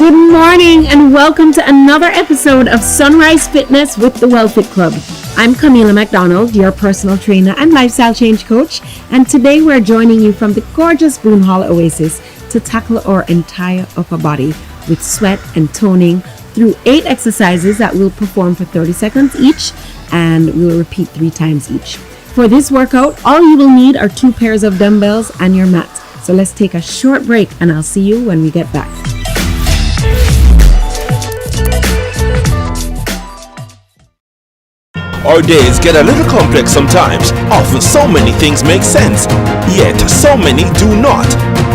Good morning and welcome to another episode of Sunrise Fitness with the WellFit Club. I'm Camila McDonald, your personal trainer and lifestyle change coach, and today we're joining you from the gorgeous Boone Hall Oasis to tackle our entire upper body with sweat and toning through 8 exercises that we'll perform for 30 seconds each and we'll repeat 3 times each. For this workout, all you will need are 2 pairs of dumbbells and your mat. So let's take a short break and I'll see you when we get back. Our days get a little complex sometimes. Often so many things make sense, yet so many do not.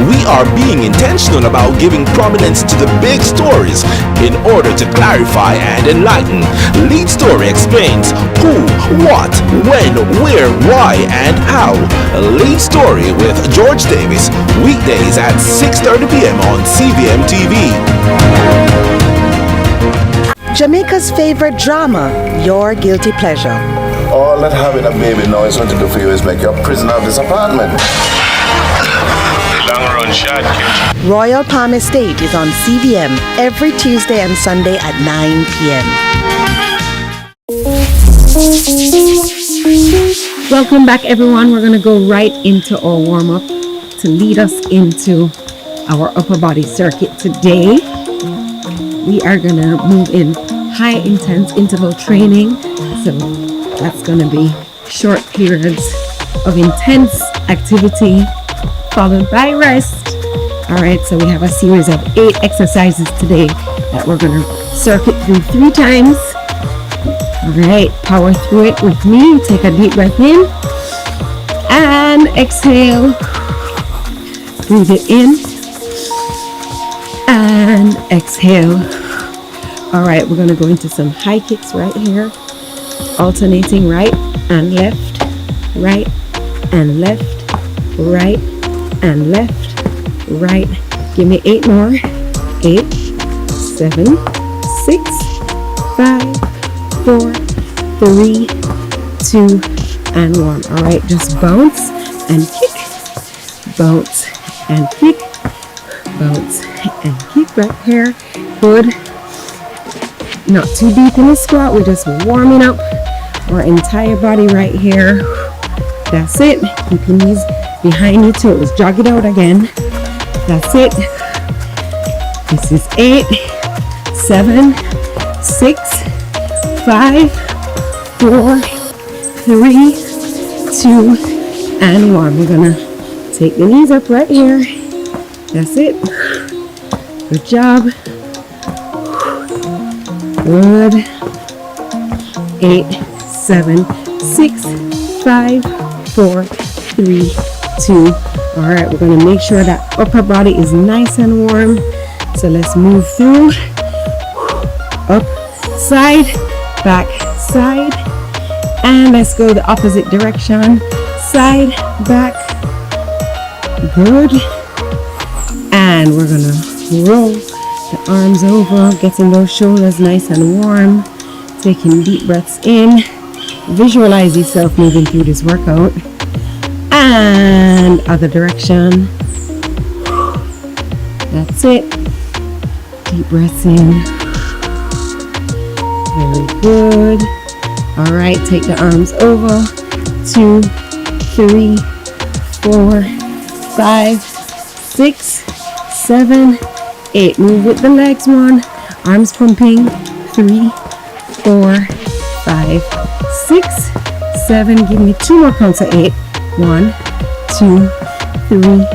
We are being intentional about giving prominence to the big stories in order to clarify and enlighten. Lead Story explains who, what, when, where, why, and how. Lead Story with George Davis, weekdays at 6:30 p.m. on CVMTV. Jamaica's favorite drama, Your Guilty Pleasure. All that having a baby now is going to do for you is make you a prisoner of this apartment. Long run shot, kid. Royal Palm Estate is on CVM every Tuesday and Sunday at 9 p.m. Welcome back, everyone. We're going to go right into our warm-up to lead us into our upper body circuit today. We are going to move in high intense interval training. So that's going to be short periods of intense activity followed by rest. All right, so we have a series of 8 exercises today that we're going to circuit through 3 times. All right, power through it with me. Take a deep breath in and exhale. Breathe it in and exhale. All right, we're going to go into some high kicks right here, alternating right and left, right and left, right and left, right. Give me 8 more. 8, 7, 6, 5, 4, 3, 2, and 1. All right, just bounce and kick, bounce and kick, bounce and kick right here. Good. Not too deep in the squat. We're just warming up our entire body right here. That's it. Keep your knees behind your toes. Jog it out again. That's it. This is 8, 7, 6, 5, 4, 3, 2, and 1. We're gonna take the knees up right here. That's it. Good job. Good. 8, 7, 6, 5, 4, 3, 2. All right, we're going to make sure that upper body is nice and warm. So let's move through. Up, side, back, side. And let's go the opposite direction. Side, back. Good. And we're going to roll the arms over, getting those shoulders nice and warm, taking deep breaths in. Visualize yourself moving through this workout. And other direction. That's it. Deep breaths in. Very good. All right, take the arms over. 2, 3, 4, 5, 6, 7, 8. Move with the legs. 1. Arms pumping. 3, 4, 5, 6, 7. Give me 2 more counts of 8. 1, 2, 3,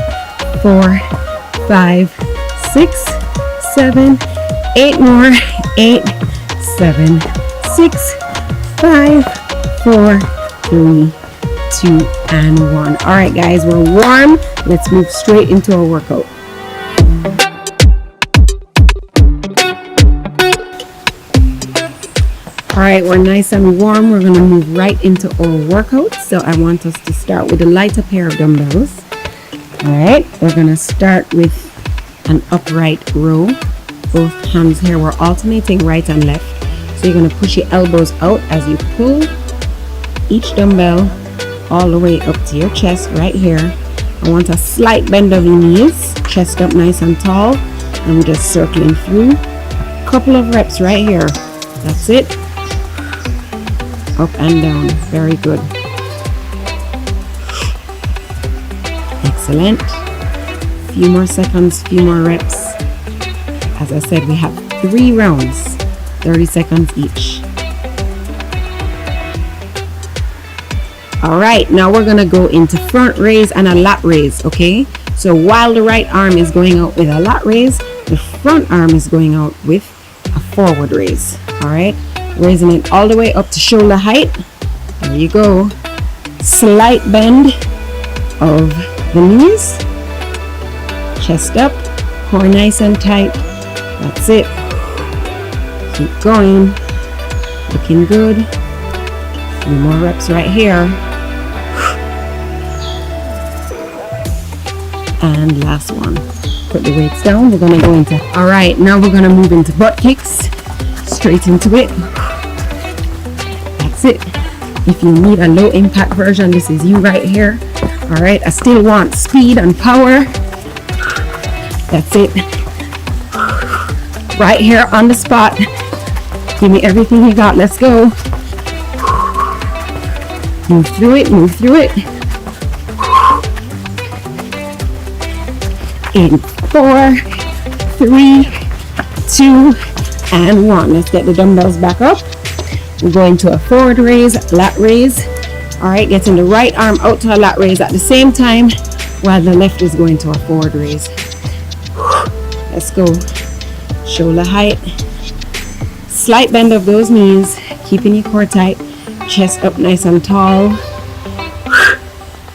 4, 5, 6, 7, 8 more. 8, 7, 6, 5, 4, 3, 2, and 1. All right, guys, we're warm. Let's move straight into our workout. All right, we're nice and warm. We're gonna move right into our workout. So I want us to start with a lighter pair of dumbbells. All right, we're gonna start with an upright row. Both hands here, we're alternating right and left. So you're gonna push your elbows out as you pull each dumbbell all the way up to your chest right here. I want a slight bend of your knees, chest up nice and tall, I'm just circling through. Couple of reps right here. That's it. Up and down. Very good. Excellent. Few more seconds, few more reps. As I said, we have 3 rounds, 30 seconds each. All right, now we're gonna go into front raise and a lat raise, okay? So while the right arm is going out with a lat raise, the front arm is going out with a forward raise. All right, raising it all the way up to shoulder height. There you go. Slight bend of the knees. Chest up, core nice and tight. That's it. Keep going. Looking good. A few more reps right here. And last one. Put the weights down. We're gonna go into. All right, now we're gonna move into butt kicks. Straight into it. That's it. If you need a low impact version, this is you right here. All right, I still want speed and power. That's it. Right here on the spot. Give me everything you got. Let's go. Move through it, move through it. In 4, 3, 2, and 1. Let's get the dumbbells back up. We're going to a forward raise, lat raise. All right, getting the right arm out to a lat raise at the same time while the left is going to a forward raise. Let's go. Shoulder height. Slight bend of those knees, keeping your core tight. Chest up nice and tall.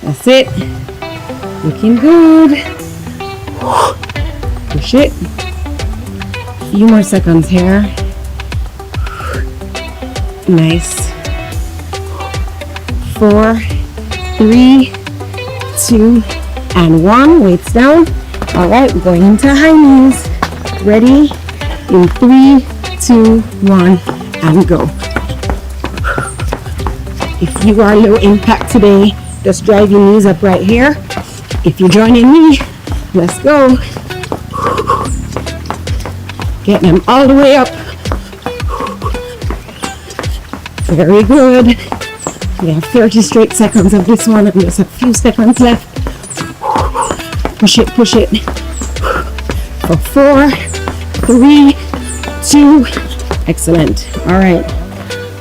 That's it. Looking good. Push it. A few more seconds here. Nice. 4, 3, 2, and 1. Weights down. All right, we're going into high knees. Ready? In 3, 2, 1, and go. If you are low impact today, just drive your knees up right here. If you're joining me, let's go. Get them all the way up. Very good. We have 30 straight seconds of this one, and there's a few seconds left. Push it, push it. For 4, 3, 2, excellent. All right,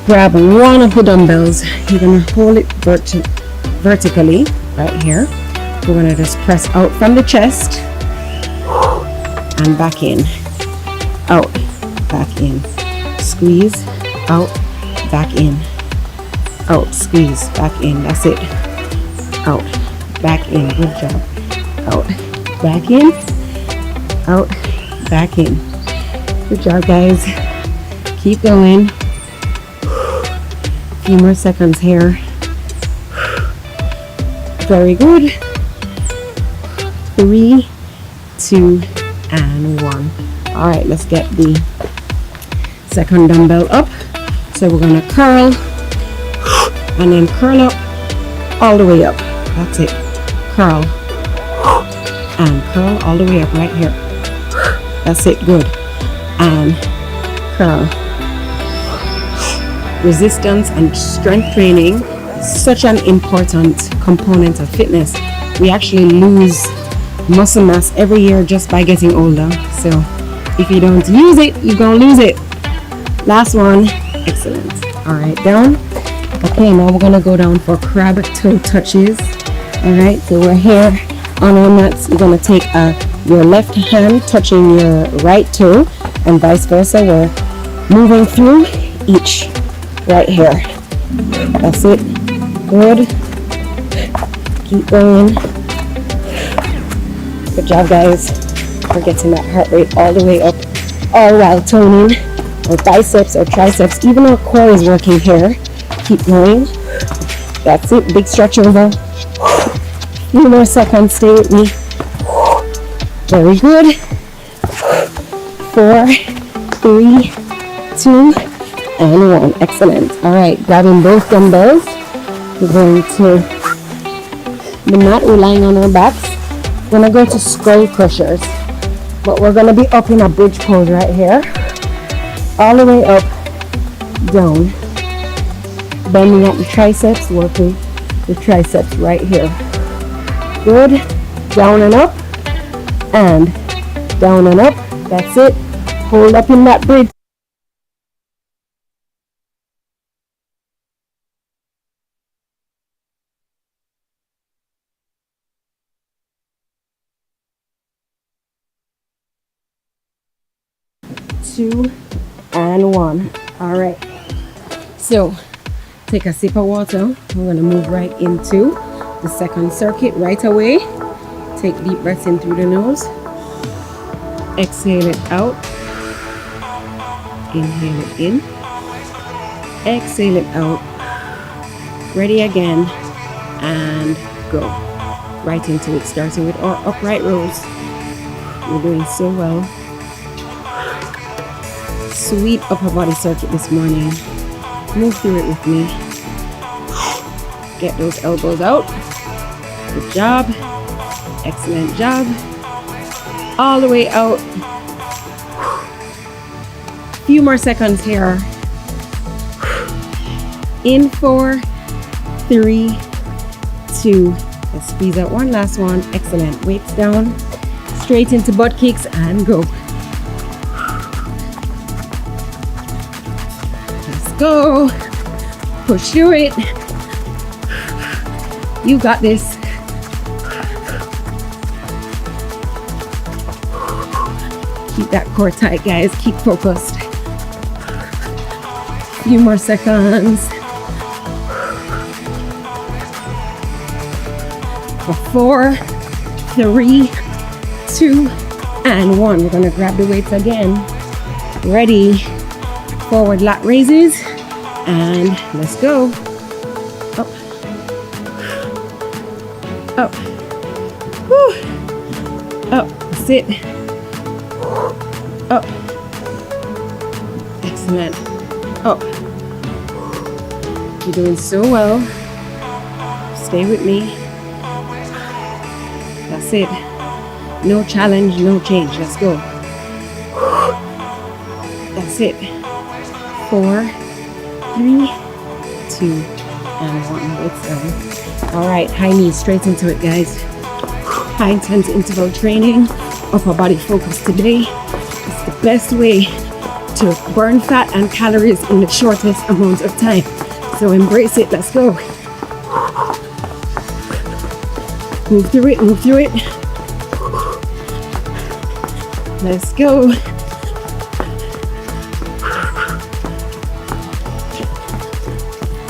grab one of the dumbbells. You're gonna hold it vertically right here. We're gonna just press out from the chest and back in, out, back in, squeeze, out, back in, out, squeeze, back in. That's it. Out, back in. Good job. Out, back in, out, back in. Good job, guys. Keep going. A few more seconds here. Very good. 3, 2, and 1. All right, let's get the second dumbbell up. So we're gonna curl and then curl up all the way up. That's it. Curl and curl all the way up right here. That's it. Good. And curl. Resistance and strength training is such an important component of fitness. We actually lose muscle mass every year just by getting older. So if you don't use it, you're gonna lose it. Last one. Excellent. All right, down. Okay, now we're gonna go down for crab toe touches. All right, so we're here on our mats. You're gonna take your left hand touching your right toe and vice versa. We're moving through each right here. That's it. Good. Keep going. Good job, guys. We're getting that heart rate all the way up, all while toning our biceps or triceps. Even our core is working here. Keep going. That's it. Big stretch over. Few more seconds. Stay with me. Very good. 4, 3, 2, and 1. Excellent. All right. Grabbing both dumbbells. We're going to the mat. We're lying on our backs. We're gonna go to skull crushers. but we're gonna be up in a bridge pose right here. All the way up, down. Bending at the triceps, working the triceps right here. Good. Down and up, and down and up. That's it. Hold up in that bridge. Two and one. All right. So take a sip of water. We're going to move right into the second circuit right away. Take deep breaths in through the nose. Exhale it out. Inhale it in. Exhale it out. Ready again. And go. Right into it. Starting with our upright rows. We're doing so well. Sweet upper body circuit this morning. Move through it with me. Get those elbows out. Good job. Excellent job. All the way out. Few more seconds here. In 4, 3, 2. Let's squeeze out one last one. Excellent. Weights down. Straight into butt kicks and go. Go. Push through it. You got this. Keep that core tight, guys. Keep focused. Few more seconds. For 4, 3, 2, and 1. We're gonna grab the weights again. Ready. Forward lat raises, and let's go. Up, up, whew. Up, sit, up, excellent, up. You're doing so well. Stay with me. That's it. No challenge, no change. Let's go. That's it. 4, 3, 2, and 1. It's done. All right, high knees straight into it, guys. High intense interval training, upper body focus today. It's the best way to burn fat and calories in the shortest amount of time. So embrace it. Let's go. Move through it. Move through it. Let's go.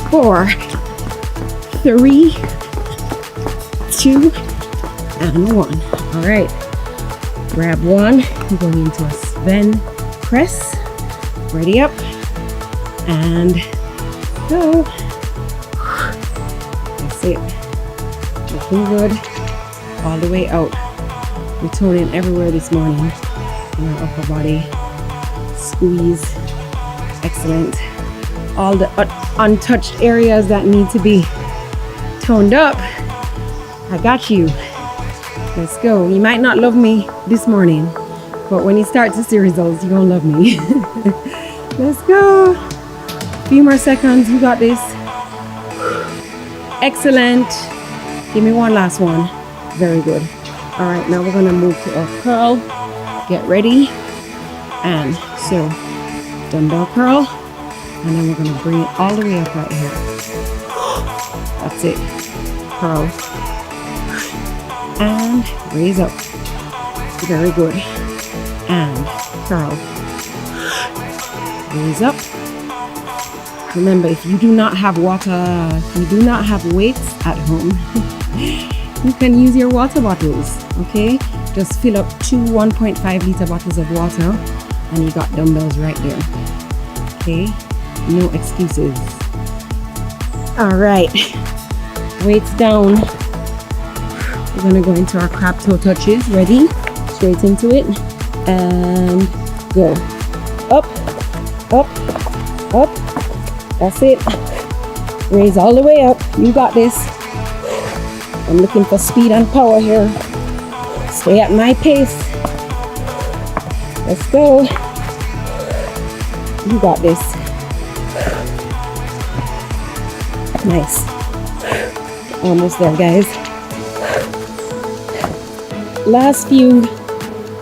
4, 3, 2, and 1. All right. Grab one. We're going into a Sven press. Ready up. And go. That's it. Looking good. All the way out. We're toning everywhere this morning. In our upper body. Squeeze. Excellent. All the untouched areas that need to be toned up. I got you. Let's go. You might not love me this morning, but when you start to see results, you're gonna love me. Let's go. A few more seconds. You got this. Excellent. Give me one last one. Very good. All right, now we're gonna move to our curl. Get ready. And so, dumbbell curl. And then we're going to bring it all the way up right here. That's it. Curl. And raise up. Very good. And curl. Raise up. Remember, if you do not have water, if you do not have weights at home, you can use your water bottles, okay? Just fill up 2 1.5 liter bottles of water and you got dumbbells right there, okay? No excuses. All right, weights down. We're gonna go into our crab toe touches. Ready? Straight into it and go. Up, up, up. That's it. Raise all the way up. You got this. I'm looking for speed and power here. Stay at my pace. Let's go. You got this. Nice. Almost there, guys. Last few.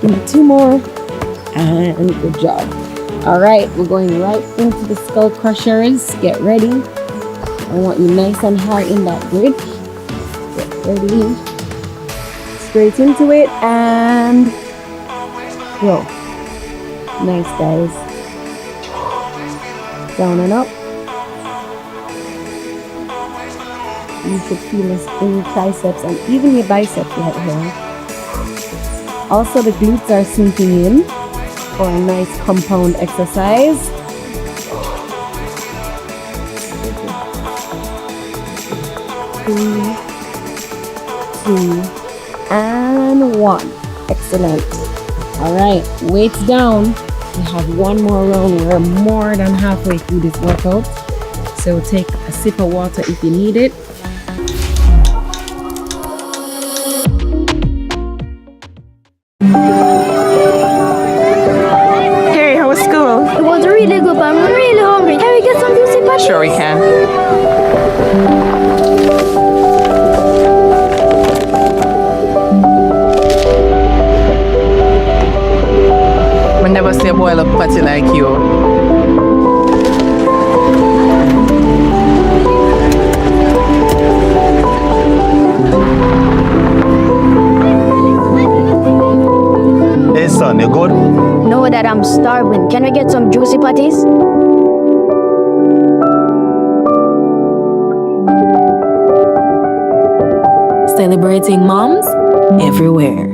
Give me 2 more. And good job. All right, we're going right into the skull crushers. Get ready. I want you nice and high in that bridge. Get ready. Straight into it and go. Nice, guys. Down and up. You should feel this in your triceps and even your biceps right here. Also, the glutes are sinking in for a nice compound exercise. 3, 2, and 1. Excellent. All right, weights down. We have 1 more round. We're more than halfway through this workout. So take a sip of water if you need it. Really good, but I'm really hungry. Can we get some juicy patties? Sure we can. I never see a boil up patty like you. Hey son, you good? No, that I'm starving. Can we get some juicy patties? Celebrating moms everywhere.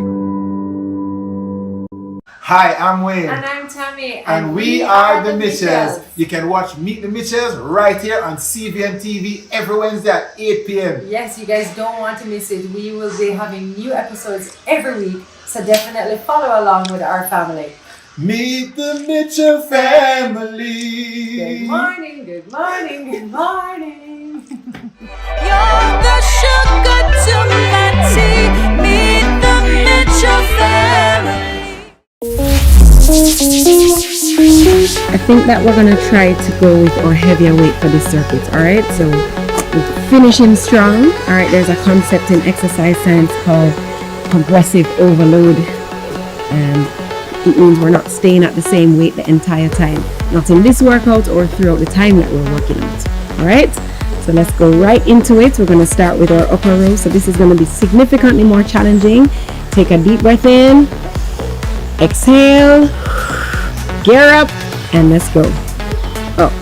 Hi, I'm Wayne. And I'm Tami. And we are the Mitchells. You can watch Meet the Mitchells right here on CVMTV every Wednesday at 8 p.m. Yes, you guys don't want to miss it. We will be having new episodes every week. So definitely follow along with our family. Meet the Mitchell family. Good morning, good morning, good morning. You're the sugar to my tea. Meet the Mitchell family. I think that we're gonna try to go with our heavier weight for this circuit. All right, so we're finishing strong. All right, there's a concept in exercise science called progressive overload, and it means we're not staying at the same weight the entire time, not in this workout or throughout the time that we're working out. All right, so let's go right into it. We're going to start with our upper row, so this is going to be significantly more challenging. Take a deep breath in, exhale, gear up, and let's go. Up,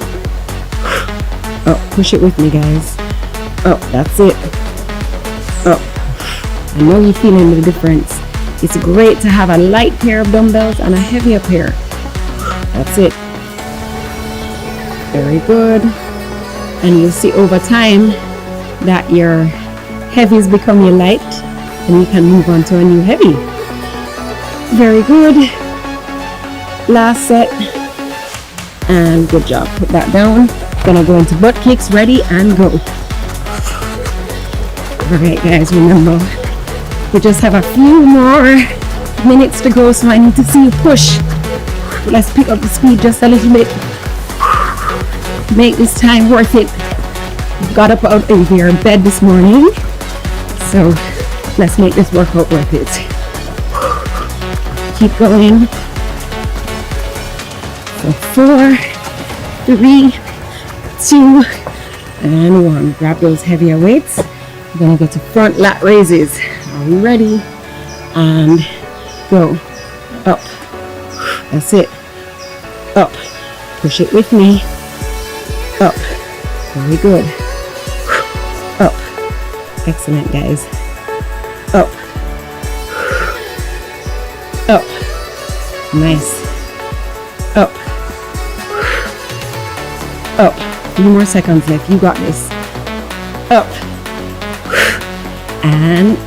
up, push it with me, guys. Up, that's it. Up. I know you're feeling the difference. It's great to have a light pair of dumbbells and a heavier pair. That's it. Very good. And you'll see over time that your heavies become your light and you can move on to a new heavy. Very good. Last set. And good job. Put that down. Gonna go into butt kicks. Ready and go. Alright guys, remember, we just have a few more minutes to go, so I need to see you push. Let's pick up the speed just a little bit. Make this time worth it. Got up out of your bed this morning, so let's make this workout worth it. Keep going. So 4, 3, 2, and 1. Grab those heavier weights. We're gonna go to front lat raises. Are we ready? And go. Up. That's it. Up. Push it with me. Up. Very good. Up. Excellent, guys. Up. Up. Nice. Up. Up. A few more seconds left. You got this. Up. And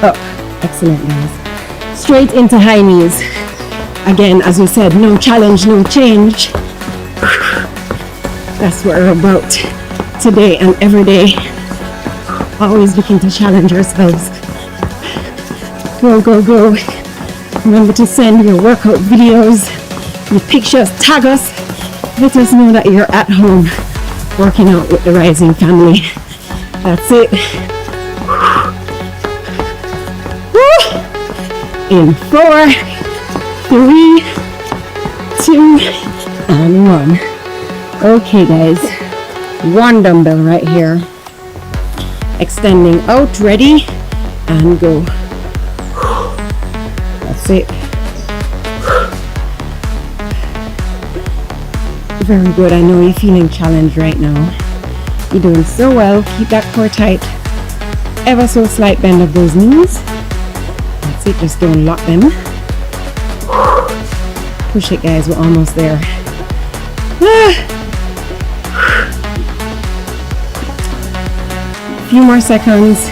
up. Excellent, guys. Straight into high knees. Again, as we said, no challenge, no change. That's what we're about today and every day. Always looking to challenge ourselves. Go, go, go. Remember to send your workout videos, your pictures, tag us. Let us know that you're at home working out with the Rising family. That's it. Woo! In 4, 3, 2, and 1. Okay, guys. 1 dumbbell right here. Extending out, ready, and go. That's it. Very good. I know you're feeling challenged right now. You're doing so well. Keep that core tight. Ever so slight bend of those knees. That's it. Just don't lock them. Push it, guys. We're almost there. Few more seconds.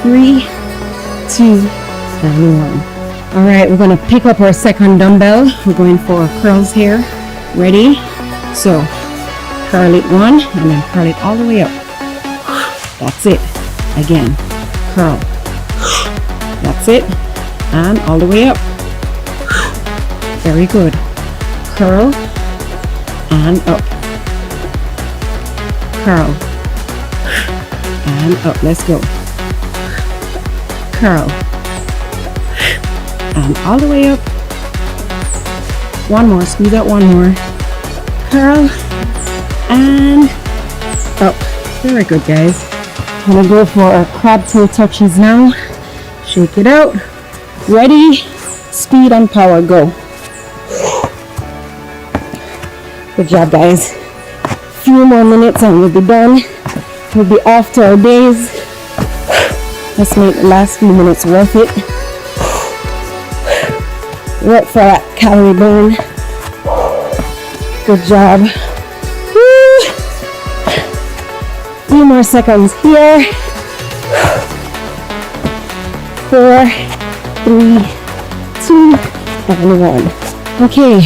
3, 2, and 1. All right, we're gonna pick up our second dumbbell. We're going for curls here. Ready? So curl it 1 and then curl it all the way up. That's it. Again, curl. That's it. And all the way up. Very good. Curl and up. Curl and up. Let's go. Curl and all the way up. 1 more. Squeeze out 1 more. Curl and up. Very good, guys. I'm gonna go for our crab toe touches now. Shake it out. Ready? Speed and power. Go. Good job, guys. Few more minutes and we'll be done. We'll be off to our days. Let's make the last few minutes worth it. Work for that calorie burn. Good job. Woo. Few more seconds here. 4, 3, 2, and 1. Okay,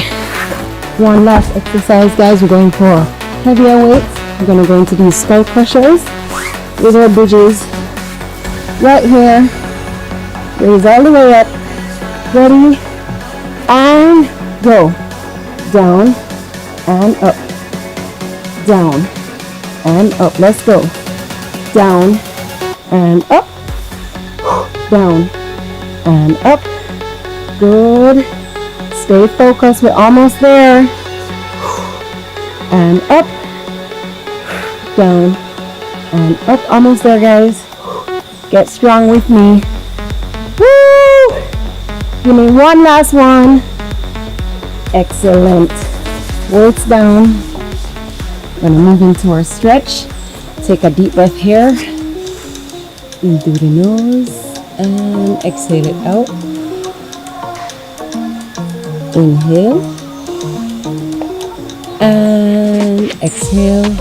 one last exercise, guys. We're going for heavier weights. We're going to go into these skull crushers with our bridges right here. Raise all the way up. Ready? And go. Down and up. Down and up. Let's go. Down and up. Down and up. Good. Stay focused. We're almost there. And up. Down and up. Almost there, guys. Get strong with me. Woo! Give me one last one. Excellent. Weights down. Gonna move into our stretch. Take a deep breath here. In through the nose and exhale it out. Inhale and exhale.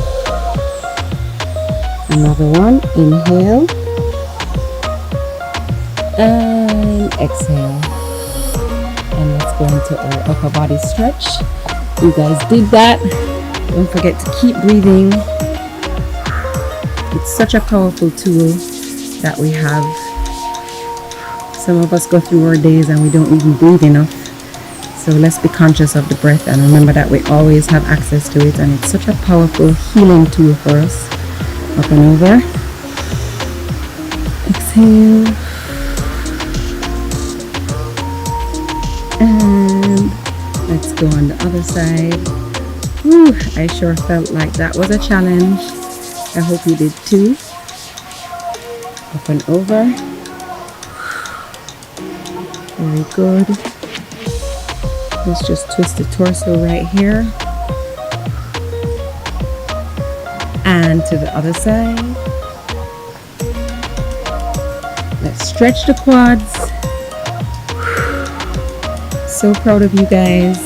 Another one. Inhale and exhale. And let's go into our upper body stretch. You guys did that. Don't forget to keep breathing. It's such a powerful tool that we have. Some of us go through our days and we don't even breathe enough. So let's be conscious of the breath and remember that we always have access to it, and it's such a powerful healing tool for us. Up and over. Exhale. And let's go on the other side. Whew, I sure felt like that was a challenge. I hope you did too. Up and over. Very good. Let's just twist the torso right here. And to the other side. Let's stretch the quads. So proud of you guys.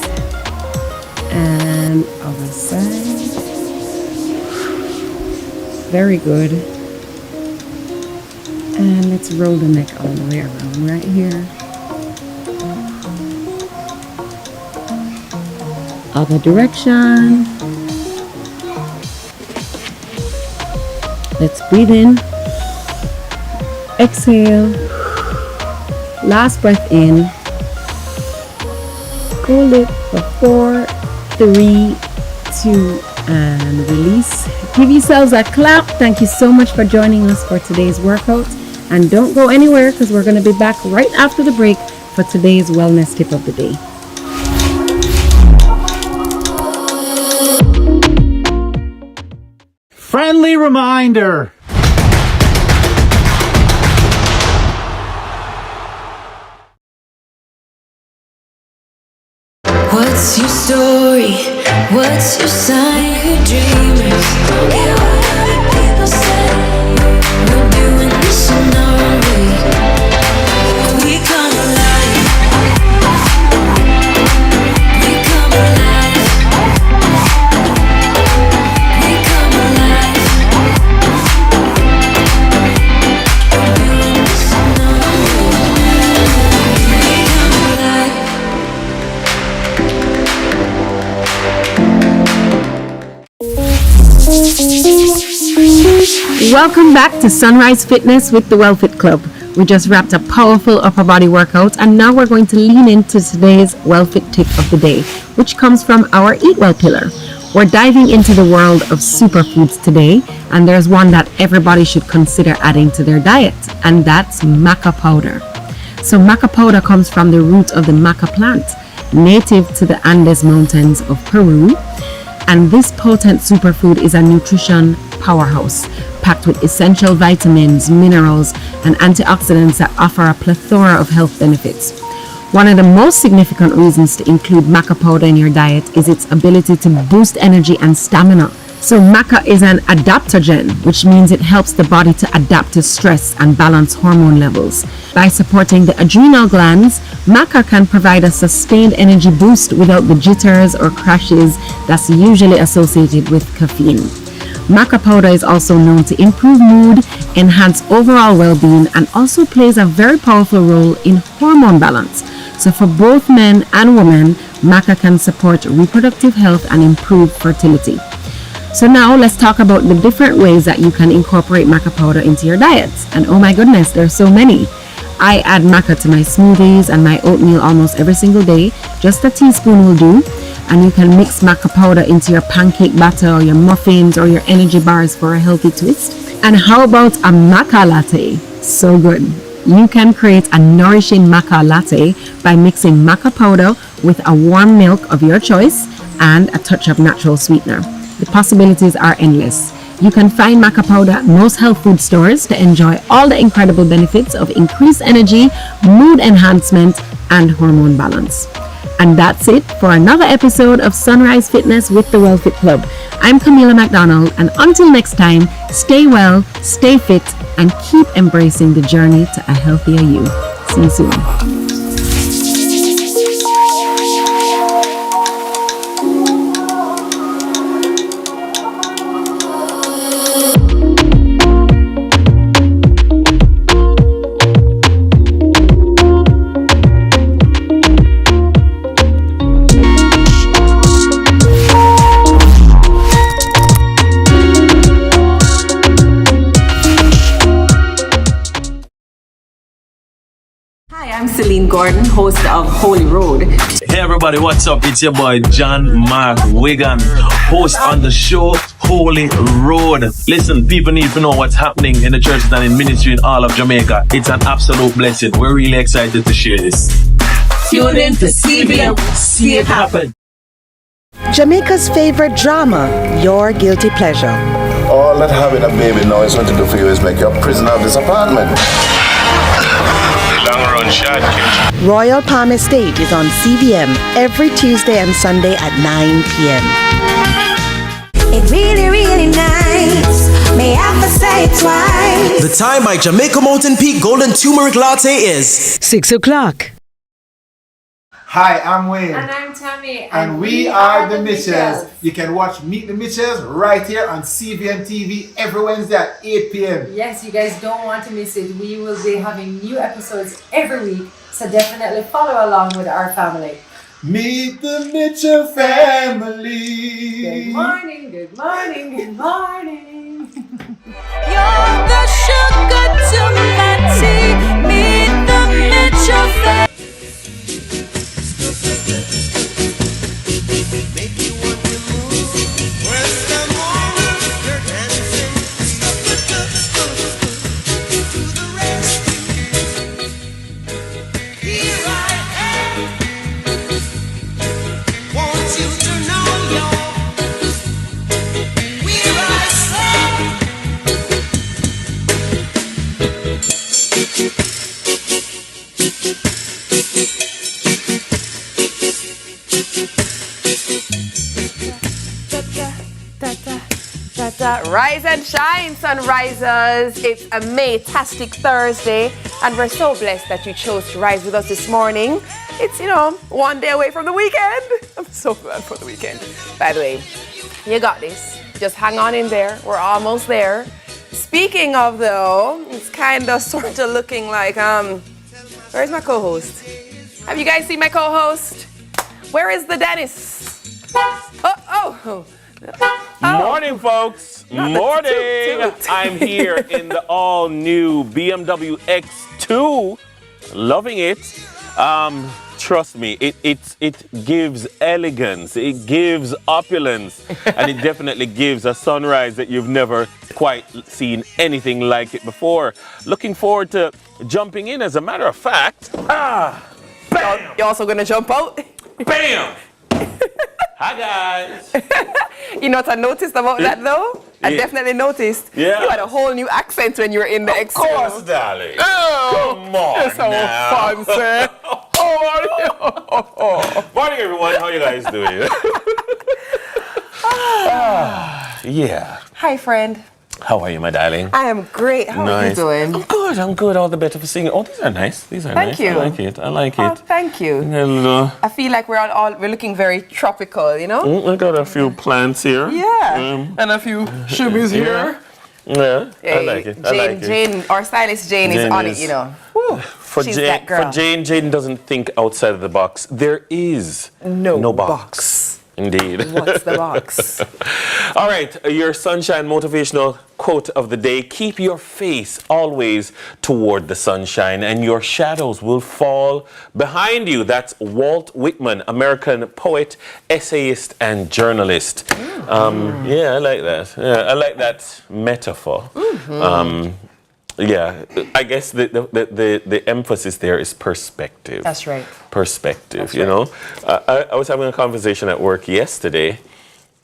And other side. Very good. And let's roll the neck all the way around right here. Other direction. Let's breathe in. Exhale. Last breath in. Hold it for 4, 3, 2, and release. Give yourselves a clap. Thank you so much for joining us for today's workout. And don't go anywhere because we're going to be back right after the break for today's wellness tip of the day. Friendly reminder. What's your story? What's your sign? You're dreamers. Don't care what other people say. We're doing this in our own way. We come alive. We come alive. We come alive. We're doing this in our own way. We come alive. Welcome back to Sunrise Fitness with the WellFit Club. We just wrapped a powerful upper body workout and now we're going to lean into today's WellFit tip of the day, which comes from our Eat Well pillar. We're diving into the world of superfoods today, and there's one that everybody should consider adding to their diet, and that's maca powder. So maca powder comes from the root of the maca plant, native to the Andes Mountains of Peru. And this potent superfood is a nutrition powerhouse, packed with essential vitamins, minerals, and antioxidants that offer a plethora of health benefits. One of the most significant reasons to include maca powder in your diet is its ability to boost energy and stamina. So maca is an adaptogen, which means it helps the body to adapt to stress and balance hormone levels. By supporting the adrenal glands, maca can provide a sustained energy boost without the jitters or crashes that's usually associated with caffeine. Maca powder is also known to improve mood, enhance overall well-being, and also plays a very powerful role in hormone balance. So for both men and women, maca can support reproductive health and improve fertility. So now let's talk about the different ways that you can incorporate maca powder into your diet. And oh my goodness, there's so many. I add maca to my smoothies and my oatmeal almost every single day. Just a teaspoon will do. And you can mix maca powder into your pancake batter or your muffins or your energy bars for a healthy twist. And how about a maca latte? So good. You can create a nourishing maca latte by mixing maca powder with a warm milk of your choice and a touch of natural sweetener. The possibilities are endless. You can find maca powder at most health food stores to enjoy all the incredible benefits of increased energy, mood enhancement, and hormone balance. And that's it for another episode of Sunrise Fitness with the WellFit Club. I'm Camila McDonald, and until next time, stay well, stay fit, and keep embracing the journey to a healthier you. See you soon. Gordon, host of Holy Road. Hey everybody, what's up? It's your boy John Mark Wigan, host on the show Holy Road. Listen, people need to know what's happening in the churches and in ministry in all of Jamaica. It's an absolute blessing. We're really excited to share this. Tune in to CVM. See it happen. Jamaica's favorite drama, Your Guilty Pleasure. All that having a baby now is going to do for you is make you a prisoner of this apartment. Long run shot, kid. Royal Palm Estate is on CVM every Tuesday and Sunday at 9 p.m. It's really, really nice. May I have to say it twice. The time by Jamaica Mountain Peak Golden Turmeric Latte is 6 o'clock. Hi, I'm Wayne. And I'm Tami. And we are the Mitchells. You can watch Meet the Mitchells right here on CVMTV every Wednesday at 8 p.m. Yes, you guys don't want to miss it. We will be having new episodes every week, so definitely follow along with our family. Meet the Mitchell family. Good morning, good morning, good morning. You're the sugar to my tea. Meet the Mitchell family. Rise and shine, sunrisers. It's a May-tastic Thursday, and we're so blessed that you chose to rise with us this morning. It's, one day away from the weekend. I'm so glad for the weekend. By the way, you got this. Just hang on in there. We're almost there. Speaking of, though, it's kind of sort of looking like, where's my co-host? Have you guys seen my co-host? Where is the Dennis? Oh. Morning, folks. Morning. I'm here in the all-new BMW X2. Loving it. Trust me, it gives elegance, it gives opulence, and it definitely gives a sunrise that you've never quite seen anything like it before. Looking forward to jumping in. As a matter of fact, bam! You're also gonna jump out? Bam! Hi guys. You know what I noticed about that though? I definitely noticed. Yeah. You had a whole new accent when you were in the X2. Of course, darling. Oh, come on. That's so fun, sir. Morning, everyone. How you guys doing? Yeah. Hi, friend. How are you, my darling? I am great. How are you doing? I'm good. All the better for seeing you. Oh, these are nice. Thank you. I like it. Oh, thank you. Hello. I feel like we're looking very tropical, you know? I got a few plants here. Yeah. And a few shimmies here. Yeah, I like it. Jane, our stylist Jane is on it, you know. Woo, she's that girl. For Jane doesn't think outside of the box. There is no box. Indeed. What's the box? All right, your sunshine motivational quote of the day. Keep your face always toward the sunshine and your shadows will fall behind you. That's Walt Whitman, American poet, essayist, and journalist. Yeah, I like that. Yeah, I like that metaphor. Yeah, I guess the emphasis there is perspective. That's right. Perspective, That's you know. I was having a conversation at work yesterday,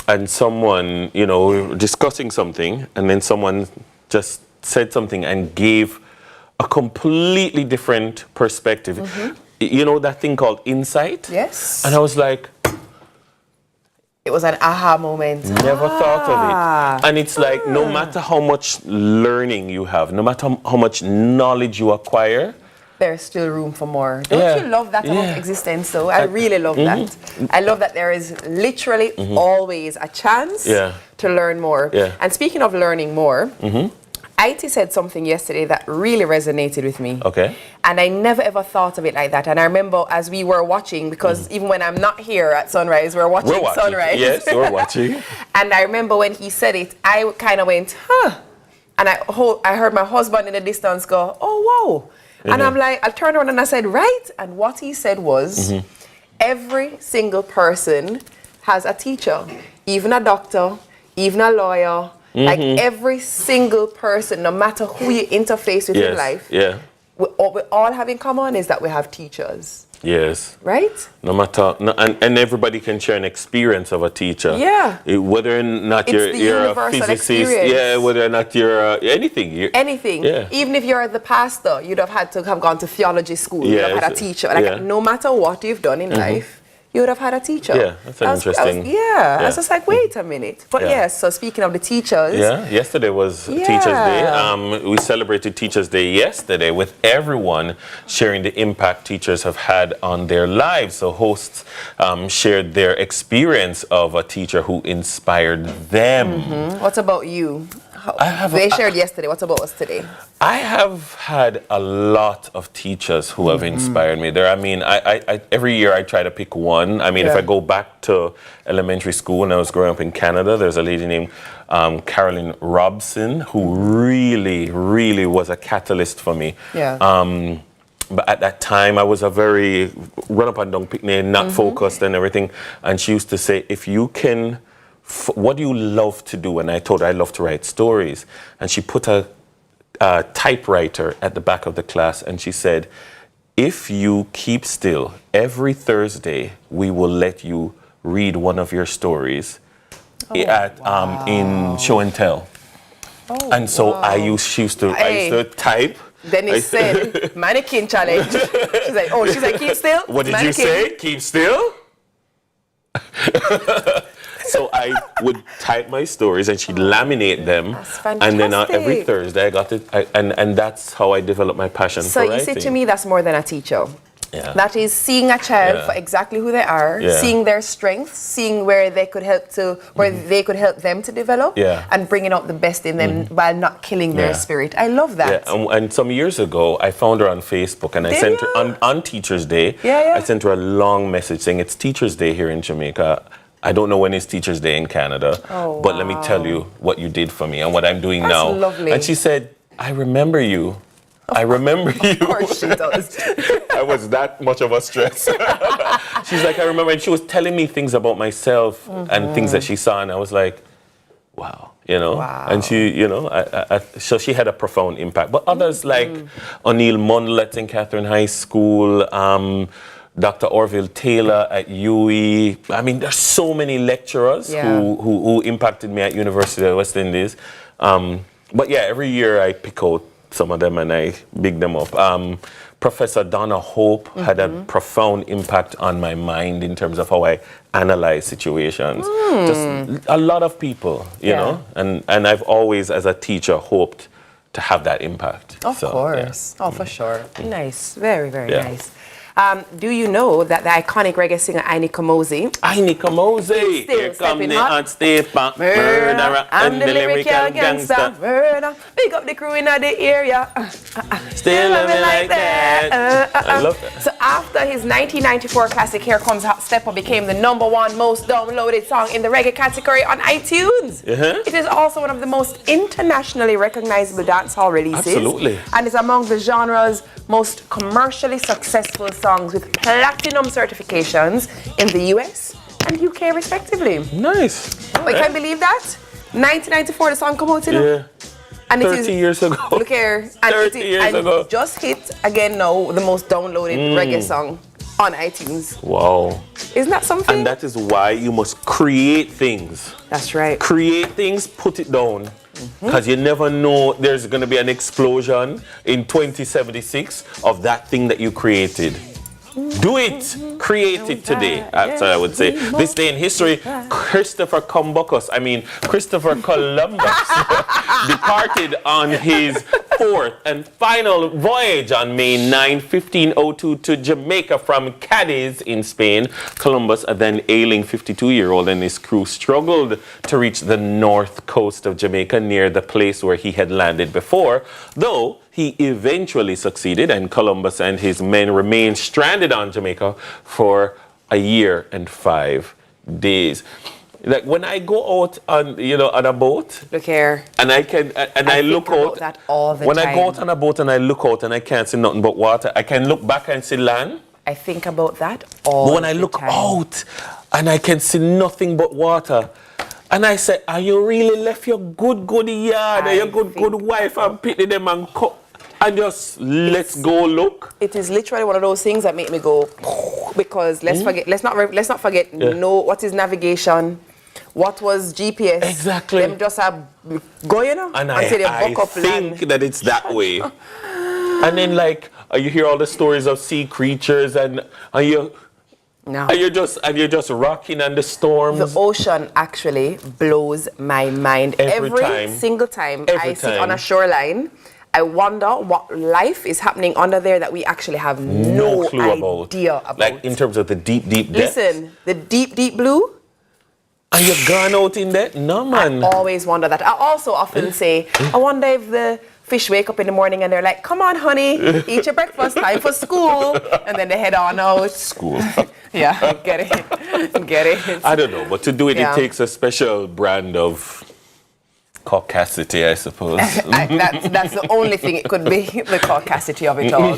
and someone, we were discussing something, and then someone just said something and gave a completely different perspective. You know that thing called insight? Yes. And I was like, it was an aha moment. Never thought of it. And it's like, no matter how much learning you have, no matter how much knowledge you acquire, there's still room for more. Don't you love that about existence, though? I really love that. I love that there is literally always a chance to learn more. And speaking of learning more, IT said something yesterday that really resonated with me. Okay. And I never ever thought of it like that. And I remember as we were watching, because even when I'm not here at sunrise, we're watching sunrise. Yes, we're watching. And I remember when he said it, I kind of went, huh. And I heard my husband in the distance go, oh, wow. And I'm like, I turned around and I said, right. And what he said was, every single person has a teacher, even a doctor, even a lawyer. Like every single person, no matter who you interface with in life, what we all have in common is that we have teachers. Yes. Right? No matter, and everybody can share an experience of a teacher. Yeah. Whether or not you're a physicist, whether or not you're anything. Anything. Yeah. Even if you're the pastor, you'd have had to have gone to theology school. You'd have had a teacher. Like no matter what you've done in life, you would have had a teacher. Yeah, that's interesting. I was just like, wait a minute. But yes, so speaking of the teachers. Yeah, yesterday was Teachers Day. We celebrated Teachers Day yesterday with everyone sharing the impact teachers have had on their lives. So hosts shared their experience of a teacher who inspired them. What about you? They shared yesterday. What about us today? I have had a lot of teachers who have inspired me. I every year I try to pick one. If I go back to elementary school when I was growing up in Canada, there's a lady named Carolyn Robson who really, really was a catalyst for me. Yeah. But at that time, I was a very run-up-and-down picnic, not focused and everything. And she used to say, if you can... what do you love to do? And I told her I love to write stories. And she put a typewriter at the back of the class and she said, if you keep still, every Thursday we will let you read one of your stories in show and tell. And so she used to type Dennis said, mannequin challenge. She's like, keep still. What did you say? Keep still? So I would type my stories and she'd laminate them. That's fantastic. And then every Thursday I got it. And that's how I developed my passion for writing. So you see, to me, that's more than a teacher. Yeah. That is seeing a child for exactly who they are, seeing their strengths, seeing where they could help they could help them to develop, and bringing out the best in them while not killing their spirit. I love that. Yeah. And some years ago, I found her on Facebook, and I sent her on Teachers Day. I sent her a long message saying it's Teachers Day here in Jamaica. I don't know when it's Teachers Day in Canada, but let me tell you what you did for me and what I'm doing now. Lovely. And she said, I remember you. I remember you. Of course she does. I was that much of a stress. She's like, I remember. And she was telling me things about myself and things that she saw. And I was like, wow, Wow. And she, so she had a profound impact. But others like O'Neill Mundlet in Catherine High School, Dr. Orville Taylor at UWI. I mean, there's so many lecturers who impacted me at University of West Indies. But yeah, every year I pick out some of them and I big them up. Professor Donna Hope had a profound impact on my mind in terms of how I analyze situations. Just a lot of people, you know, and I've always, as a teacher, hoped to have that impact. Of course. Oh, for sure. Nice. Very, very nice. Do you know that the iconic reggae singer Aini Kamoze? Here come the hot stepper, murderer, and the lyrical gangster. Murder. Big up the crew in the area. Still living like that. I love that. So after his 1994 classic Here Comes Hot Stepper became the #1 most downloaded song in the reggae category on iTunes. It is also one of the most internationally recognizable dancehall releases. Absolutely. And is among the genre's most commercially successful songs with platinum certifications in the US and UK respectively. Nice. But can you believe that? 1994 the song came out, And 30 years ago. Look here. And 30 years ago. Just hit again now the most downloaded reggae song on iTunes. Wow. Isn't that something? And that is why you must create things. That's right. Create things, put it down. Because you never know there's going to be an explosion in 2076 of that thing that you created. Do it. Create it today. That's what I would say. This day in history, Christopher Columbus departed on his fourth and final voyage on May 9, 1502 to Jamaica from Cadiz in Spain. Columbus, a then ailing 52-year-old, and his crew struggled to reach the north coast of Jamaica near the place where he had landed before, though he eventually succeeded, and Columbus and his men remained stranded on Jamaica for a year and 5 days. Like when I go out on, on a boat. Look here. And I look out. That all the when time. I go out on a boat and I look out and I can't see nothing but water, I can look back and see land. I think about that all the time. But when I look out and I can see nothing but water, and I say, are you really left your good yard and your good wife and pity them and cook? And just let's go look. It is literally one of those things that make me go, because let's not forget. What is navigation? What was GPS? Exactly. Them just go, And I think that it's that way. And then you hear all the stories of sea creatures and you're just rocking on the storms. The ocean actually blows my mind every single time I sit on a shoreline. I wonder what life is happening under there that we actually have no clue idea about. Like in terms of the deep depths. Listen, the deep blue. And you've gone out in that? No, man. I always wonder that. I also often say, I wonder if the fish wake up in the morning and they're like, come on, honey, eat your breakfast, time for school. And then they head on out. School. Yeah, get it. I don't know, but to do it, it takes a special brand of caucasity, I suppose. That's the only thing it could be, the caucasity of it all.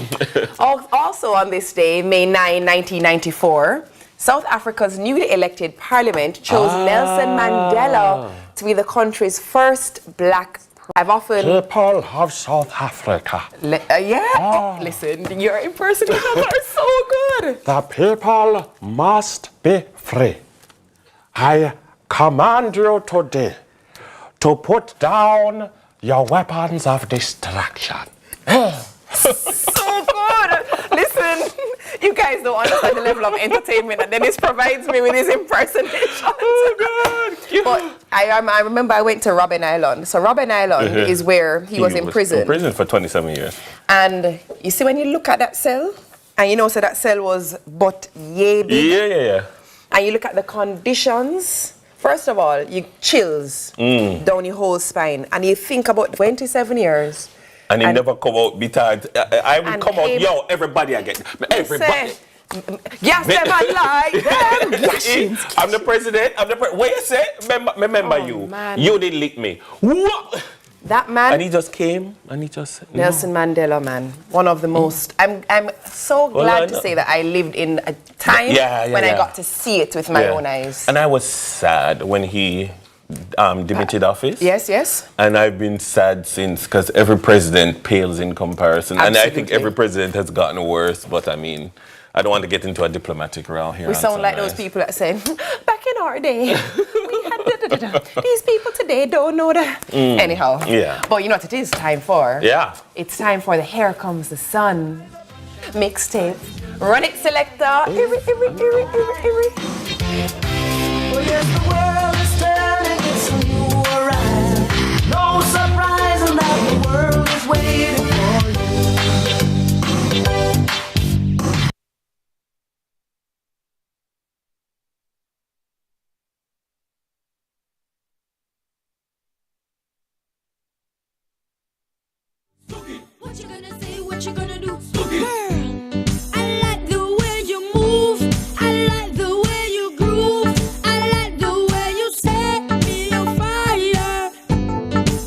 Also on this day, May 9, 1994, South Africa's newly elected parliament chose Nelson Mandela to be the country's first black. I've often... People of South Africa. Listen, your impersonations are so good. The people must be free. I command you today to put down your weapons of destruction. so good. Listen, you guys don't understand the level of entertainment that Dennis provides me with his impersonations. Oh, God. But I remember I went to Robben Island. So Robben Island is where he was in prison. In prison for 27 years. And you see, when you look at that cell, and you know, so that cell was but yay big. Yeah. And you look at the conditions. First of all, you chills down your whole spine. And you think about 27 years. And he never come out bitter. I would come out, yo, everybody I get. Everybody. Yes, them I like them. I'm the president. What you say? Remember you. Man. You didn't lick me. What? That man. And he just came and he just said, Nelson Mandela, man. One of the most. I'm so glad to say that I lived in a time when I got to see it with my own eyes. And I was sad when he demitted office. Yes. And I've been sad since, because every president pales in comparison. Absolutely. And I think every president has gotten worse, but I mean, I don't want to get into a diplomatic row here. We sound like those people that say, back in our day, we had these people today don't know that. Anyhow. Yeah. But you know what it is time for? Yeah. It's time for the Here Comes the Sun mixtape. Run it, selector. Iri. Oh yes, the world is turning, it's a new horizon. No surprise in that the world is waiting for you. What you gonna say, what you gonna do? Girl, I like the way you move. I like the way you groove. I like the way you set me on fire.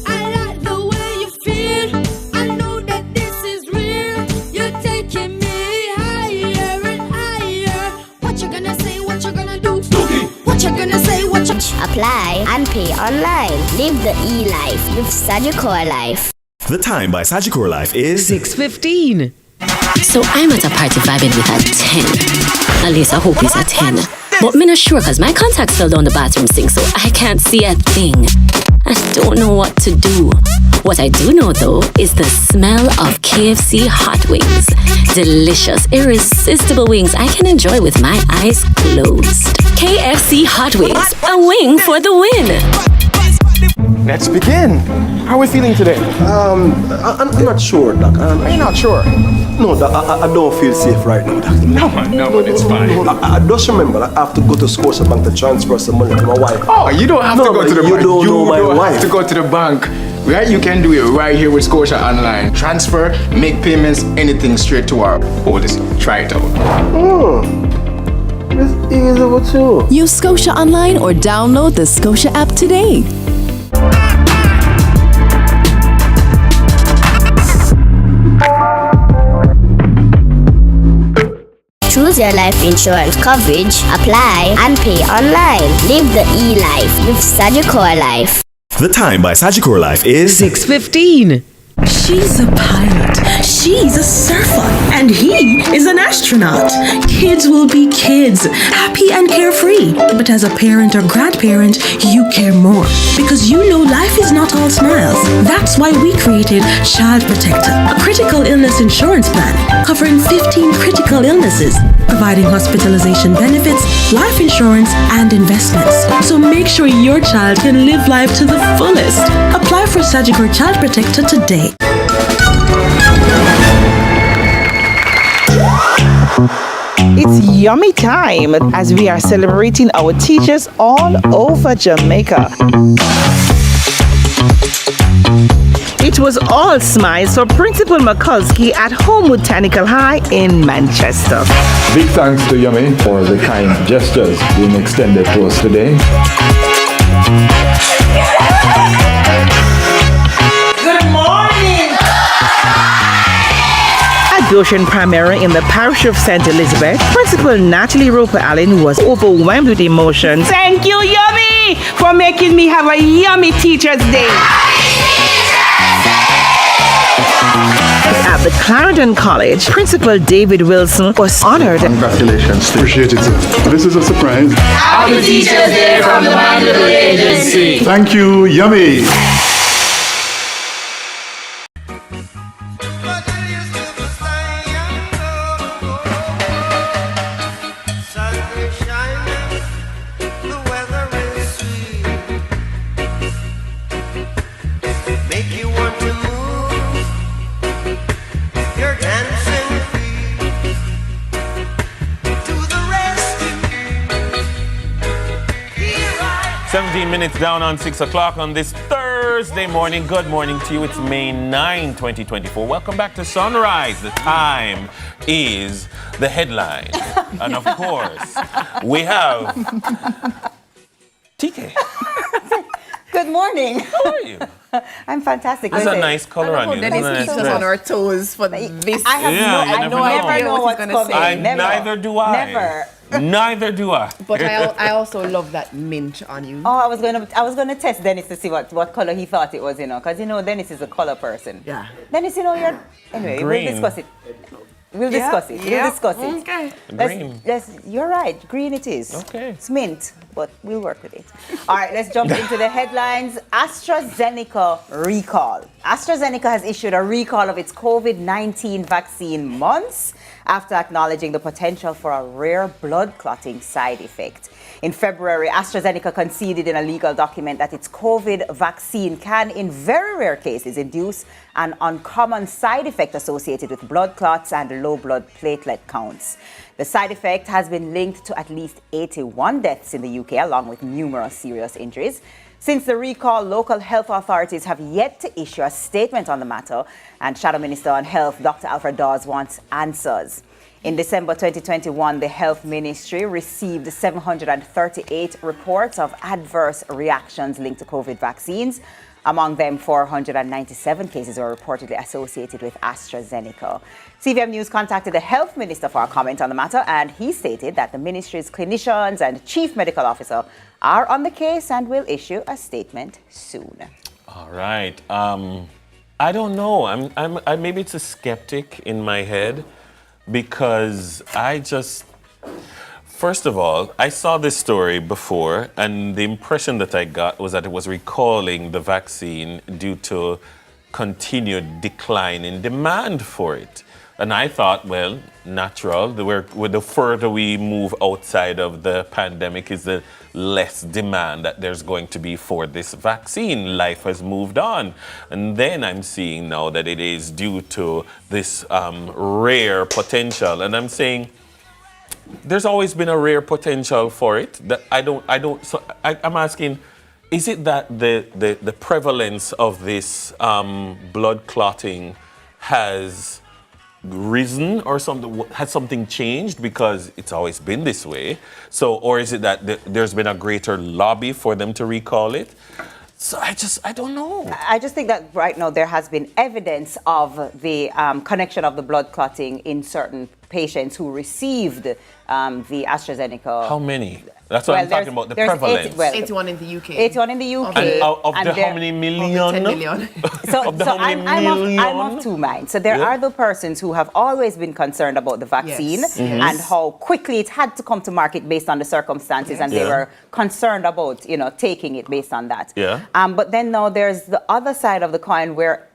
I like the way you feel. I know that this is real. You're taking me higher and higher. What you gonna say, what you gonna do? What you gonna say, what you... Apply and pay online. Live the e-life with Sagicor Life. The time by Sagicor Life is 6:15. So I'm at a party vibing with a 10. At least I hope it's a 10. But I'm not sure because my contacts fell down the bathroom sink, so I can't see a thing. I don't know what to do. What I do know though is the smell of KFC hot wings. Delicious, irresistible wings I can enjoy with my eyes closed. KFC hot wings, a wing for the win. Let's begin. How are we feeling today? I'm not sure, Doc. Are you not sure? No, Doc, I don't feel safe right now, Doc. No, it's fine. I just remember I have to go to Scotiabank to transfer some money to my wife. Oh, you don't have to go to the bank. You don't know my wife. Have to go to the bank. Right, you can do it right here with Scotia Online. Transfer, make payments, anything straight to our orders. Try it out. It's easy too. Use Scotia Online or download the Scotia app today. Choose your life insurance coverage, apply and pay online. Live the e-life with Sagicor Life. The time by Sagicor Life is 6:15. She's a pilot, she's a surfer, and he is an astronaut. Kids will be kids, happy and carefree. But as a parent or grandparent, you care more. Because you know life is not all smiles. That's why we created Child Protector, a critical illness insurance plan covering 15 critical illnesses, providing hospitalization benefits, life insurance, and investments. So make sure your child can live life to the fullest. Apply for Sagicor Child Protector today. It's yummy time as we are celebrating our teachers all over Jamaica. It was all smiles for Principal Mikulski at Homewood Technical High in Manchester. Big thanks to Yummy for the kind gestures being extended to us today. Good morning! At Goshen Primary in the parish of St. Elizabeth, Principal Natalie Roper Allen was overwhelmed with emotion. Thank you, Yummy, for making me have a yummy Teacher's Day. At the Clarendon College, Principal David Wilson was honored. Congratulations. Appreciate it, sir. This is a surprise. Happy Teacher's Day from the Mandatory Agency. Thank you, Yummy. 17 minutes down on 6 o'clock on this Thursday morning. Good morning to you. It's May 9, 2024. Welcome back to Sunrise. The time is the headline. And of course, we have TK. Good morning. How are you? I'm fantastic. There's a nice color on you. Dennis keeps us on our toes for this. I have never know what's coming. Neither do I. Never. Neither do I. But I also love that mint on you. Oh, I was gonna test Dennis to see what color he thought it was, because Dennis is a color person. Yeah. Dennis, you're anyway. Green. We'll discuss it. We'll discuss it. We'll discuss it. Okay. Green. You're right. Green it is. Okay. It's mint, but we'll work with it. All right, let's jump into the headlines. AstraZeneca recall. AstraZeneca has issued a recall of its COVID-19 vaccine months after acknowledging the potential for a rare blood clotting side effect. In February, AstraZeneca conceded in a legal document that its COVID vaccine can, in very rare cases, induce an uncommon side effect associated with blood clots and low blood platelet counts. The side effect has been linked to at least 81 deaths in the UK, along with numerous serious injuries. Since the recall, local health authorities have yet to issue a statement on the matter, and Shadow Minister on Health, Dr. Alfred Dawes, wants answers. In December 2021, the Health Ministry received 738 reports of adverse reactions linked to COVID vaccines. Among them, 497 cases were reportedly associated with AstraZeneca. CVM News contacted the Health Minister for a comment on the matter, and he stated that the ministry's clinicians and chief medical officer are on the case and will issue a statement soon. All right. I don't know. I maybe it's a skeptic in my head, because first of all, I saw this story before, and the impression that I got was that it was recalling the vaccine due to continued decline in demand for it. And I thought, well, natural. The further we move outside of the pandemic is the less demand that there's going to be for this vaccine. Life has moved on. And then I'm seeing now that it is due to this rare potential. And I'm saying there's always been a rare potential for it. That I'm asking, is it that the prevalence of this blood clotting has risen or something? Has something changed because it's always been this way? So, or is it that there's been a greater lobby for them to recall it? So I don't know. I just think that right now there has been evidence of the connection of the blood clotting in certain patients who received the AstraZeneca. How many? That's what I'm talking about, the prevalence. 81 in the UK. 81 in the UK. And of the how many million? 10 million. I'm of two minds. So there are the persons who have always been concerned about the vaccine and how quickly it had to come to market based on the circumstances, and they were concerned about, taking it based on that. Yeah. But then now there's the other side of the coin where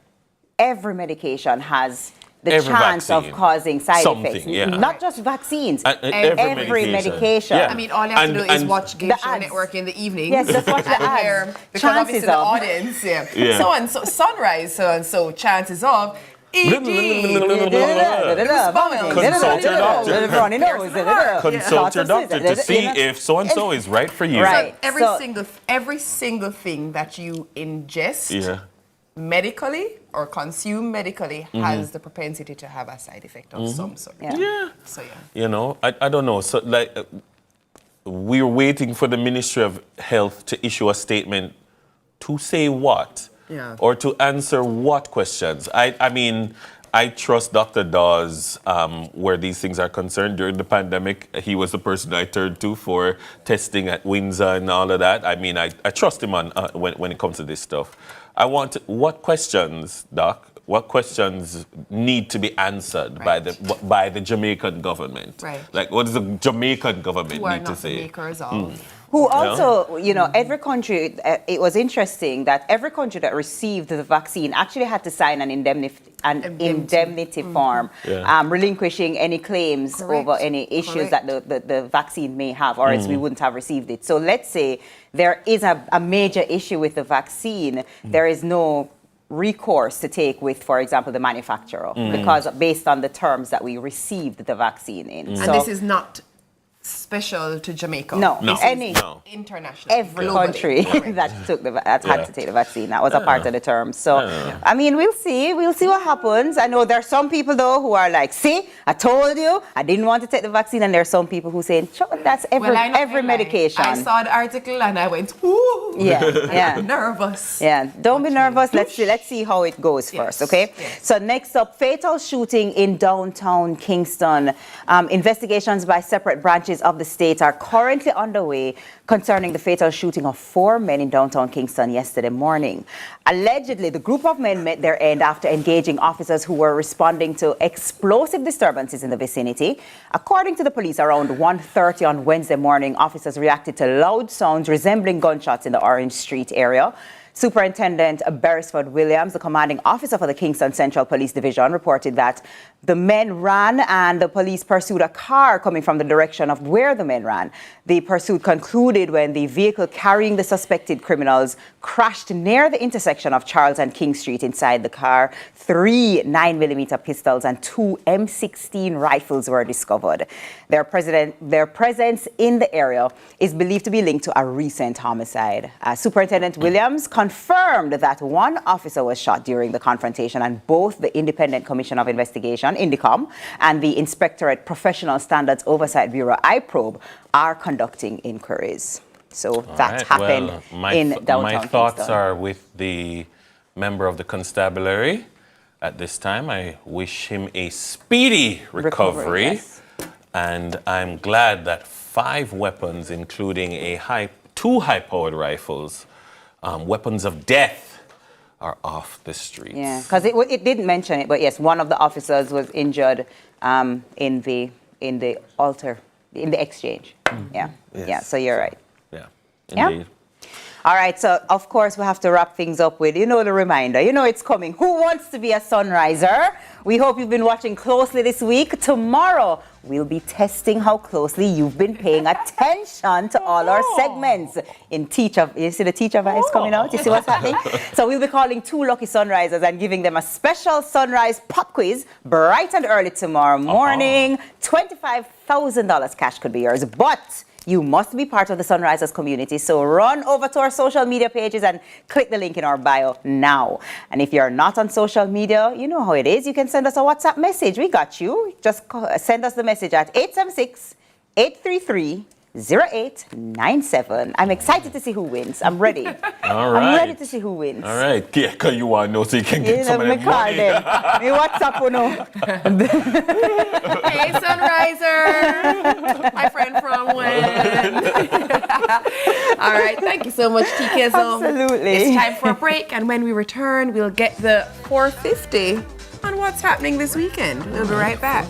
every medication has the chance of causing side effects. Yeah. Not just vaccines, every medication. Yeah. I mean, all you have to do is watch Game Show Network in the evening. Yes, just watch the ads. Because obviously the audience, so and so, sunrise, so and so, chances of. Consult your doctor. Consult your doctor to see if so and so is right for you. Right. So every single thing that you ingest medically or consume medically has the propensity to have a side effect of some sort. So I don't know. So we're waiting for the Ministry of Health to issue a statement to say what? Or to answer what questions? I mean, I trust Dr. Dawes where these things are concerned. During the pandemic, he was the person I turned to for testing at Windsor and all of that. I mean, I trust him on when it comes to this stuff. What questions, Doc? What questions need to be answered by the Jamaican government? Right. Like, what does the Jamaican government need to say? Who also, every country, it was interesting that every country that received the vaccine actually had to sign an indemnity form, relinquishing any claims over any issues that the vaccine may have, or else we wouldn't have received it. So let's say there is a major issue with the vaccine, there is no recourse to take with, for example, the manufacturer, because based on the terms that we received the vaccine in. And this is not special to Jamaica. No, This is any international. every country that had to take the vaccine. That was a part of the term. So, I mean, we'll see what happens. I know there are some people though who are like, see, I told you, I didn't want to take the vaccine, and there are some people who saying, that's every medication. I saw the article and I went, ooh. Yeah. Nervous. Yeah, don't be nervous. Let's see how it goes first, okay? Yes. So next up, fatal shooting in downtown Kingston. Investigations by separate branches of the state are currently underway concerning the fatal shooting of 4 men in downtown Kingston yesterday morning. Allegedly, the group of men met their end after engaging officers who were responding to explosive disturbances in the vicinity. According to the police, around 1:30 on Wednesday morning, officers reacted to loud sounds resembling gunshots in the Orange Street area. Superintendent Beresford Williams, the commanding officer for the Kingston Central Police Division, reported that the men ran and the police pursued a car coming from the direction of where the men ran. The pursuit concluded when the vehicle carrying the suspected criminals crashed near the intersection of Charles and King Street. Inside the car, 3 9mm pistols and 2 M16 rifles were discovered. Their presence in the area is believed to be linked to a recent homicide. Superintendent Williams confirmed that 1 officer was shot during the confrontation, and both the Independent Commission of Investigation, INDICOM, and the Inspectorate Professional Standards Oversight Bureau, IPROBE, are conducting inquiries. So that happened in downtown My thoughts Kingston. are with the member of the constabulary. At this time, I wish him a speedy recovery. Yes. And I'm glad that 5 weapons, including 2 high-powered rifles, weapons of death, are off the streets. Yeah, because it didn't mention it, but yes, one of the officers was injured in the exchange. Yes. Yeah. So you're right. Yeah. Yeah? Indeed. All right, so of course we have to wrap things up with, the reminder. It's coming. Who wants to be a sunriser? We hope you've been watching closely this week. Tomorrow, we'll be testing how closely you've been paying attention to all our segments. You see the teacher vibes coming out? You see what's happening? So we'll be calling 2 lucky sunrisers and giving them a special sunrise pop quiz bright and early tomorrow morning. $25,000 cash could be yours, but you must be part of the Sunrisers community, so run over to our social media pages and click the link in our bio now. And if you're not on social media, you know how it is. You can send us a WhatsApp message. We got you. Just send us the message at 876-833-0897. I'm excited to see who wins. I'm ready. All right. I'm ready to see who wins. All right. Yeah, because you want to know so you can get some of that money. Me WhatsApp, Hey, Sunriser. My friend from when. All right. Thank you so much, TK. Absolutely. It's time for a break, and when we return, we'll get the 450 on what's happening this weekend. We'll be right back.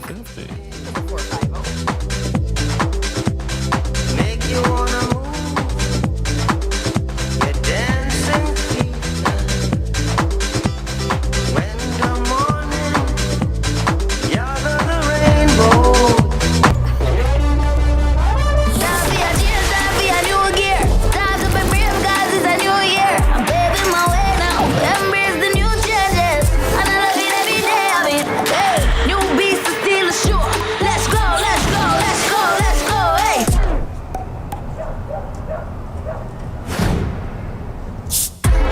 You wanna move, you're dancing feet. When the morning, you're the rainbow. Time for a new gear. Time to be brave, 'cause it's a new year. I'm paving my way now. Embrace the new changes, and I love it every day. I mean, hey, new beats to steal the shore. Let's go, let's go, let's go, let's go, hey.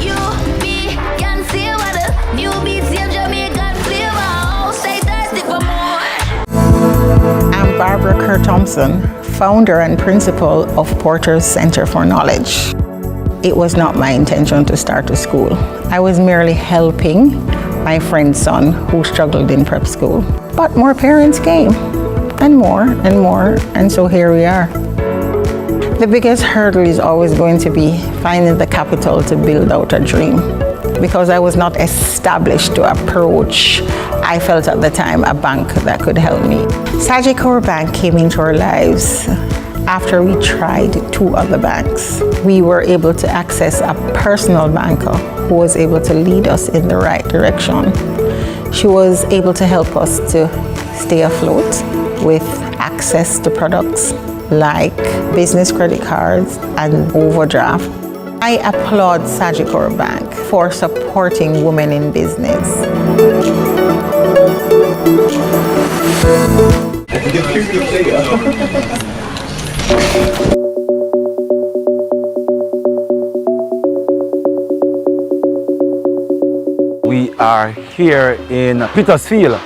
You, me, can see what the new beats in Jamaican flavor. Oh, stay thirsty for more. I'm Barbara Kerr Thompson, founder and principal of Porter's Center for Knowledge. It was not my intention to start a school. I was merely helping my friend's son who struggled in prep school. But more parents came, and more, and so here we are. The biggest hurdle is always going to be finding the capital to build out a dream. Because I was not established to approach, I felt at the time, a bank that could help me. Sagicor Bank came into our lives after we tried 2 other banks. We were able to access a personal banker who was able to lead us in the right direction. She was able to help us to stay afloat with access to products like business credit cards and overdraft. I applaud Sagicor Bank for supporting women in business. here in Petersfield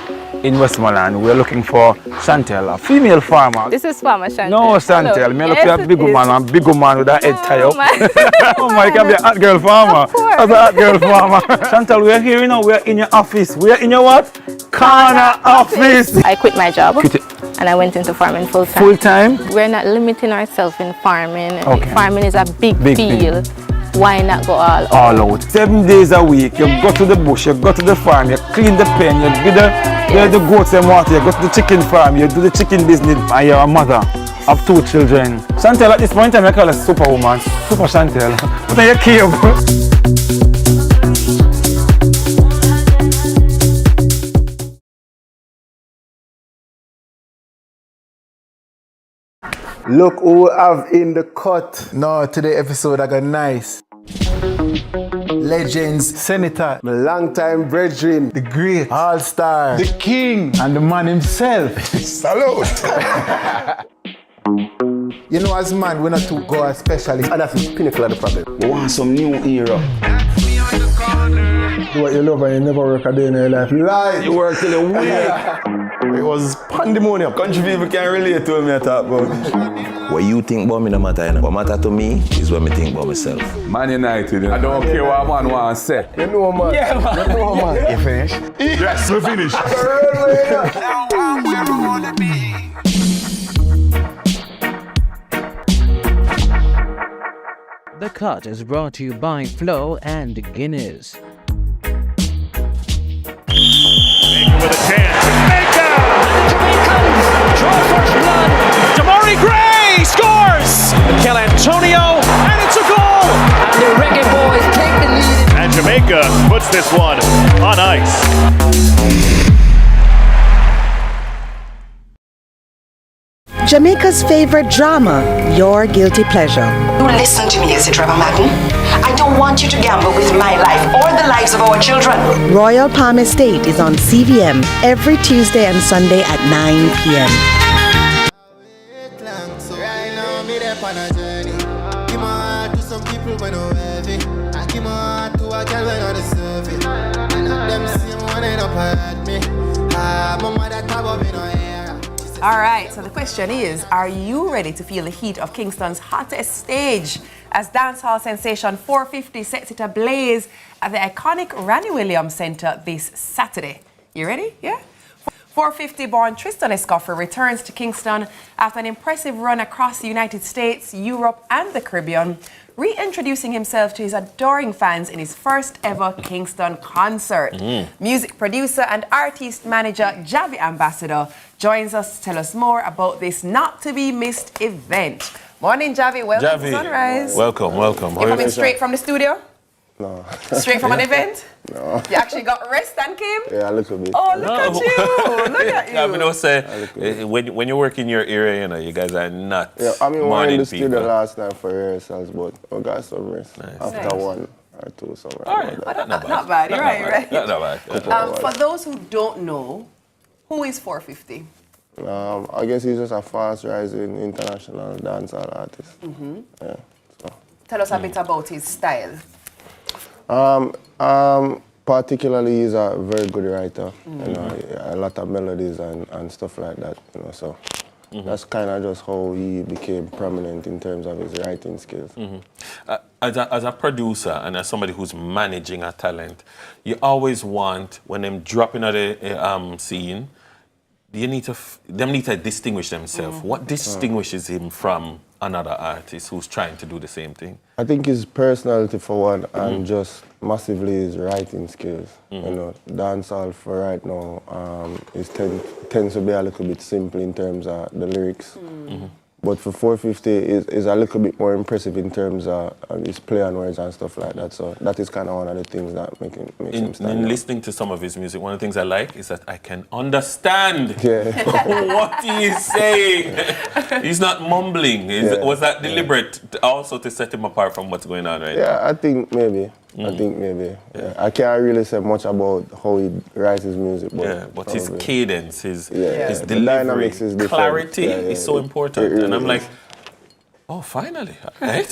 in Westmoreland. We're looking for Chantel, a female farmer. This is Farmer Chantel. No, Chantel. Me look at a big woman with a head tie up. Oh my, you can be a hot girl farmer. As a hot girl farmer. Chantel, we're here, you know, we're in your office. We're in your what? Corner office. I quit my job and I went into farming full time. Full time? We're not limiting ourselves in farming. Okay. Farming is a big field. Why not go all out? 7 days a week, you go to the bush, you go to the farm, you clean the pen, you give the goats and water, you go to the chicken farm, you do the chicken business, and you're a mother of 2 children. Chantel, at this point in time, I call her superwoman. Super Chantel. What are you cave? Look who we have in the cut. No, today episode I got nice. Legends, Senator, my longtime brethren, the great all-star, the king, and the man himself. Salute! You know, as man, we're not too go specialist, and that's the pinnacle of the problem. We want some new era. Do what you love and you never work a day in your life. Lie! You work till you win. It was pandemonium. Country people can relate to me I talk about. What you think about me no matter, you know. What matter to me is what me think about myself. Man United, you know. I don't care what man wants to say. You know, man. Yeah, man. You know, man. You finished? Yes, we finished. The Cut is brought to you by Flo and Guinness. With a chance. Maca! Jamaicans draw first blood. Damari Gray scores! Mikel Antonio, and it's a goal! And the Reggae Boys take the lead. And Jamaica puts this one on ice. Jamaica's favorite drama, Your Guilty Pleasure. You listen to me, is it, Reverend Madden? I don't want you to gamble with my life or the lives of our children. Royal Palm Estate is on CVM every Tuesday and Sunday at 9 p.m. All right, so the question is, are you ready to feel the heat of Kingston's hottest stage as dancehall sensation 450 sets it ablaze at the iconic Ranny Williams Centre this Saturday? You ready? Yeah? 450-born Tristan Escoffer returns to Kingston after an impressive run across the United States, Europe and the Caribbean, reintroducing himself to his adoring fans in his first ever Kingston concert. Music producer and artist manager Javi Ambassador joins us to tell us more about this not-to-be-missed event. Morning, Javi. Welcome to Sunrise. Welcome. You're coming straight from the studio? No. Straight from an event? No. You actually got rest and came? Yeah, a little bit. Oh, look at you. Look at you. I mean, say, when you work in your area, you know, you guys are not we were in the studio people. last night for rehearsals, but we got some rest after 1 or 2 somewhere. All right. Not bad. You're right. Not bad. For those who don't know, who is 450? I guess he's just a fast-rising international dancehall artist. Yeah. So. Tell us a bit about his style. Particularly, he's a very good writer. You know, a lot of melodies and stuff like that. You know, so that's kind of just how he became prominent in terms of his writing skills. As a producer and as somebody who's managing a talent, you always want, when them dropping out the scene, you need to them need to distinguish themselves. What distinguishes him from another artist who's trying to do the same thing? I think his personality for one, and just massively his writing skills. You know, dancehall for right now tends to be a little bit simple in terms of the lyrics. But for 450 is a little bit more impressive in terms of his play on words and stuff like that. So that is kind of one of the things that makes him stand out. In listening to some of his music, one of the things I like is that I can understand what he is saying. He's not mumbling. Was that deliberate also to set him apart from what's going on right now? Yeah, I think maybe. Yeah. I can't really say much about how he writes his music. But his cadence, his delivery, the dynamics is different. Clarity is so important. And I'm like, oh, finally. All right.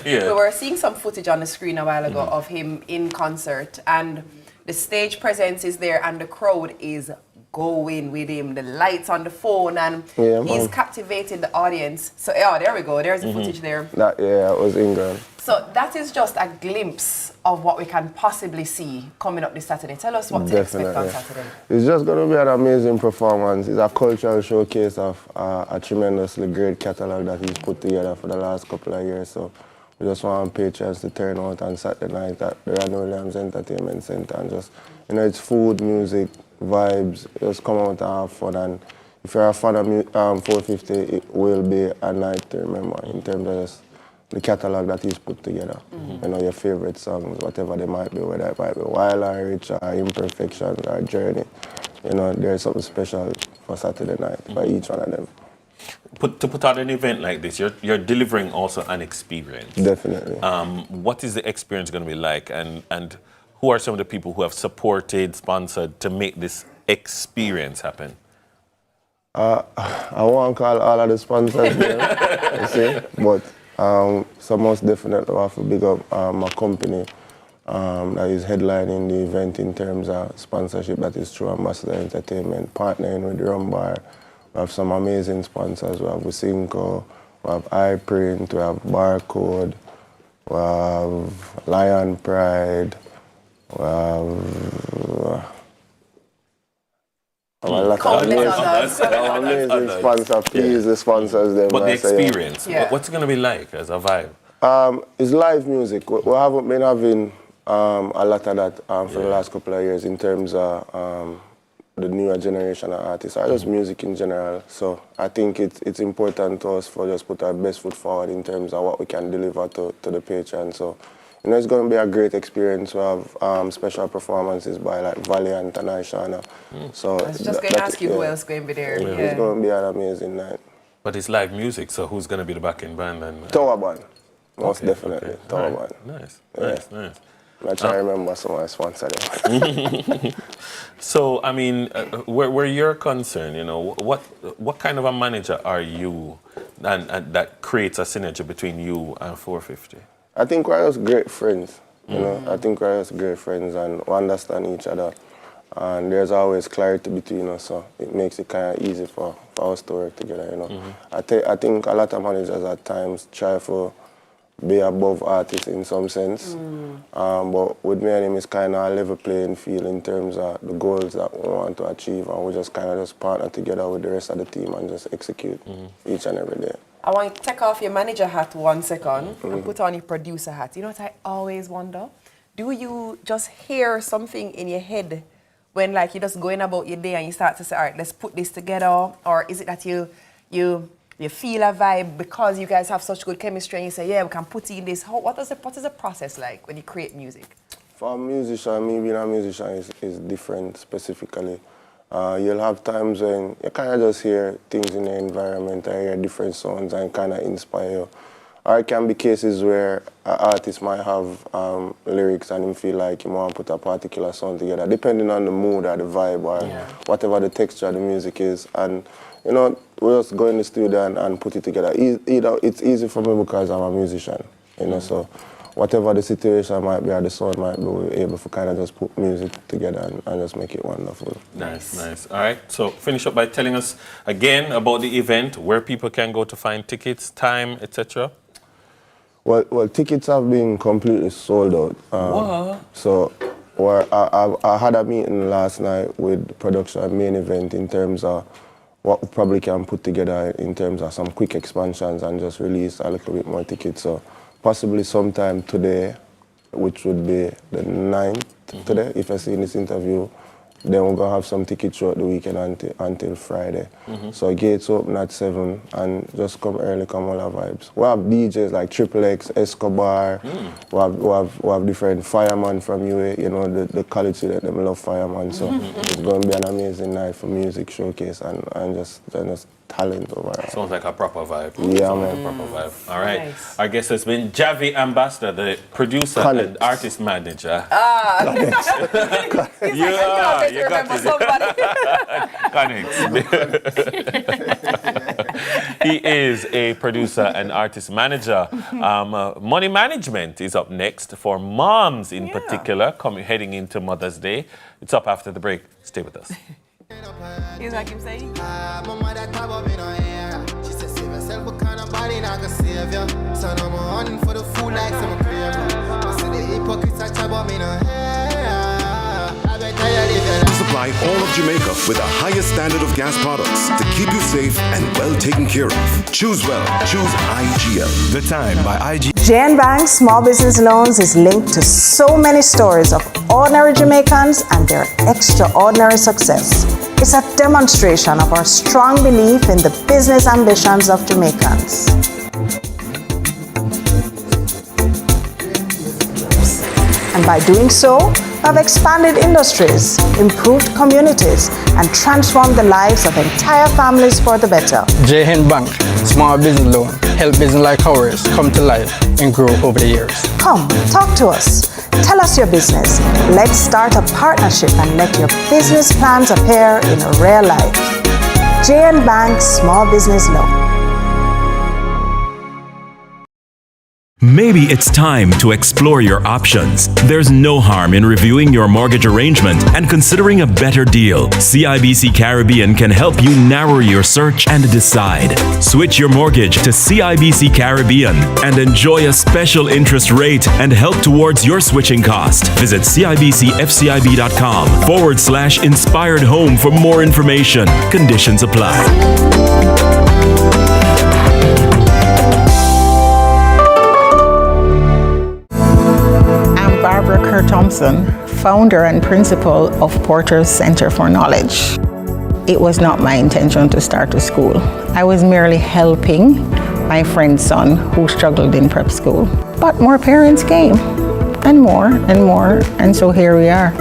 We were seeing some footage on the screen a while ago of him in concert, and The stage presence is there and the crowd is going with him. The lights on the phone and he's captivating the audience. So there we go. There's the footage there. It was England. So that is just a glimpse of what we can possibly see coming up this Saturday. Tell us what to expect on Saturday. It's just going to be an amazing performance. It's a cultural showcase of a tremendously great catalogue that he's put together for the last couple of years. So we just want patrons to turn out on Saturday night at the Ron Williams Entertainment Center and just, it's food, music, vibes, just come out and have fun. And if you're a fan of 450, it will be a night to remember in terms of just the catalogue that he's put together. Your favorite songs, whatever they might be, whether it might be Wild or Rich or Imperfections or Journey. There's something special for Saturday night for each one of them. To put out an event like this, you're delivering also an experience. Definitely. What is the experience going to be like, and who are some of the people who have supported, sponsored to make this experience happen? I won't call all of the sponsors there, you see, but so most definitely I have to big up my company that is headlining the event in terms of sponsorship. That is through Ambassador Entertainment, partnering with Rum Bar. We have some amazing sponsors. We have Usinco, we have iPrint, we have Barcode, we have Lion Pride, we have amazing sponsor. Please, the sponsors them. But the experience, what's it going to be like as a vibe? It's live music. We haven't been having a lot of that for the last couple of years in terms of the newer generation of artists, or just music in general. So I think it's important to us for just put our best foot forward in terms of what we can deliver to the patrons. So it's going to be a great experience. We have special performances by like Valiant and Aishana. So I was just going to ask you who else is going to be there. It's going to be an amazing night. But it's live music, so who's going to be the backing band? Tower Band, most definitely. Tower Band. Nice. I try to remember some of my sponsors. So, I mean, where you're concerned, what kind of a manager are you and that creates a synergy between you and 450? I think we're just great friends. I think we're just great friends and we understand each other. And there's always clarity between us, so it makes it kind of easy for us to work together, I think a lot of managers at times try to be above artists in some sense. But with me and him, it's kind of a level playing field in terms of the goals that we want to achieve, and we just kind of just partner together with the rest of the team and just execute each and every day. I want you to take off your manager hat 1 second and put on your producer hat. You know what I always wonder? Do you just hear something in your head when like you're just going about your day and you start to say, all right, let's put this together? Or is it that you feel a vibe because you guys have such good chemistry and you say, yeah, we can put in this? What is the process like when you create music? For a musician, me being a musician is different specifically. You'll have times when you kind of just hear things in the environment and hear different sounds and kind of inspire you. Or it can be cases where an artist might have lyrics and him feel like he want to put a particular song together, depending on the mood or the vibe or whatever the texture of the music is. And we just go in the studio and put it together. It's easy for me because I'm a musician, so whatever the situation might be or the sound might be, we're able to kind of just put music together and just make it wonderful. Nice. All right, so finish up by telling us again about the event, where people can go to find tickets, time, etc. Well, tickets have been completely sold out. So I had a meeting last night with production main event in terms of what we probably can put together in terms of some quick expansions and just release a little bit more tickets. So possibly sometime today, which would be the 9th today, if I see in this interview, then we're going to have some tickets throughout the weekend until Friday. So gates open at 7 and just come early, come all our vibes. We have DJs like Triple X, Escobar, we have different firemen from UA, the college students, them love firemen. So it's going to be an amazing night for music showcase and just talent overall. Sounds like a proper vibe. Yeah, man. Proper vibe. All right. Nice. Our guest has been Javi Ambassador, the producer and artist manager. You got it. He is a producer and artist manager. Money management is up next for moms in particular, heading into Mother's Day. It's up after the break. Stay with us. Here's what I'm saying. She said, save yourself, what kind of body not gonna save you? So no more hunting for the food like some crave. I see the hypocrites I chat about me no hair. I bet I live your life. Supply all of Jamaica with the highest standard of gas products to keep you safe and well taken care of. Choose well. Choose IGL. The Time by IG. JN Bank Small Business Loans is linked to so many stories of ordinary Jamaicans and their extraordinary success. It's a demonstration of our strong belief in the business ambitions of Jamaicans. And by doing so, we have expanded industries, improved communities, and transformed the lives of entire families for the better. JN Bank, small business loan, help business like ours come to life and grow over the years. Come, talk to us. Tell us your business. Let's start a partnership and let your business plans appear in real life. JN Bank Small Business Loan. Maybe it's time to explore your options. There's no harm in reviewing your mortgage arrangement and considering a better deal. CIBC Caribbean can help you narrow your search and decide. Switch your mortgage to CIBC Caribbean and enjoy a special interest rate and help towards your switching cost. Visit CIBCFCIB.com/inspired home for more information. Conditions apply. Thompson, founder and principal of Porter's Center for Knowledge. It was not my intention to start a school. I was merely helping my friend's son who struggled in prep school. But more parents came, and more, and so here we are.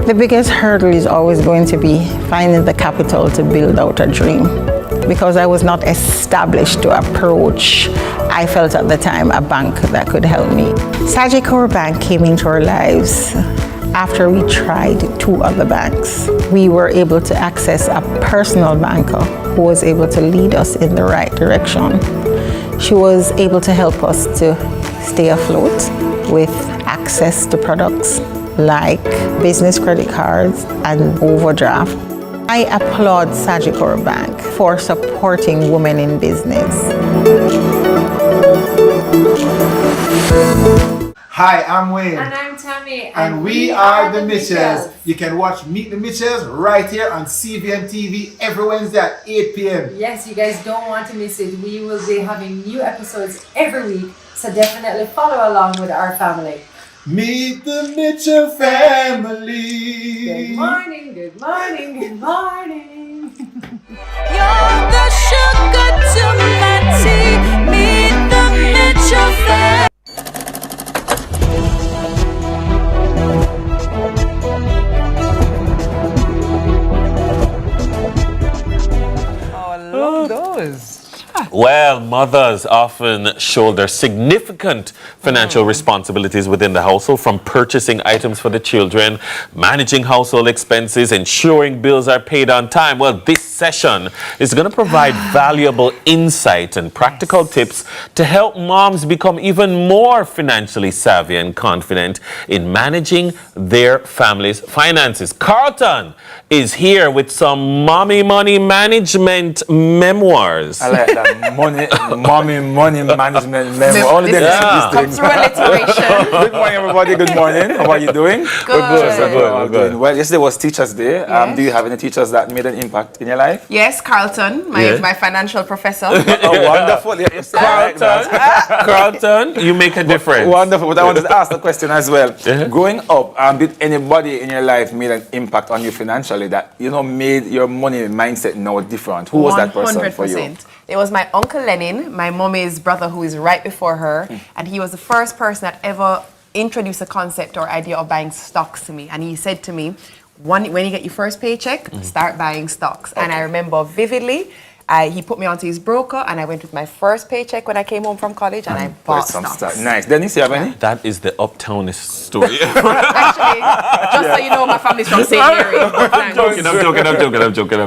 The biggest hurdle is always going to be finding the capital to build out a dream. Because I was not established to approach, I felt at the time, a bank that could help me. Sagicor Bank came into our lives after we tried 2 other banks. We were able to access a personal banker who was able to lead us in the right direction. She was able to help us to stay afloat with access to products like business credit cards and overdraft. I applaud Sagicor Bank for supporting women in business. Hi, I'm Wayne. And I'm Tami. And we are the Mitchells. You can watch Meet the Mitchells right here on CVMTV every Wednesday at 8 p.m. Yes, you guys don't want to miss it. We will be having new episodes every week, so definitely follow along with our family. Meet the Mitchell family. Good morning, good morning, good morning. You're the sugar to my tea. Meet the Mitchell family. Oh, I love those. Well, mothers often shoulder significant financial responsibilities within the household, from purchasing items for the children, managing household expenses, ensuring bills are paid on time. Well, this session is going to provide valuable insight and practical tips to help moms become even more financially savvy and confident in managing their family's finances. Carlton is here with some mommy money management memoirs. I like that. Mommy money management memoir. Only them see these things. Good morning, everybody. Good morning. How are you doing? Good. Good. Well, yesterday was Teachers Day. Yes. Do you have any teachers that made an impact in your life? Yes, Carlton, my financial professor. Oh, wonderful. Yes, Carlton, you make a difference. Wonderful. But I wanted to ask the question as well. Growing up, did anybody in your life made an impact on you financially that, made your money mindset now different? Who was that person for you? It was my Uncle Lenin, my mommy's brother, who is right before her, and he was the first person that ever introduced a concept or idea of buying stocks to me. And he said to me, when you get your first paycheck, start buying stocks. Okay. And I remember vividly, He put me onto his broker, and I went with my first paycheck when I came home from college, and I bought stocks. Nice. Dennis, you have any? That is the uptownist story. Actually, just so you know, my family's from St. Mary. I'm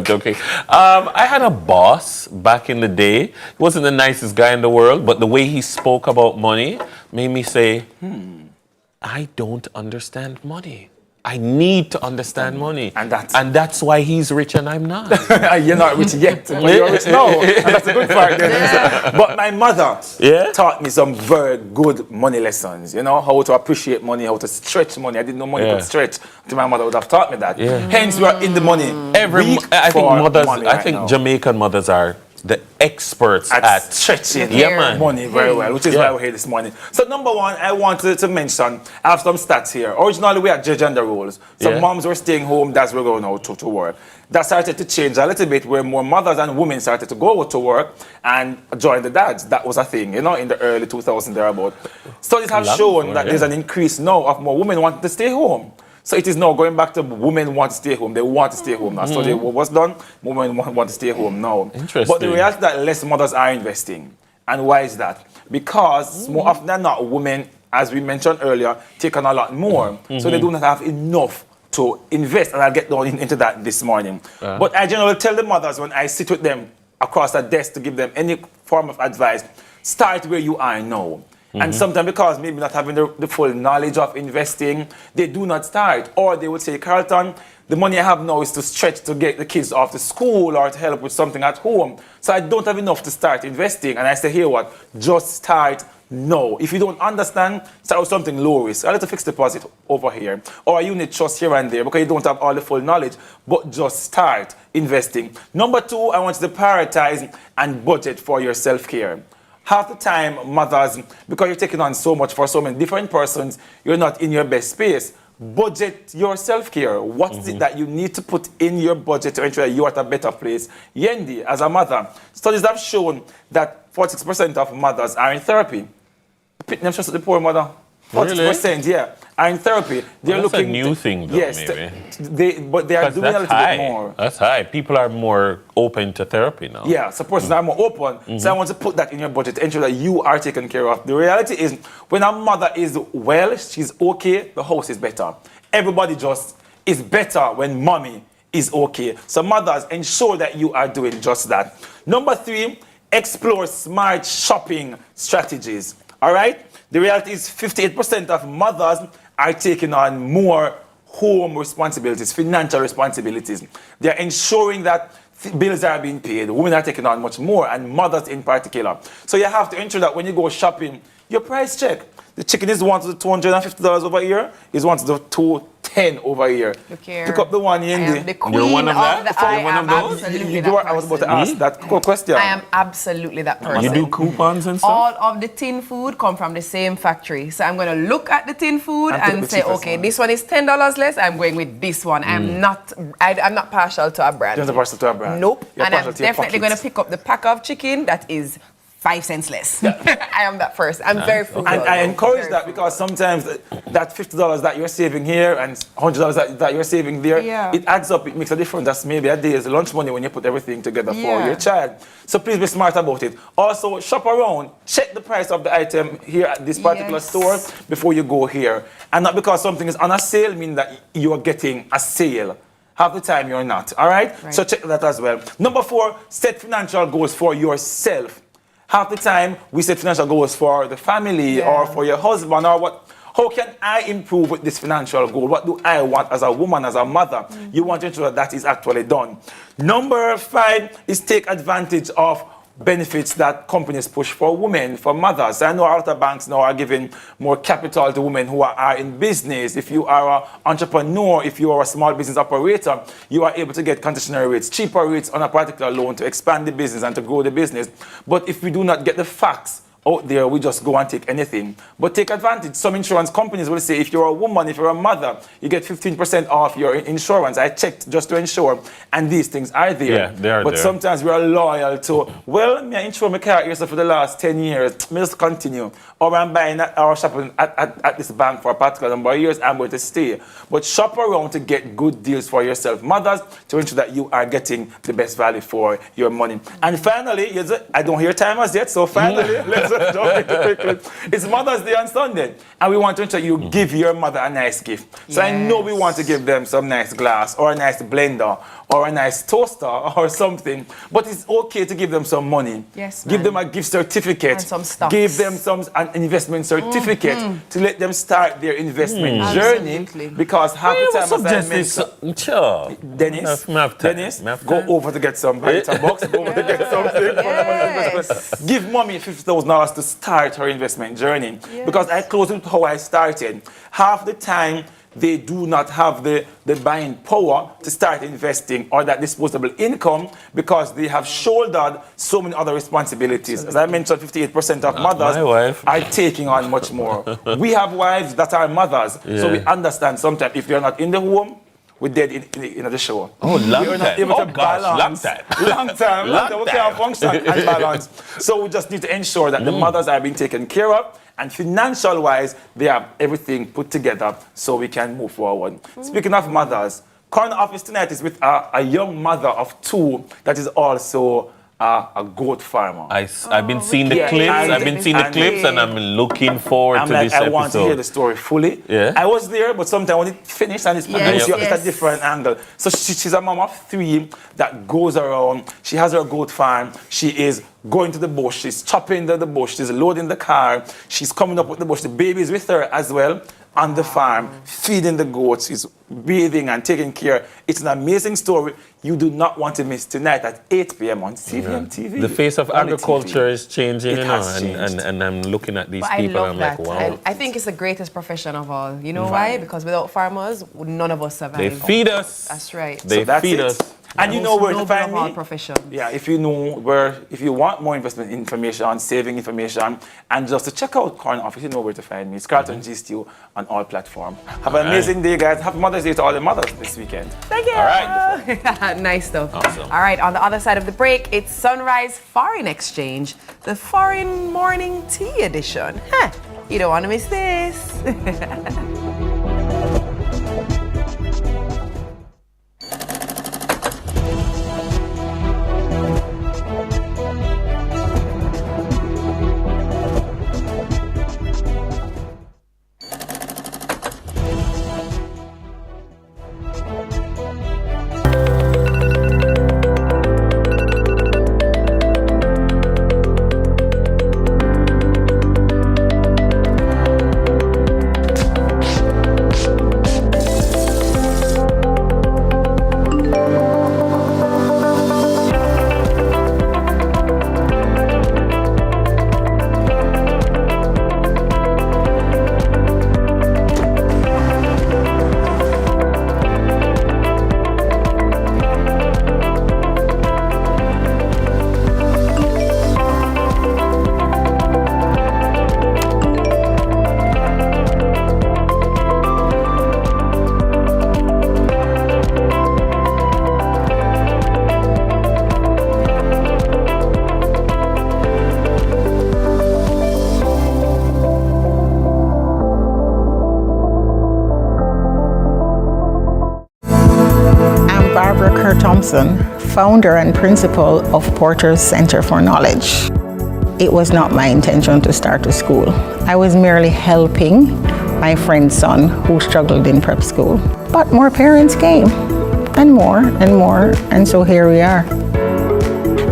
joking. I had a boss back in the day. He wasn't the nicest guy in the world, but the way he spoke about money made me say, I don't understand money. I need to understand money. And that's why he's rich and I'm not. You're not rich yet, but you're rich now. And that's a good part. But my mother taught me some very good money lessons. You know, how to appreciate money, how to stretch money. I didn't know money could stretch. My mother would have taught me that. Hence, we are in the money. I think Jamaican mothers are the experts at stretching money very well, which is why we're here this morning. So number one, I wanted to mention, I have some stats here. Originally, we had gender roles. So moms were staying home, dads were going out to work. That started to change a little bit, where more mothers and women started to go out to work and join the dads. That was a thing, you know, in the early 2000s thereabout. Studies have shown that there's an increase now of more women wanting to stay home. So it is now going back to women want to stay home. They want to stay home now. So what's done? Women want to stay home now. Interesting. But the reality is that less mothers are investing. And why is that? Because more often than not, women, as we mentioned earlier, take on a lot more. So they do not have enough to invest. And I'll get down into that this morning. But I generally tell the mothers when I sit with them across the desk to give them any form of advice, start where you are now. And sometimes because maybe not having the full knowledge of investing, they do not start. Or they would say, Carlton, the money I have now is to stretch to get the kids off to school or to help with something at home. So I don't have enough to start investing. And I say, here what? Just start now. If you don't understand, start with something low risk. A little fixed deposit over here. Or a unit trust here and there because you don't have all the full knowledge. But just start investing. Number two, I want you to prioritize and budget for your self-care. Half the time, mothers, because you're taking on so much for so many different persons, you're not in your best space. Budget your self-care. What's it that you need to put in your budget to ensure that you're at a better place? Yendi, as a mother, studies have shown that 46% of mothers are in therapy. Just the poor mother. 40%, are in therapy. They're that's looking a new thing, though, maybe. But they are doing a little bit more. That's high. People are more open to therapy now. Yeah, so persons are more open. So I want to put that in your budget to ensure that you are taken care of. The reality is, when a mother is well, she's okay, the house is better. Everybody just is better when mommy is okay. So mothers, ensure that you are doing just that. Number three, explore smart shopping strategies. All right? The reality is 58% of mothers are taking on more home responsibilities, financial responsibilities. They're ensuring that bills are being paid. Women are taking on much more, and mothers in particular. So you have to ensure that when you go shopping, your price check. The chicken is one to the $250 over here, is one to the $210 over here. Pick up the one, Yendi. The queen. You're one of that? I am absolutely that person. I was about to ask that question. I am absolutely that person. You do coupons and stuff? All of the tin food come from the same factory. So I'm going to look at the tin food and say, okay, this one is $10 less. I'm going with this one. I'm not partial to a brand. You're not partial to a brand. Nope. And I'm definitely going to pick up the pack of chicken that is 5 cents less. I am that first. I'm very frugal. And I encourage that because sometimes that $50 that you're saving here and $100 that you're saving there, it adds up. It makes a difference. That's maybe a day's lunch money when you put everything together for your child. So please be smart about it. Also, shop around. Check the price of the item here at this particular store before you go here. And not because something is on a sale mean that you're getting a sale. Half the time you're not. All right? So check that as well. Number 4, set financial goals for yourself. Half the time, we set financial goals for the family or for your husband or what. How can I improve with this financial goal? What do I want as a woman, as a mother? You want to ensure that is actually done. Number 5 is take advantage of benefits that companies push for women, for mothers. I know a lot of banks now are giving more capital to women who are in business. If you are an entrepreneur, if you are a small business operator, you are able to get concessionary rates, cheaper rates on a particular loan to expand the business and to grow the business. But if we do not get the facts out there, we just go and take anything. But take advantage. Some insurance companies will say, if you're a woman, if you're a mother, you get 15% off your insurance. I checked just to ensure, and these things are there. Yeah, they are but there. sometimes we are loyal to, well, me insure my car here for the last 10 years, me just continue. Or I'm buying or shopping at this bank for a particular number of years, I'm going to stay. But shop around to get good deals for yourself, mothers, to ensure that you are getting the best value for your money. And finally, I don't hear timers yet, so finally, let's just jump into quickly. It's Mother's Day on Sunday, and we want to ensure you give your mother a nice gift. So I know we want to give them some nice glass, or a nice blender, or a nice toaster, or something, but it's okay to give them some money. Yes, give them a gift certificate. And some stocks. Give them an investment certificate to let them start their investment journey. Absolutely. Because half the time, as I mentioned, Dennis, go over to get some box, go over to get something. Give mommy $50,000 to start her investment journey. Because I close with how I started. Half the time, they do not have the buying power to start investing or that disposable income because they have shouldered so many other responsibilities. As I mentioned, 58% of mothers are taking on much more. We have wives that are mothers, so we understand sometimes if you're not in the home, we're dead in the show. Oh, long We're not time. able to balance. Long time. We can't function and balance. So we just need to ensure that the mothers are being taken care of, and financial-wise, they have everything put together so we can move forward. Speaking of mothers, current office tonight is with a young mother of 2 that is also a goat farmer. I've been seeing the clips. And I'm looking forward to this episode. I want to hear the story fully. Yeah. I was there, but sometimes when it finished and it's a different angle. So she's a mom of 3 that goes around. She has her goat farm. She is going to the bush. She's chopping the bush. She's loading the car. She's coming up with the bush. The baby is with her as well on the farm, feeding the goats. She's bathing and taking care. It's an amazing story. You do not want to miss tonight at 8 p.m. on CVMTV. The face of agriculture is changing, It has changed. and I'm looking at these But people I love and that. I'm like, wow. I think it's the greatest profession of all. You know why? Because without farmers, none of us survive. They feed us. That's right. They feed us. And you know where to find me? Profession. Yeah, if you want more investment information, saving information, and just to check out Corn Office, you know where to find me. It's Carlton G Stew on all platforms. Have an amazing day, guys. Happy Mother's Day to all the mothers this weekend. Thank you. All right. Nice stuff. Awesome. All right, on the other side of the break, it's Sunrise Foreign Exchange, the Foreign Morning Tea Edition. You don't want to miss this. Thompson, founder and principal of Porter's Center for Knowledge. It was not my intention to start a school. I was merely helping my friend's son who struggled in prep school. But more parents came, and more, and so here we are.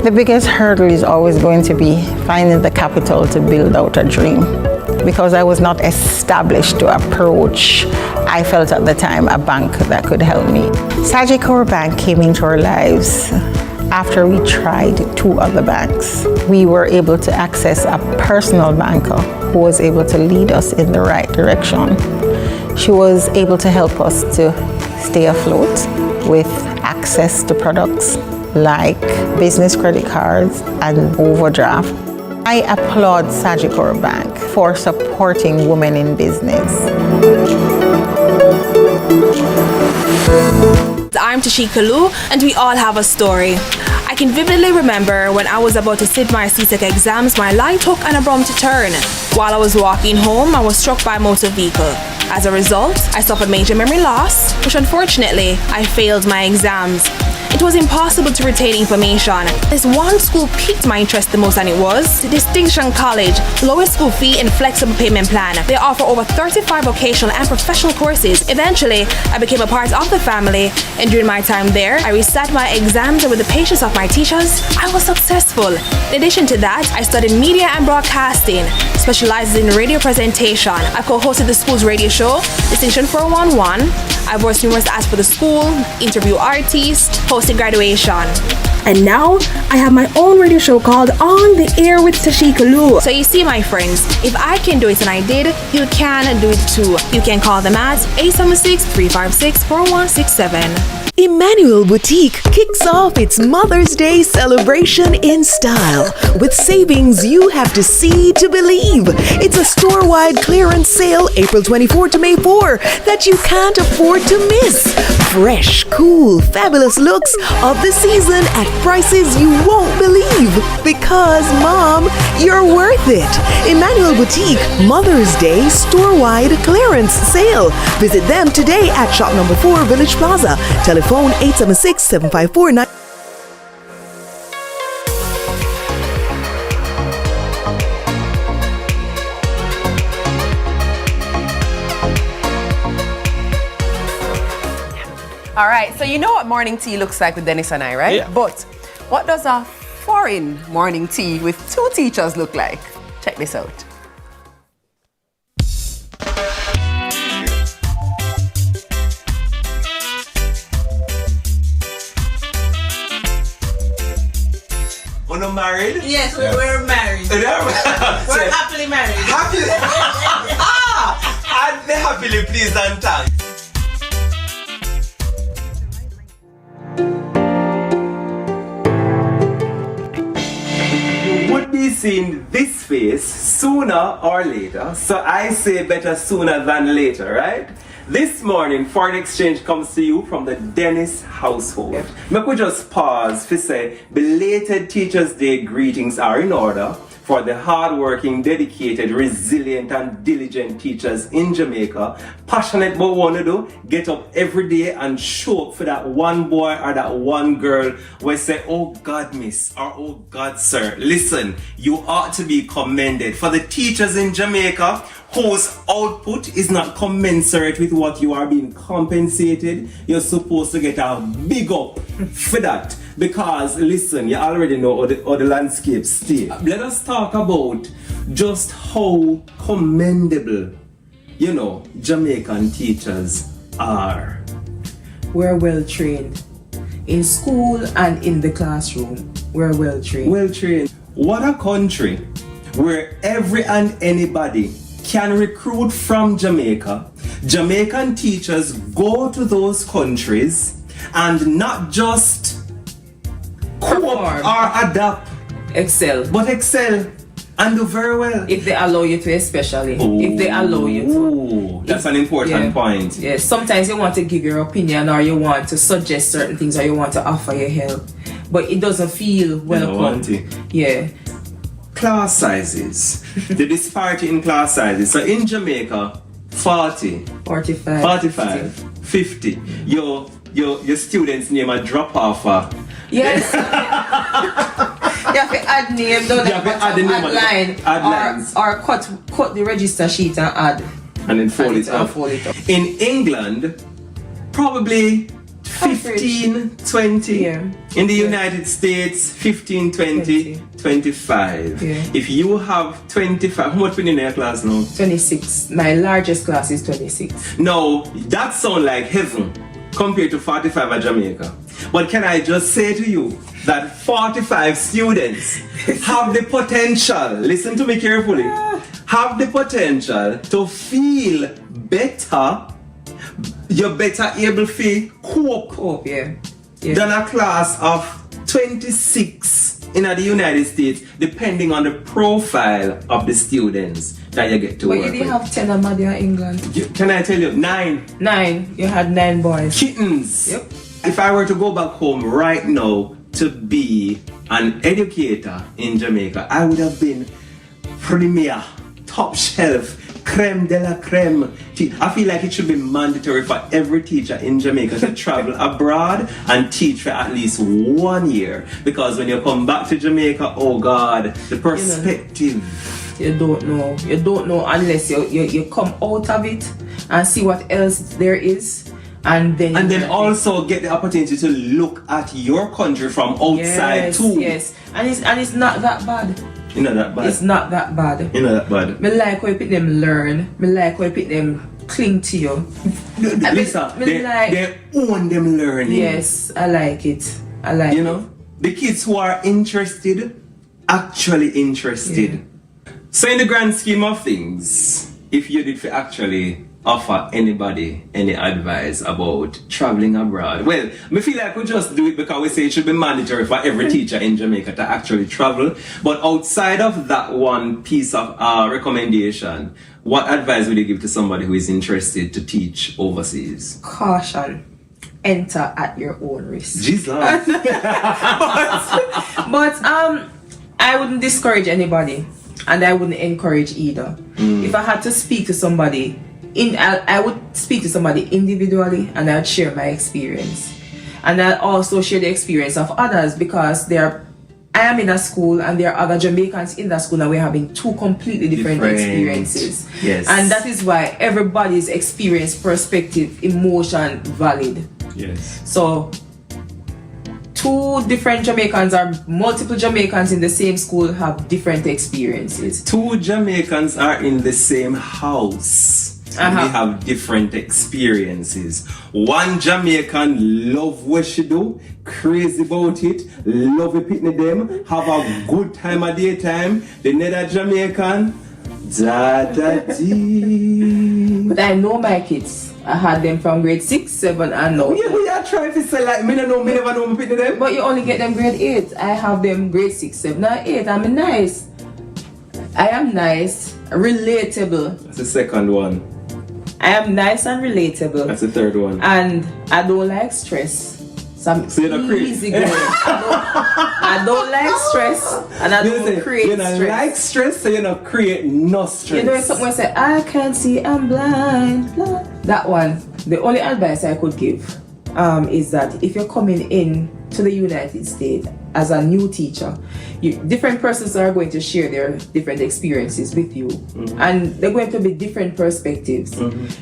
The biggest hurdle is always going to be finding the capital to build out a dream. Because I was not established to approach, I felt at the time, a bank that could help me. Sagicor Bank came into our lives after we tried 2 other banks. We were able to access a personal banker who was able to lead us in the right direction. She was able to help us to stay afloat with access to products like business credit cards and overdraft. I applaud Sagicor Bank for supporting women in business. I'm Tashika Lu, and we all have a story. I can vividly remember when I was about to sit my CSEC exams, my life took an abrupt turn. While I was walking home, I was struck by a motor vehicle. As a result, I suffered major memory loss, which unfortunately, I failed my exams. It was impossible to retain information. This one school piqued my interest the most, and it was Distinction College, lowest school fee and flexible payment plan. They offer over 35 vocational and professional courses. Eventually, I became a part of the family, and during my time there, I resat my exams, and with the patience of my teachers, I was successful. In addition to that, I studied media and broadcasting, specializes in radio presentation. I co-hosted the school's radio show, Distinction 411. I voiced numerous ads for the school, interview artists, hosted graduation. And now, I have my own radio show called On the Air with Tashika Lu. So you see, my friends, if I can do it and I did, you can do it too. You can call them at 876-356-4167. Emmanuel Boutique kicks off its Mother's Day celebration in style with savings you have to see to believe. It's a store-wide clearance sale April 24 to May 4 that you can't afford to miss. Fresh, cool, fabulous looks of the season at prices you won't believe. Because, Mom, you're worth it. Emmanuel Boutique Mother's Day store-wide clearance sale. Visit them today at shop number 4 Village Plaza. Telephone 876-754-9. All right, so you know what morning tea looks like with Dennis and I, right? Yeah. But what does a foreign morning tea with two teachers look like? Check this out. We're not married? Yes, we're married. We're happily married. Happily? And they happily pleased and thanks. You would be seeing this face sooner or later, so I say better sooner than later, right? This morning, foreign exchange comes to you from the Dennis household. Make we just pause to say belated Teachers' Day greetings are in order for the hardworking, dedicated, resilient and diligent teachers in Jamaica, passionate about what they do, get up every day and show up for that one boy or that one girl where say, oh God, miss, or oh God, sir, listen, you ought to be commended. For the teachers in Jamaica whose output is not commensurate with what you are being compensated, you're supposed to get a big up for that. Because listen, you already know how the landscape stay. Let us talk about just how commendable, you know, Jamaican teachers are. We're well trained. In school and in the classroom, we're well trained. Well trained. What a country where every and anybody can recruit from Jamaica. Jamaican teachers go to those countries and not just cope or adapt, but excel and do very well. If they allow you to, especially. If they allow you to. That's an important point. Yes, sometimes you want to give your opinion or you want to suggest certain things or you want to offer your help, but it doesn't feel welcome. Yeah. Class sizes. The disparity in class sizes. So in Jamaica, 40, 45, 50. Your students' name a drop off. Yes. You have to add name, don't you? Have to add the name add lines. Or cut the register sheet and add. And then fold it up. In England, probably 15, 20. In the United States, 15, 20, 25. If you have 25, how much in your class now? 26. My largest class is 26. No, that sounds like heaven compared to 45 at Jamaica. But can I just say to you that 45 students have the potential, listen to me carefully, have the potential to feel better. You're better able to cope than a class of 26 in the United States, depending on the profile of the students that you get to but work you didn't with. have 10 of them in England. Can I tell you? 9. 9. You had 9 boys. Kittens. Yep. If I were to go back home right now to be an educator in Jamaica, I would have been premier, top shelf, creme de la creme. I feel like it should be mandatory for every teacher in Jamaica to travel abroad and teach for at least 1 year. Because when you come back to Jamaica, oh God, the perspective. You don't know. You don't know unless you come out of it and see what else there is. And then also get the opportunity to look at your country from outside too. Yes, and it's not that bad. You know that bad. It's not that bad. You know that bad. Me like how you pick them learn. Me like how you pick them cling to you. Listen, they own them learning. Yes, I like it. I like it. You know, the kids who are interested, actually interested. Yeah. So in the grand scheme of things, if you did actually offer anybody any advice about traveling abroad, well, I feel like we just do it because we say it should be mandatory for every teacher in Jamaica to actually travel. But outside of that one piece of recommendation, what advice would you give to somebody who is interested to teach overseas? Caution. Enter at your own risk. Jesus. but I wouldn't discourage anybody, and I wouldn't encourage either. If I had to speak to somebody, I would speak to somebody individually, and I'd share my experience, and I'd also share the experience of others, because I am in a school and there are other Jamaicans in that school, and we're having 2 completely different experiences. Yes. And that is why everybody's experience, perspective, emotion valid. Yes. So 2 different Jamaicans or multiple Jamaicans in the same school have different experiences. 2 Jamaicans are in the same house. And they have different experiences. One Jamaican love what she do, crazy about it, love it pitney them, have a good time at daytime. The other Jamaican, da-da-dee. But I know my kids. I had them from grade 6, 7 and now. Yeah, we are trying to say like, me never know me pitney them. But you only get them grade 8. I have them grade 6, 7 and 8. I'm nice. I am nice, relatable. That's the second one. I am nice and relatable. That's the third one. And I don't like stress. So I'm easy going. I don't like stress, and I don't create stress. You don't like stress, so you don't create no stress. You know, something I say, I can't see, I'm blind. That one, the only advice I could give is that if you're coming in to the United States as a new teacher, different persons are going to share their different experiences with you, and they're going to be different perspectives.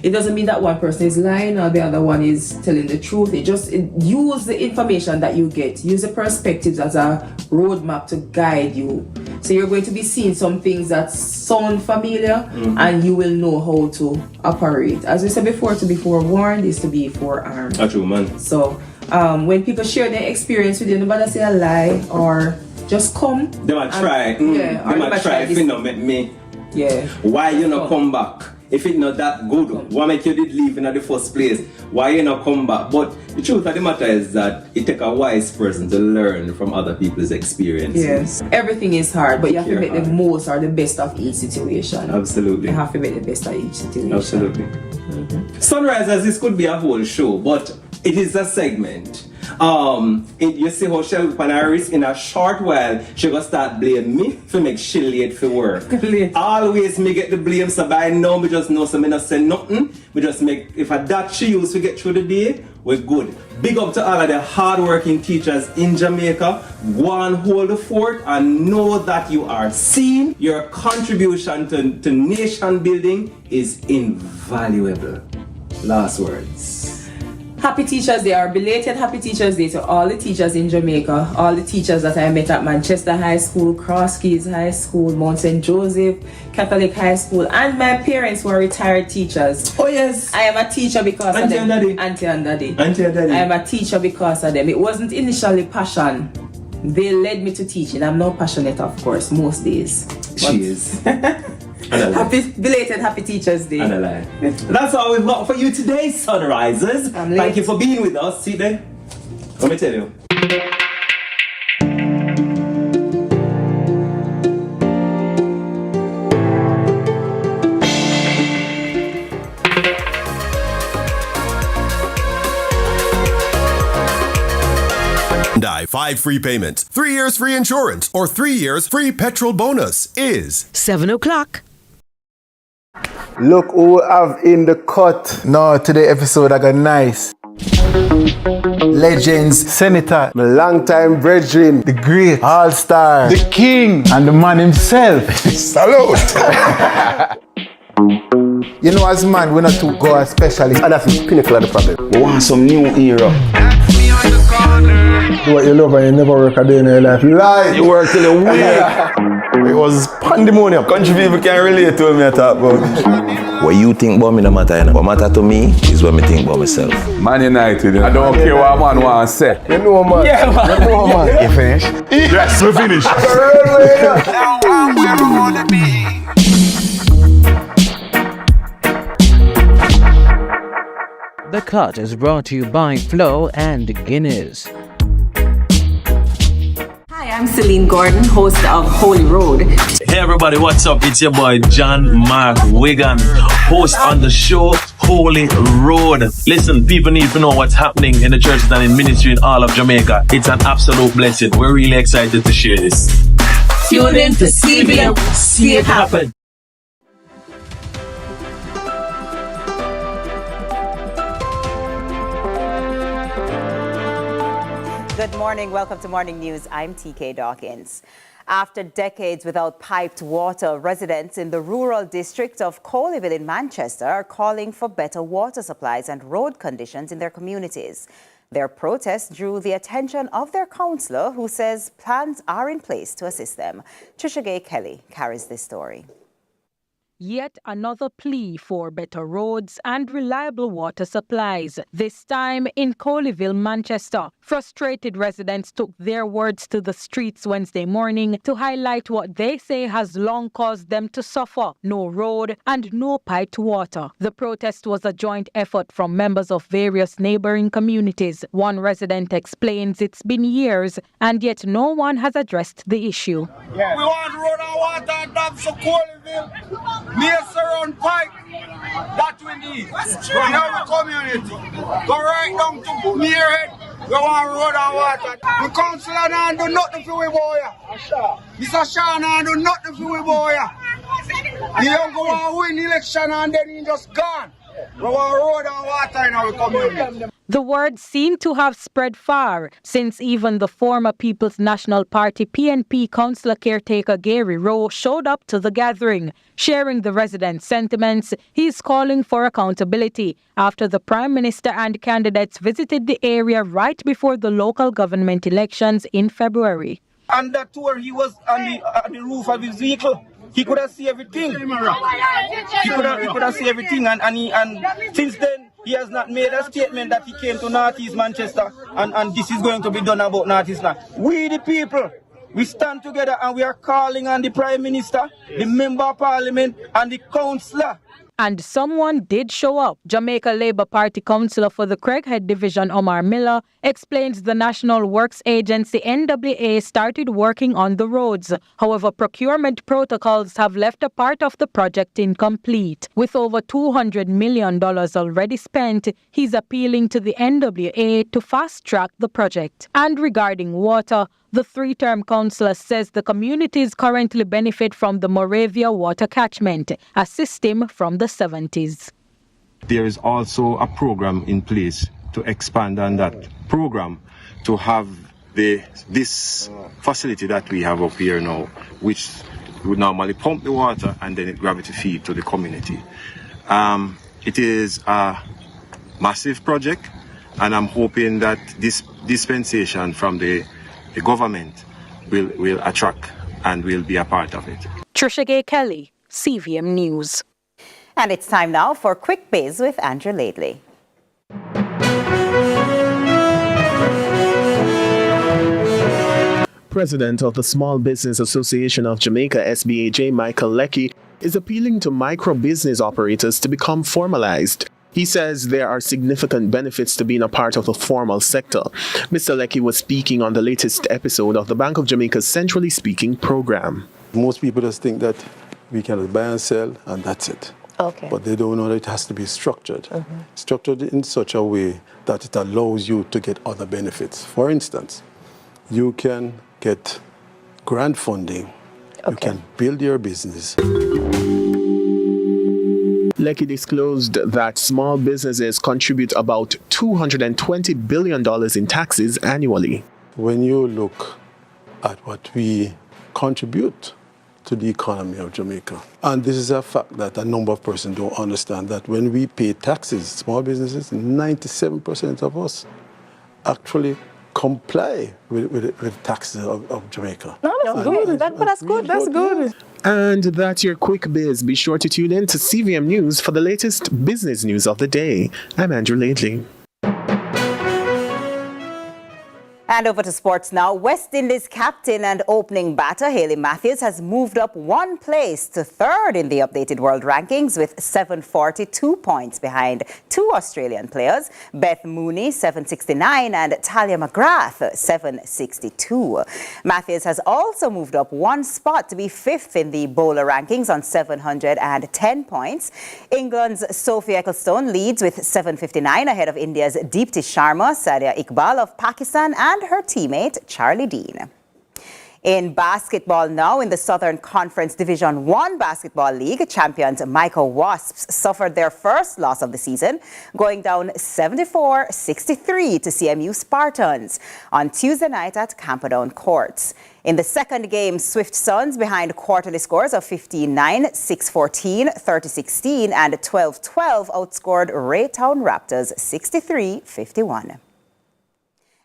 It doesn't mean that one person is lying or the other one is telling the truth. Use the information that you get, use the perspectives as a roadmap to guide you. So you're going to be seeing some things that sound familiar, and you will know how to operate. As we said before, to be forewarned is to be forearmed. That's true, man. So when people share their experience with you, nobody say a lie or just come. They might try. Yeah, they might try if it not make me. Yeah. Why you not come back? If it not that good, why make you did leave in the first place? Why you not come back? But the truth of the matter is that it takes a wise person to learn from other people's experiences. Yes. Everything is hard, but you have to make the most or the best of each situation. Absolutely. You have to make the best of each situation. Absolutely. Sunrisers, this could be a whole show, but it is a segment. You see how Shelby Panaris in a short while she gonna start blame me for make she late for work. Always me get the blame, so by now me just know so me not say nothing. We just make, if a that she use to get through the day, we're good. Big up to all of the hard-working teachers in Jamaica. Go and hold the fort and know that you are seen. Your contribution to nation building is invaluable. Last words. Happy Teachers Day, or belated Happy Teachers Day to all the teachers in Jamaica, all the teachers that I met at Manchester High School, Cross Keys High School, Mount St. Joseph, Catholic High School, and my parents who are retired teachers. Oh yes! I am a teacher because of them. Auntie and Daddy. Auntie and Daddy. I am a teacher because of them. It wasn't initially passion. They led me to teaching. I'm not passionate, of course, most days. She is. Belated Happy Teachers Day. That's all we've got for you today, Sunrisers. Thank you for being with us. See there? Let me tell you. 5 free payments, 3 years free insurance, or 3 years free petrol bonus is 7 o'clock. Look who we have in the cut. No, today episode I got nice. Legends, Senator, my longtime brethren, the great, all-star, the king, and the man himself. Salute! You know, as man, we're not too God specialist, and that's the pinnacle of the problem. We want some new era. Do what you love and you never work a day in your life. Lie! You work till a week. It was pandemonium. Country people can relate to me I talk about. What you think about me no matter, you know. What matter to me is what me think about myself. Man United, you know. I don't care what man wants to say. You know, man. Yeah, man. You know, man. You finished? Yes, we finished. The Cut is brought to you by Flo and Guinness. Hi, I'm Celine Gordon, host of Holy Road. Hey everybody, what's up? It's your boy John Mark Wigan, host on the show Holy Road. Listen, people need to know what's happening in the churches and in ministry in all of Jamaica. It's an absolute blessing. We're really excited to share this. Tune in to CVM. See it happen. Good morning. Welcome to Morning News. I'm TK Dawkins. After decades without piped water, residents in the rural district of Cooldown in Manchester are calling for better water supplies and road conditions in their communities. Their protest drew the attention of their councillor, who says plans are in place to assist them. Trisha Gay Kelly carries this story. Yet another plea for better roads and reliable water supplies, this time in Cooldown, Manchester. Frustrated residents took their words to the streets Wednesday morning to highlight what they say has long caused them to suffer: no road and no piped water. The protest was a joint effort from members of various neighboring communities. One resident explains it's been years and yet no one has addressed the issue. Yeah. We want road and water and dams for Cooldown. Near surround pipe, that we need. From our community. Go right down to Muirhead, we want road and water. The councillor don't do nothing for we boy. Mr. Shaw don't do nothing for we boy. The young go and win election and then he just gone. We want road and water in our community. The word seemed to have spread far, since even the former People's National Party PNP councillor caretaker Gary Rowe showed up to the gathering. Sharing the residents' sentiments, he's calling for accountability after the Prime Minister and candidates visited the area right before the local government elections in February. On that tour, he was on the roof of his vehicle. He could have seen everything. He could have seen everything, and since then, he has not made a statement that he came to North East Manchester and this is going to be done about North East now. We the people, we stand together and we are calling on the Prime Minister, the Member of Parliament and the Councillor. And someone did show up. Jamaica Labour Party councillor for the Craighead Division, Omar Miller, explains the National Works Agency NWA started working on the roads. However, procurement protocols have left a part of the project incomplete. With over $200 million already spent, he's appealing to the NWA to fast-track the project. And regarding water, the three-term councillor says the communities currently benefit from the Moravia water catchment, a system from the 70s. There is also a program in place to expand on that program to have this facility that we have up here now, which would normally pump the water and then it gravity feed to the community. It is a massive project, and I'm hoping that this dispensation from the government will attract and will be a part of it. Trisha Gay Kelly, CVM News. And it's time now for Quick Biz with Andrew Laidley. President of the Small Business Association of Jamaica, SBAJ, Michael Leckie, is appealing to micro-business operators to become formalized. He says there are significant benefits to being a part of the formal sector. Mr. Leckie was speaking on the latest episode of the Bank of Jamaica's Centrally Speaking program. Most people just think that we can buy and sell and that's it. Okay. But they don't know that it has to be structured. Structured in such a way that it allows you to get other benefits. For instance, you can get grant funding. You can build your business. Lekki disclosed that small businesses contribute about $220 billion in taxes annually. When you look at what we contribute to the economy of Jamaica, and this is a fact that a number of persons don't understand, that when we pay taxes, small businesses, 97% of us actually comply with taxes of Jamaica. No, that's good. That's good. That's good. And that's your quick biz. Be sure to tune in to CVM News for the latest business news of the day. I'm Andrew Lately. And over to sports now. West Indies captain and opening batter Hayley Matthews has moved up one place to third in the updated world rankings with 742 points behind two Australian players, Beth Mooney 769 and Talia McGrath 762. Matthews has also moved up one spot to be fifth in the bowler rankings on 710 points. England's Sophie Ecclestone leads with 759 ahead of India's Deepti Sharma, Sadia Iqbal of Pakistan and her teammate Charlie Dean. In basketball now, in the Southern Conference Division 1 Basketball League, champions Maca Wasps suffered their first loss of the season, going down 74-63 to CMU Spartans on Tuesday night at Camperdown Courts. In the second game, Swift Suns behind quarterly scores of 15-9, 6-14, 30-16 and 12-12 outscored Raytown Raptors 63-51.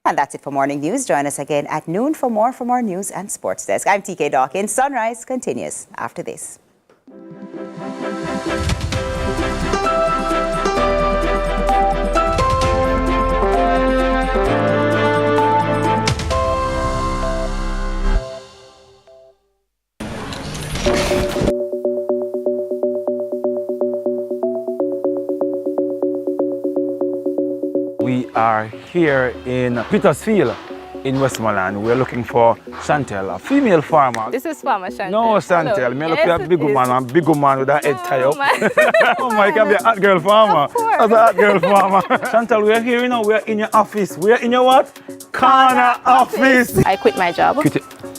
And that's it for Morning News. Join us again at noon for more from our news and sports desk. I'm TK Dawkins. Sunrise continues after this. We are here in Petersfield in Westmoreland. We're looking for Chantel, a female farmer. This is Farmer Chantel. No, Chantel. Me look at a big woman with a head tie up. Oh my, can be a hot girl farmer. As a hot girl farmer. Chantel, we're here, you know, we're in your office. We're in your what? Corner office. I quit my job.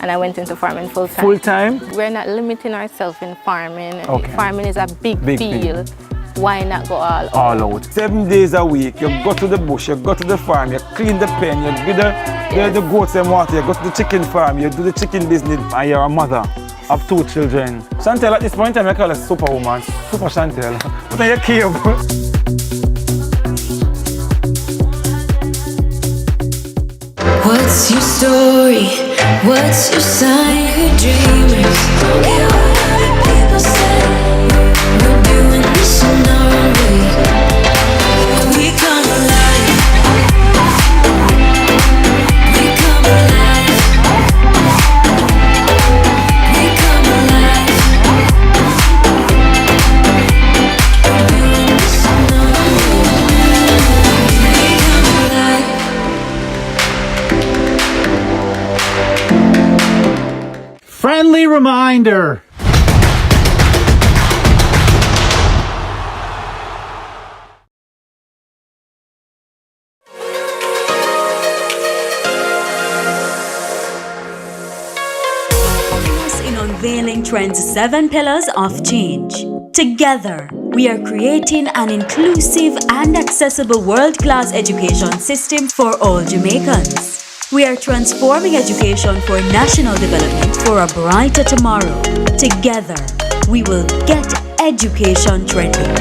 And I went into farming full time. Full time? We're not limiting ourselves in farming. Okay. Farming is a big field. Why not go all out? 7 days a week, you go to the bush, you go to the farm, you clean the pen, you give the goats and water, you go to the chicken farm, you do the chicken business, and you're a mother of 2 children. Chantel, at this point in time, I call her superwoman, Super Chantel. But then you came. What's your story? What's your sign? We're dreamers. Don't care what other people say. We're doing this in our own way. We come alive. We come alive. We come alive. We're doing this in our own way. We come alive. Friendly reminder. In unveiling Trend's 7 pillars of change. Together, we are creating an inclusive and accessible world-class education system for all Jamaicans. We are transforming education for national development for a brighter tomorrow. Together, we will get education trending.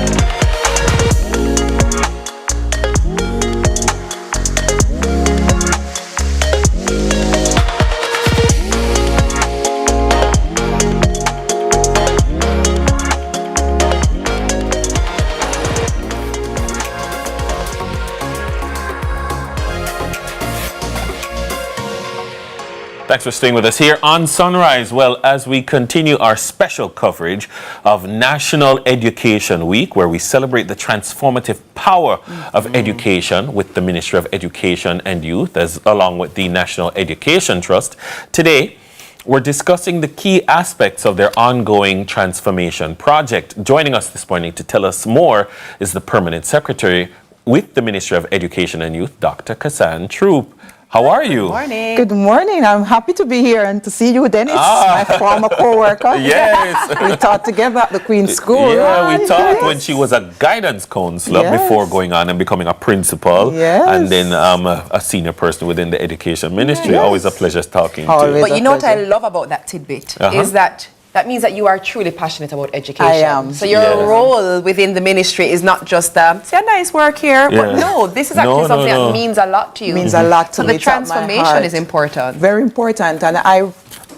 Thanks for staying with us here on Sunrise. Well, as we continue our special coverage of National Education Week, where we celebrate the transformative power of education with the Ministry of Education and Youth, along with the National Education Trust. Today, we're discussing the key aspects of their ongoing transformation project. Joining us this morning to tell us more is the Permanent Secretary with the Ministry of Education and Youth, Dr. Kassan Troop. How are you? Morning. Good morning. I'm happy to be here and to see you, Dennis, my former co-worker. Yes. We taught together at the Queen's School. Yeah, we taught when she was a guidance counselor before going on and becoming a principal. Yes. And then a senior person within the education ministry. Always a pleasure talking to you. But you know what I love about that tidbit is that means that you are truly passionate about education. I am. So your role within the ministry is not just say a nice work here, but no, this is actually something that means a lot to you. Means a lot to me. So the transformation is important. Very important, and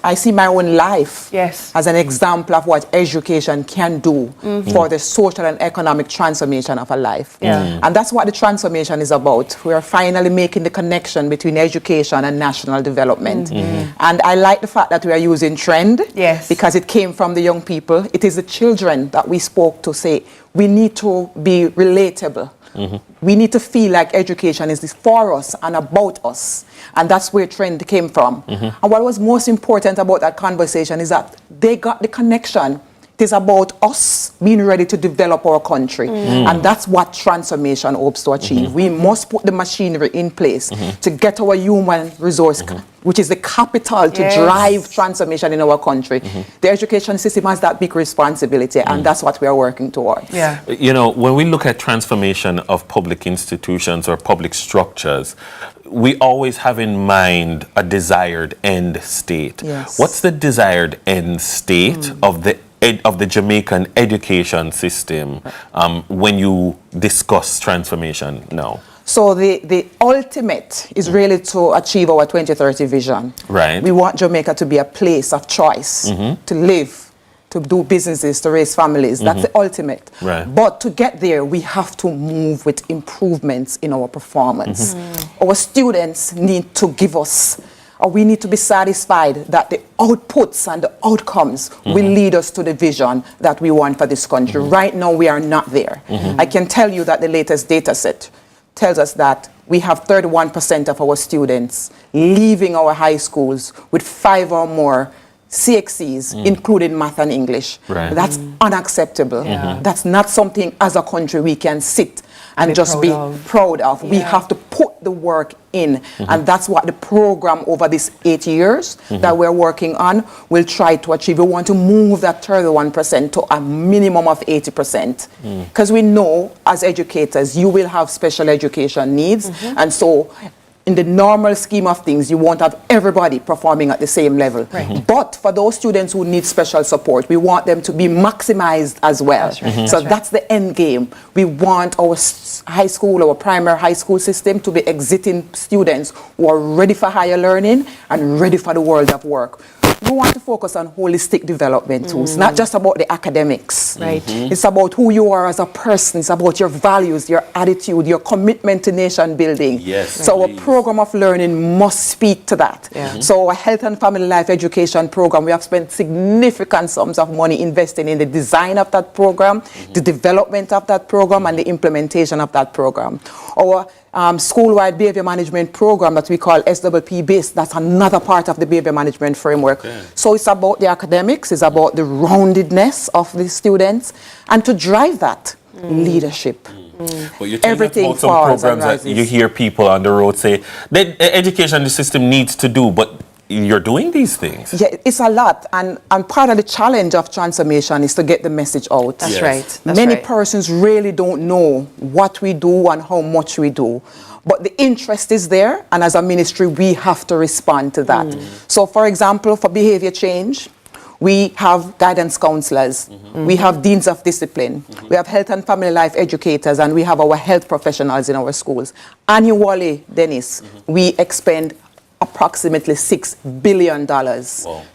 I see my own life as an example of what education can do for the social and economic transformation of a life. And that's what the transformation is about. We are finally making the connection between education and national development. And I like the fact that we are using trend because it came from the young people. It is the children that we spoke to say, we need to be relatable. We need to feel like education is for us and about us. And that's where trend came from. And what was most important about that conversation is that they got the connection. It is about us being ready to develop our country. And that's what transformation hopes to achieve. We must put the machinery in place to get our human resource, which is the capital to drive transformation in our country. The education system has that big responsibility, and that's what we are working towards. You know, when we look at transformation of public institutions or public structures, we always have in mind a desired end state. What's the desired end state of the Jamaican education system when you discuss transformation now? So the ultimate is really to achieve our 2030 vision. Right. We want Jamaica to be a place of choice, to live, to do businesses, to raise families. That's the ultimate. Right. But to get there, we have to move with improvements in our performance. Our students need to give us, or we need to be satisfied that the outputs and the outcomes will lead us to the vision that we want for this country. Right now, we are not there. I can tell you that the latest data set tells us that we have 31% of our students leaving our high schools with 5 or more CXCs, including math and English. That's unacceptable. That's not something as a country we can sit and just be proud of. We have to put the work in, and that's what the program over these 8 years that we're working on will try to achieve. We want to move that 31% to a minimum of 80%, because we know as educators you will have special education needs, and so in the normal scheme of things, you won't have everybody performing at the same level. But for those students who need special support, we want them to be maximized as well. So that's the end game. We want our high school, our primary high school system to be exiting students who are ready for higher learning and ready for the world of work. We want to focus on holistic development too. It's not just about the academics. It's about who you are as a person. It's about your values, your attitude, your commitment to nation building. So our program of learning must speak to that. So our health and family life education program, we have spent significant sums of money investing in the design of that program, the development of that program, and the implementation of that program. Our school-wide behavior management program that we call SWP-based, that's another part of the behavior management framework. So it's about the academics, it's about the roundedness of the students, and to drive that leadership. But you're talking about some programs that you hear people on the road say, the education system needs to do, but you're doing these things. Yeah, it's a lot, and part of the challenge of transformation is to get the message out. That's right. Many persons really don't know what we do and how much we do. But the interest is there, and as a ministry, we have to respond to that. So, for example, for behavior change, we have guidance counselors, we have deans of discipline, we have health and family life educators, and we have our health professionals in our schools. Annually, Dennis, we expend approximately $6 billion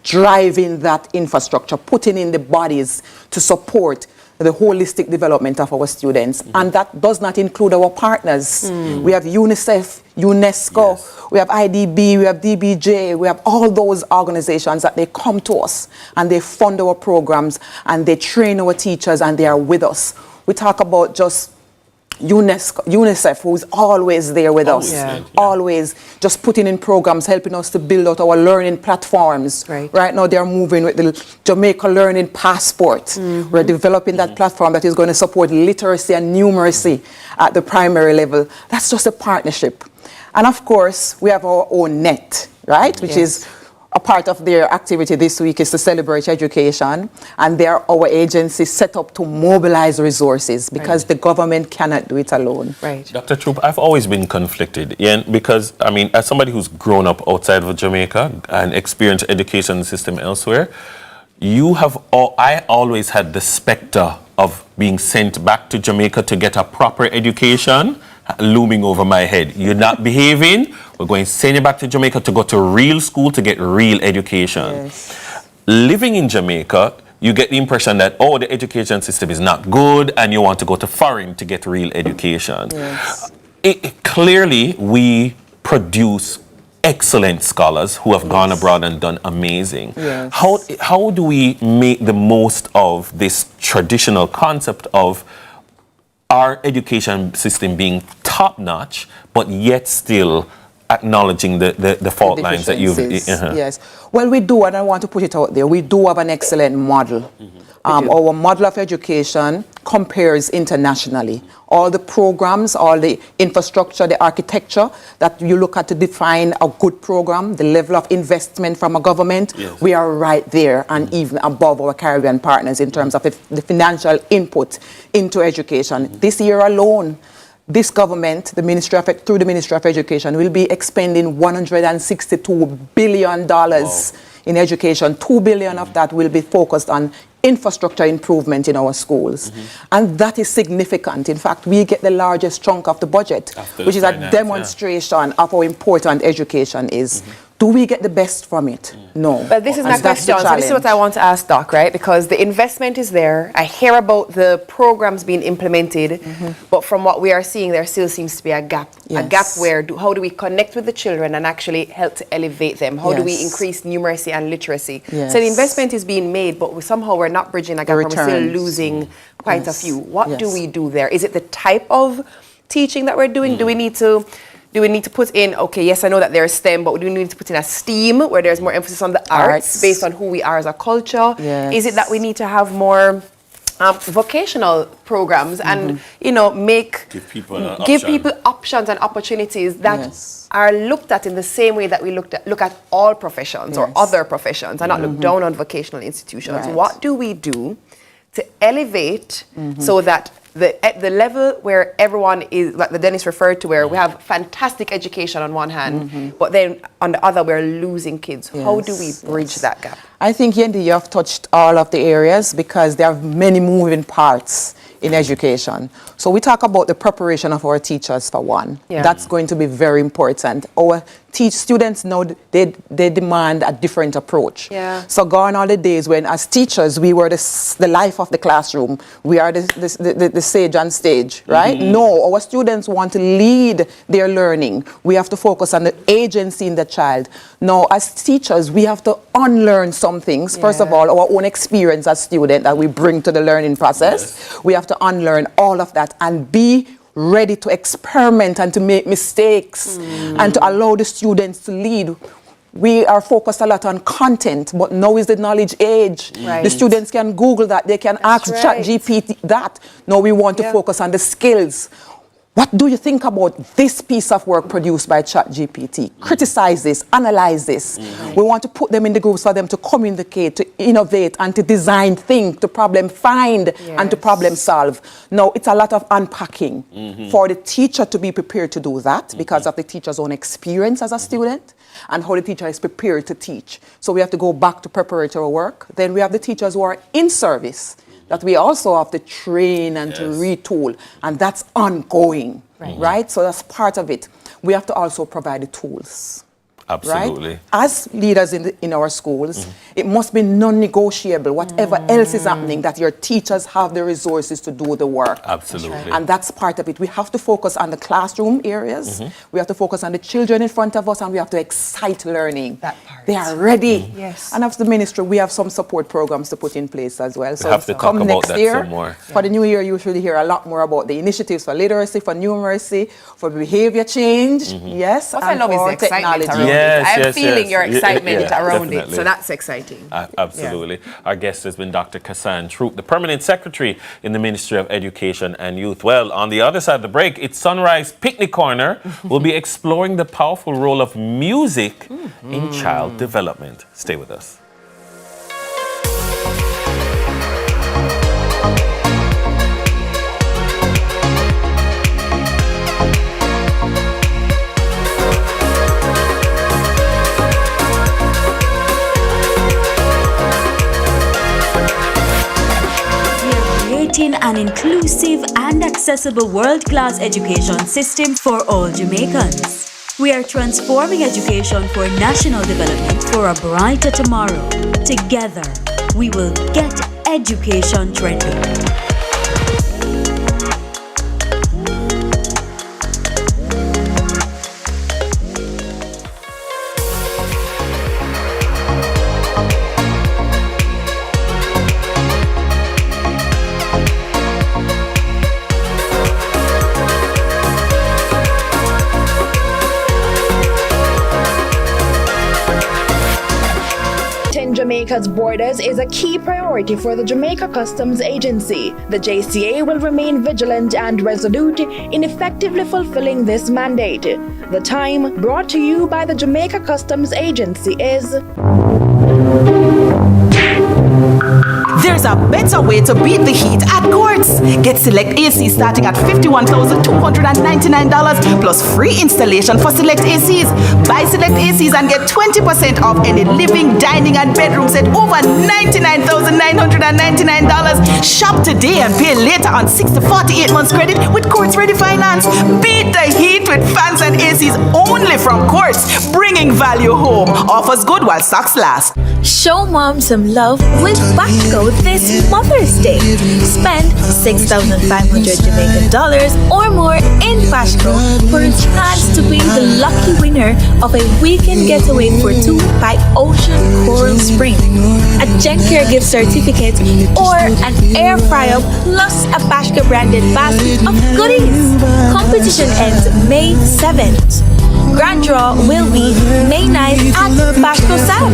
driving that infrastructure, putting in the bodies to support the holistic development of our students. And that does not include our partners. We have UNICEF, UNESCO, we have IDB, we have DBJ, we have all those organizations that they come to us and they fund our programs and they train our teachers and they are with us. We talk about just UNICEF, who's always there with us, always just putting in programs, helping us to build out our learning platforms. Right now they're moving with the Jamaica Learning Passport. We're developing that platform that is going to support literacy and numeracy at the primary level. That's just a partnership. And of course, we have our own net, right? Which is a part of their activity this week is to celebrate education. And they're our agency set up to mobilize resources because the government cannot do it alone. Right. Dr. Troop, I've always been conflicted. Yeah, because, I mean, as somebody who's grown up outside of Jamaica and experienced education system elsewhere, I always had the specter of being sent back to Jamaica to get a proper education looming over my head. You're not behaving, we're going to send you back to Jamaica to go to real school to get real education. Yes. Living in Jamaica, you get the impression that, oh, the education system is not good and you want to go to foreign to get real education. Yes. Clearly, we produce excellent scholars who have gone abroad and done amazing. Yes. How do we make the most of this traditional concept of our education system being top-notch, but yet still acknowledging the fault lines that you've... Yes. Well, we do, and I want to put it out there, we do have an excellent model. Our model of education compares internationally. All the programs, all the infrastructure, the architecture that you look at to define a good program, the level of investment from a government, we are right there and even above our Caribbean partners in terms of the financial input into education. This year alone, this government, through the Ministry of Education, will be expending $162 billion in education. $2 billion of that will be focused on infrastructure improvement in our schools. And that is significant. In fact, we get the largest chunk of the budget, which is a demonstration of how important education is. Do we get the best from it? No. But this is my question. So this is what I want to ask Doc, right? Because the investment is there. I hear about the programs being implemented, but from what we are seeing, there still seems to be a gap. A gap where, how do we connect with the children and actually help to elevate them? How do we increase numeracy and literacy? So the investment is being made, but somehow we're not bridging a gap and we're still losing quite a few. What do we do there? Is it the type of teaching that we're doing? Do we need to put in, okay, yes, I know that there's STEM, but do we need to put in a STEAM where there's more emphasis on the arts based on who we are as a culture? Is it that we need to have more vocational programs and, you know, give people options and opportunities that are looked at in the same way that we look at all professions or other professions and not look down on vocational institutions? What do we do to elevate so that the level where everyone is, like the Dennis referred to, where we have fantastic education on one hand, but then on the other we're losing kids. How do we bridge that gap? I think, Yendi, you have touched all of the areas because there are many moving parts in education. So we talk about the preparation of our teachers for one. That's going to be very important. Our students know they demand a different approach. So gone are the days when as teachers we were the life of the classroom. We are the sage on stage, right? No, our students want to lead their learning. We have to focus on the agency in the child. Now, as teachers, we have to unlearn some things. First of all, our own experience as students that we bring to the learning process. We have to unlearn all of that and be ready to experiment and to make mistakes and to allow the students to lead. We are focused a lot on content, but now is the knowledge age. The students can Google that, they can ask ChatGPT that. Now we want to focus on the skills. What do you think about this piece of work produced by ChatGPT? Criticize this, analyze this. We want to put them in the groups for them to communicate, to innovate, and to design, think, to problem find, and to problem solve. Now, it's a lot of unpacking for the teacher to be prepared to do that because of the teacher's own experience as a student and how the teacher is prepared to teach. So we have to go back to preparatory work. Then we have the teachers who are in service, that we also have to train and to retool, and that's ongoing, right? So that's part of it. We have to also provide the tools. Absolutely. Right? As leaders in our schools, it must be non-negotiable, whatever else is happening, that your teachers have the resources to do the work. Absolutely. And that's part of it. We have to focus on the classroom areas. We have to focus on the children in front of us, and we have to excite learning. That part. They are ready. And as the ministry, we have some support programs to put in place as well. So have to come talk about next that year, some more. for the new year, you should hear a lot more about the initiatives for literacy, for numeracy, for behavior change, What I love is the excitement around I am feeling your excitement around definitely. it. So that's exciting. Absolutely. Our guest has been Dr. Kassan Troop, the Permanent Secretary in the Ministry of Education and Youth. Well, on the other side of the break, it's Sunrise Picnic Corner. We'll be exploring the powerful role of music in child development. Stay with us. Creating an inclusive and accessible world-class education system for all Jamaicans. We are transforming education for national development for a brighter tomorrow. Together, we will get education trending. Jamaica's borders is a key priority for the Jamaica Customs Agency. The JCA will remain vigilant and resolute in effectively fulfilling this mandate. The time brought to you by the Jamaica Customs Agency is... There's a better way to beat the heat at Courts. Get Select AC starting at $51,299 plus free installation for Select ACs. Buy Select ACs and get 20% off any living, dining and bedroom set over $99,999. Shop today and pay later on 6 to 48 months credit with Courts Ready Finance. Beat the heat with fans and ACs only from Courts, bringing value home. Offers good while stocks last. Show mom some love with Bashco this Mother's Day. Spend $6,500 Jamaican dollars or more in Bashco for a chance to be the lucky winner of a weekend getaway for two by Ocean Coral Spring, a Gencare gift certificate, or an air fryer plus a Bashco branded basket of goodies. Competition ends May 7th. Grand draw will be May 9th at Bashco South.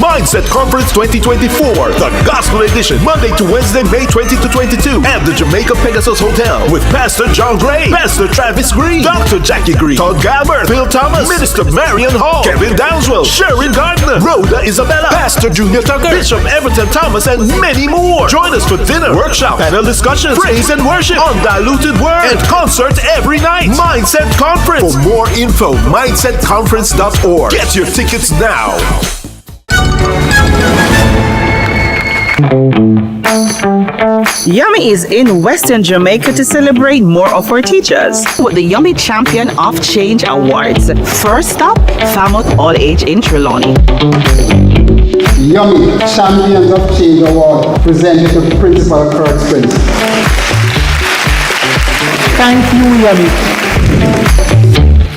Mindset Conference 2024, the Gospel Edition, Monday to Wednesday, May 20 to 22, at the Jamaica Pegasus Hotel with Pastor John Gray, Pastor Travis Green, Dr. Jackie Green, Todd Galbert, Phil Thomas, Minister Marion Hall, Kevin Downswell, Sharon Gardner, Rhoda Isabella, Pastor Junior Tucker, Bishop Everton Thomas, and many more. Join us for dinner, workshop, panel discussions, praise and worship, undiluted word, and concert every night. Mindset Conference. For more info, mindsetconference.org. Get your tickets now. Yummy is in Western Jamaica to celebrate more of our teachers with the Yummy Champion of Change Awards. First stop, Falmouth All Age in Trelawney. Yummy Champions of Change Award presented to Principal Kurt Spence. Thank you, Yummy.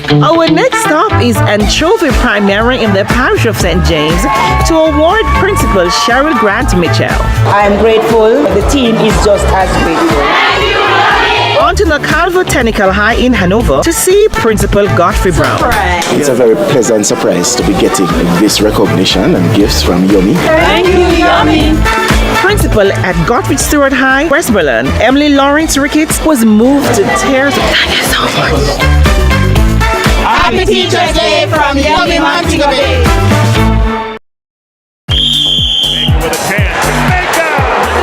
Our next stop is Anchovy Primary in the parish of St. James to award Principal Cheryl Grant Mitchell. I am grateful. The team is just as grateful. On to Nacalvo Technical High in Hanover to see Principal Godfrey Brown. It's a very pleasant surprise to be getting this recognition and gifts from Yummy. Thank you, Yummy. Principal at Godfrey Stewart High, Westmoreland, Emily Lawrence Ricketts was moved to tears. Thank you so much. Happy Teacher's Day from Yummy Montego Bay. With a chance. Jamaica!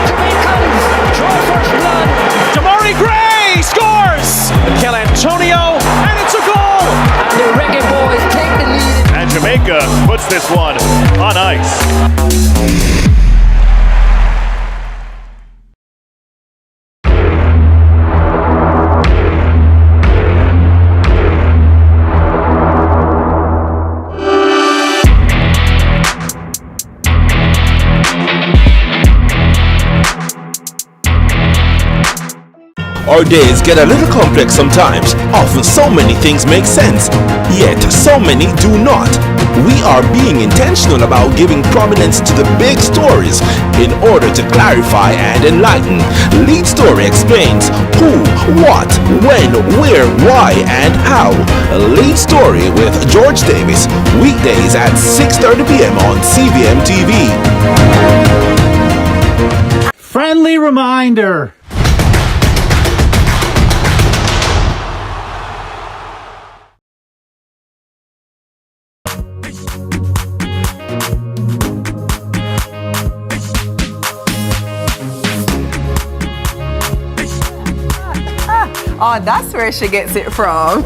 Jamaicans draw first blood. Damari Gray scores! Kel Antonio, and it's a goal! And the Reggae Boys take the lead. And Jamaica puts this one on ice. Our days get a little complex sometimes. Often so many things make sense, yet so many do not. We are being intentional about giving prominence to the big stories in order to clarify and enlighten. Lead Story explains who, what, when, where, why, and how. Lead Story with George Davis, weekdays at 6:30 p.m. on CVMTV. Friendly reminder. Oh, that's where she gets it from.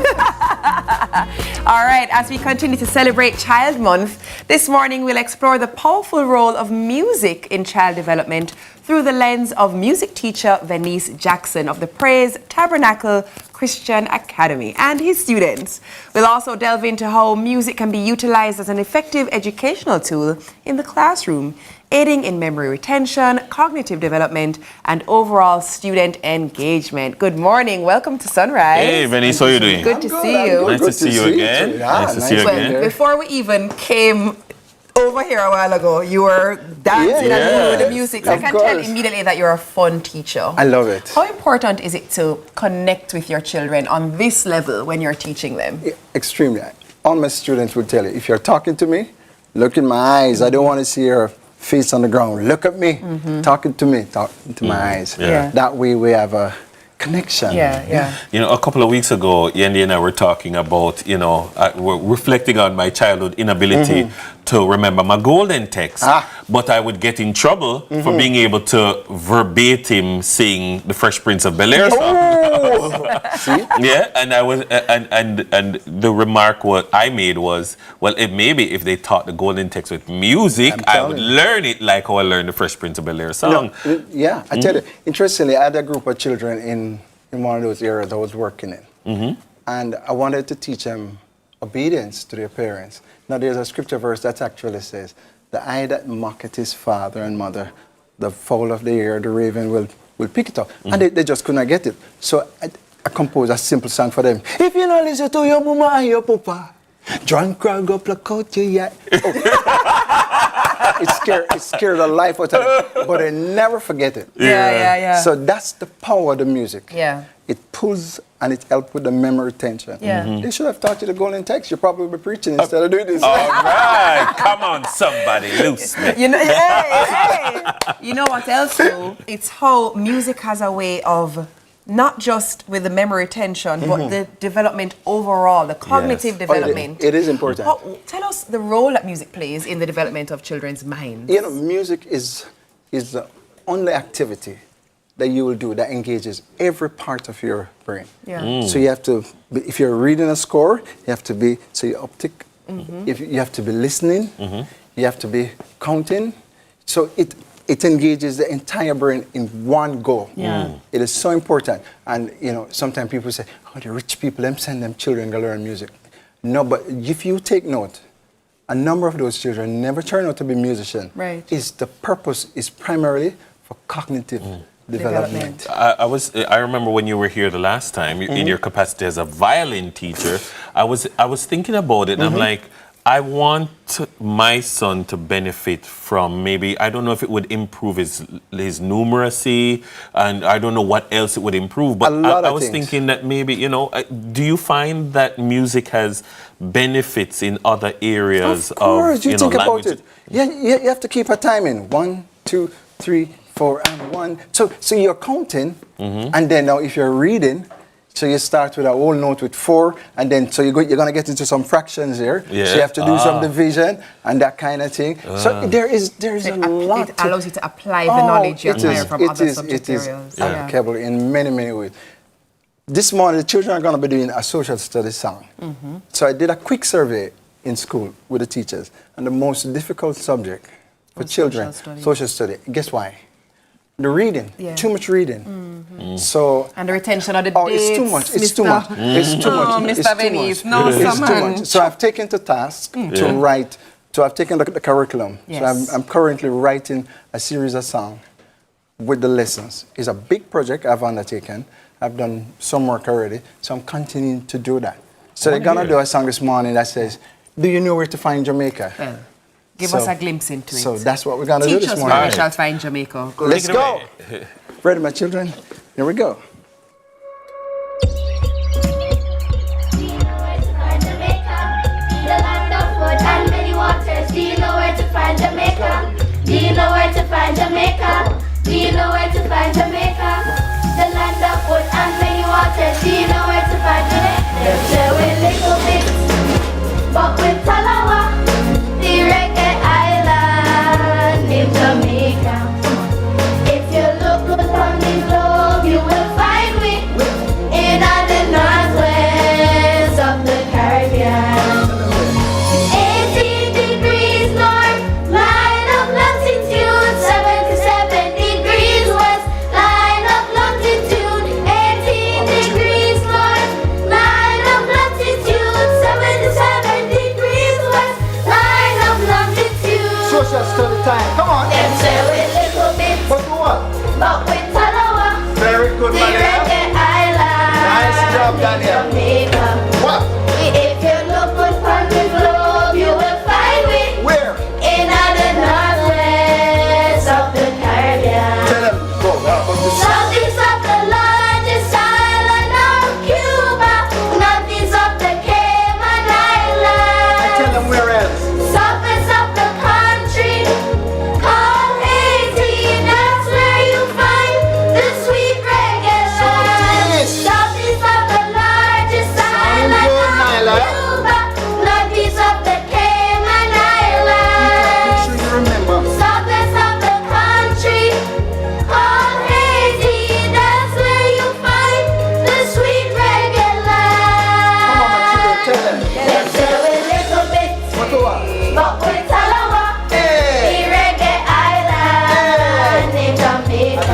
All right, as we continue to celebrate Child Month, this morning we'll explore the powerful role of music in child development through the lens of music teacher Venice Jackson of the Praise Tabernacle Christian Academy and his students. We'll also delve into how music can be utilized as an effective educational tool in the classroom, aiding in memory retention, cognitive development, and overall student engagement. Good morning. Welcome to Sunrise. Hey, Venice, how are you doing? Good to see you. Nice to see you again. Nice to see you again. Before we even came over here a while ago, you were dancing and moving with the music. So I can tell immediately that you're a fun teacher. I love it. How important is it to connect with your children on this level when you're teaching them? Extremely. All my students would tell you, if you're talking to me, look in my eyes. I don't want to see your face on the ground. Look at me. Talking to me. Talk into my eyes. Yeah. That way we have a connection. You know, a couple of weeks ago, Yendi and I were talking about, we're reflecting on my childhood inability to remember my golden text. But I would get in trouble for being able to verbatim sing the Fresh Prince of Bel-Air song. See? Yeah, and I was, and the remark what I made was, well, maybe if they taught the golden text with music, I would learn it like how I learned the Fresh Prince of Bel-Air song. No, I tell you, interestingly, I had a group of children in one of those areas I was working in. And I wanted to teach them obedience to their parents. Now, there's a scripture verse that actually says, the eye that mocketh his father and mother, the fowl of the air, the raven will pick it up. And they just couldn't get it. So I composed a simple song for them. If you don't listen to your mama and your papa, John Crowd go pluck out your yet. It scared the life out of them, but I never forget it. So that's the power of the music. It pulls and it helps with the memory retention. They should have taught you the golden text. You'd probably be preaching instead of doing this. All right, come on, somebody, loose me. You know, hey. You know what else though? It's how music has a way of not just with the memory retention, but the development overall, the cognitive development. It is important. Tell us the role that music plays in the development of children's minds. You know, music is the only activity that you will do that engages every part of your brain. So you have to, if you're reading a score, you have to be, so you optic, if you have to be listening, you have to be counting. So it engages the entire brain in one go. It is so important. And, you know, sometimes people say, oh, the rich people, them send them children to learn music. No, but if you take note, a number of those children never turn out to be musicians. The purpose is primarily for cognitive development. I remember when you were here the last time, in your capacity as a violin teacher, I was thinking about it, and I'm like, I want my son to benefit from maybe, I don't know if it would improve his numeracy, and I don't know what else it would improve, but I was thinking that maybe, you know, do you find that music has benefits in other areas of course, you think language? about it. You have to keep a timing. 1, 2, 3, 4, and 1. So you're counting, and then now if you're reading, so you start with a whole note with 4, and then so you're going to get into some fractions here. So you have to do some division and that kind of thing. So there's a lot. It allows you to apply the knowledge you acquire from other subject areas. It is applicable in many, many ways. This morning, the children are going to be doing a social studies song. So I did a quick survey in school with the teachers, and the most difficult subject for children, social study. Guess why? The reading, too much reading. So and the retention of the dates. It's too much. It's too much. It's too much. Mr. Venice, it's too much. So I've taken to task to write. So I've taken the curriculum. So I'm currently writing a series of songs with the lessons. It's a big project I've undertaken, I've done some work already, so I'm continuing to do that. So they're gonna do a song this morning that says, "Do you know where to find Jamaica?" Well, give us a glimpse into it. So that's what we're gonna do this morning. Teach us where we shall find Jamaica. Let's go. Ready, my children? Here we go. Do you know where to find Jamaica? Do you know where to find Jamaica? Do you know where to find Jamaica? The land of wood and many waters. Do you know where to find Jamaica? There's a little bit, but with Talawa, the reggae island in Jamaica. If you look good on the globe, you will find me in the northwest of the Caribbean. 18 degrees north, line of longitude, 77 degrees west, line of longitude, 18 degrees north, line of longitude, 77 degrees west, line of longitude. Social study time, come on. Them say we little bit, but what? But with Talawa, Very good, the Maria. reggae island. Nice job, Daniel. Jamaica. What? If you look good on the globe, you will find me. Where? In the northwest of the Caribbean. Tell them, go. Southeast of the largest island of Cuba. Northeast of the Cayman Islands. Tell them where else. Southwest of the country called Haiti. That's where you find the sweet reggae land. Southeast of the largest island of Cuba. Northeast of the Cayman Islands. Make sure you remember. Southwest of the country called Haiti. That's where you find the sweet reggae land. Come on, my children, tell them. Let's do a little bit, What to what? but with Talawa, the reggae island in Jamaica.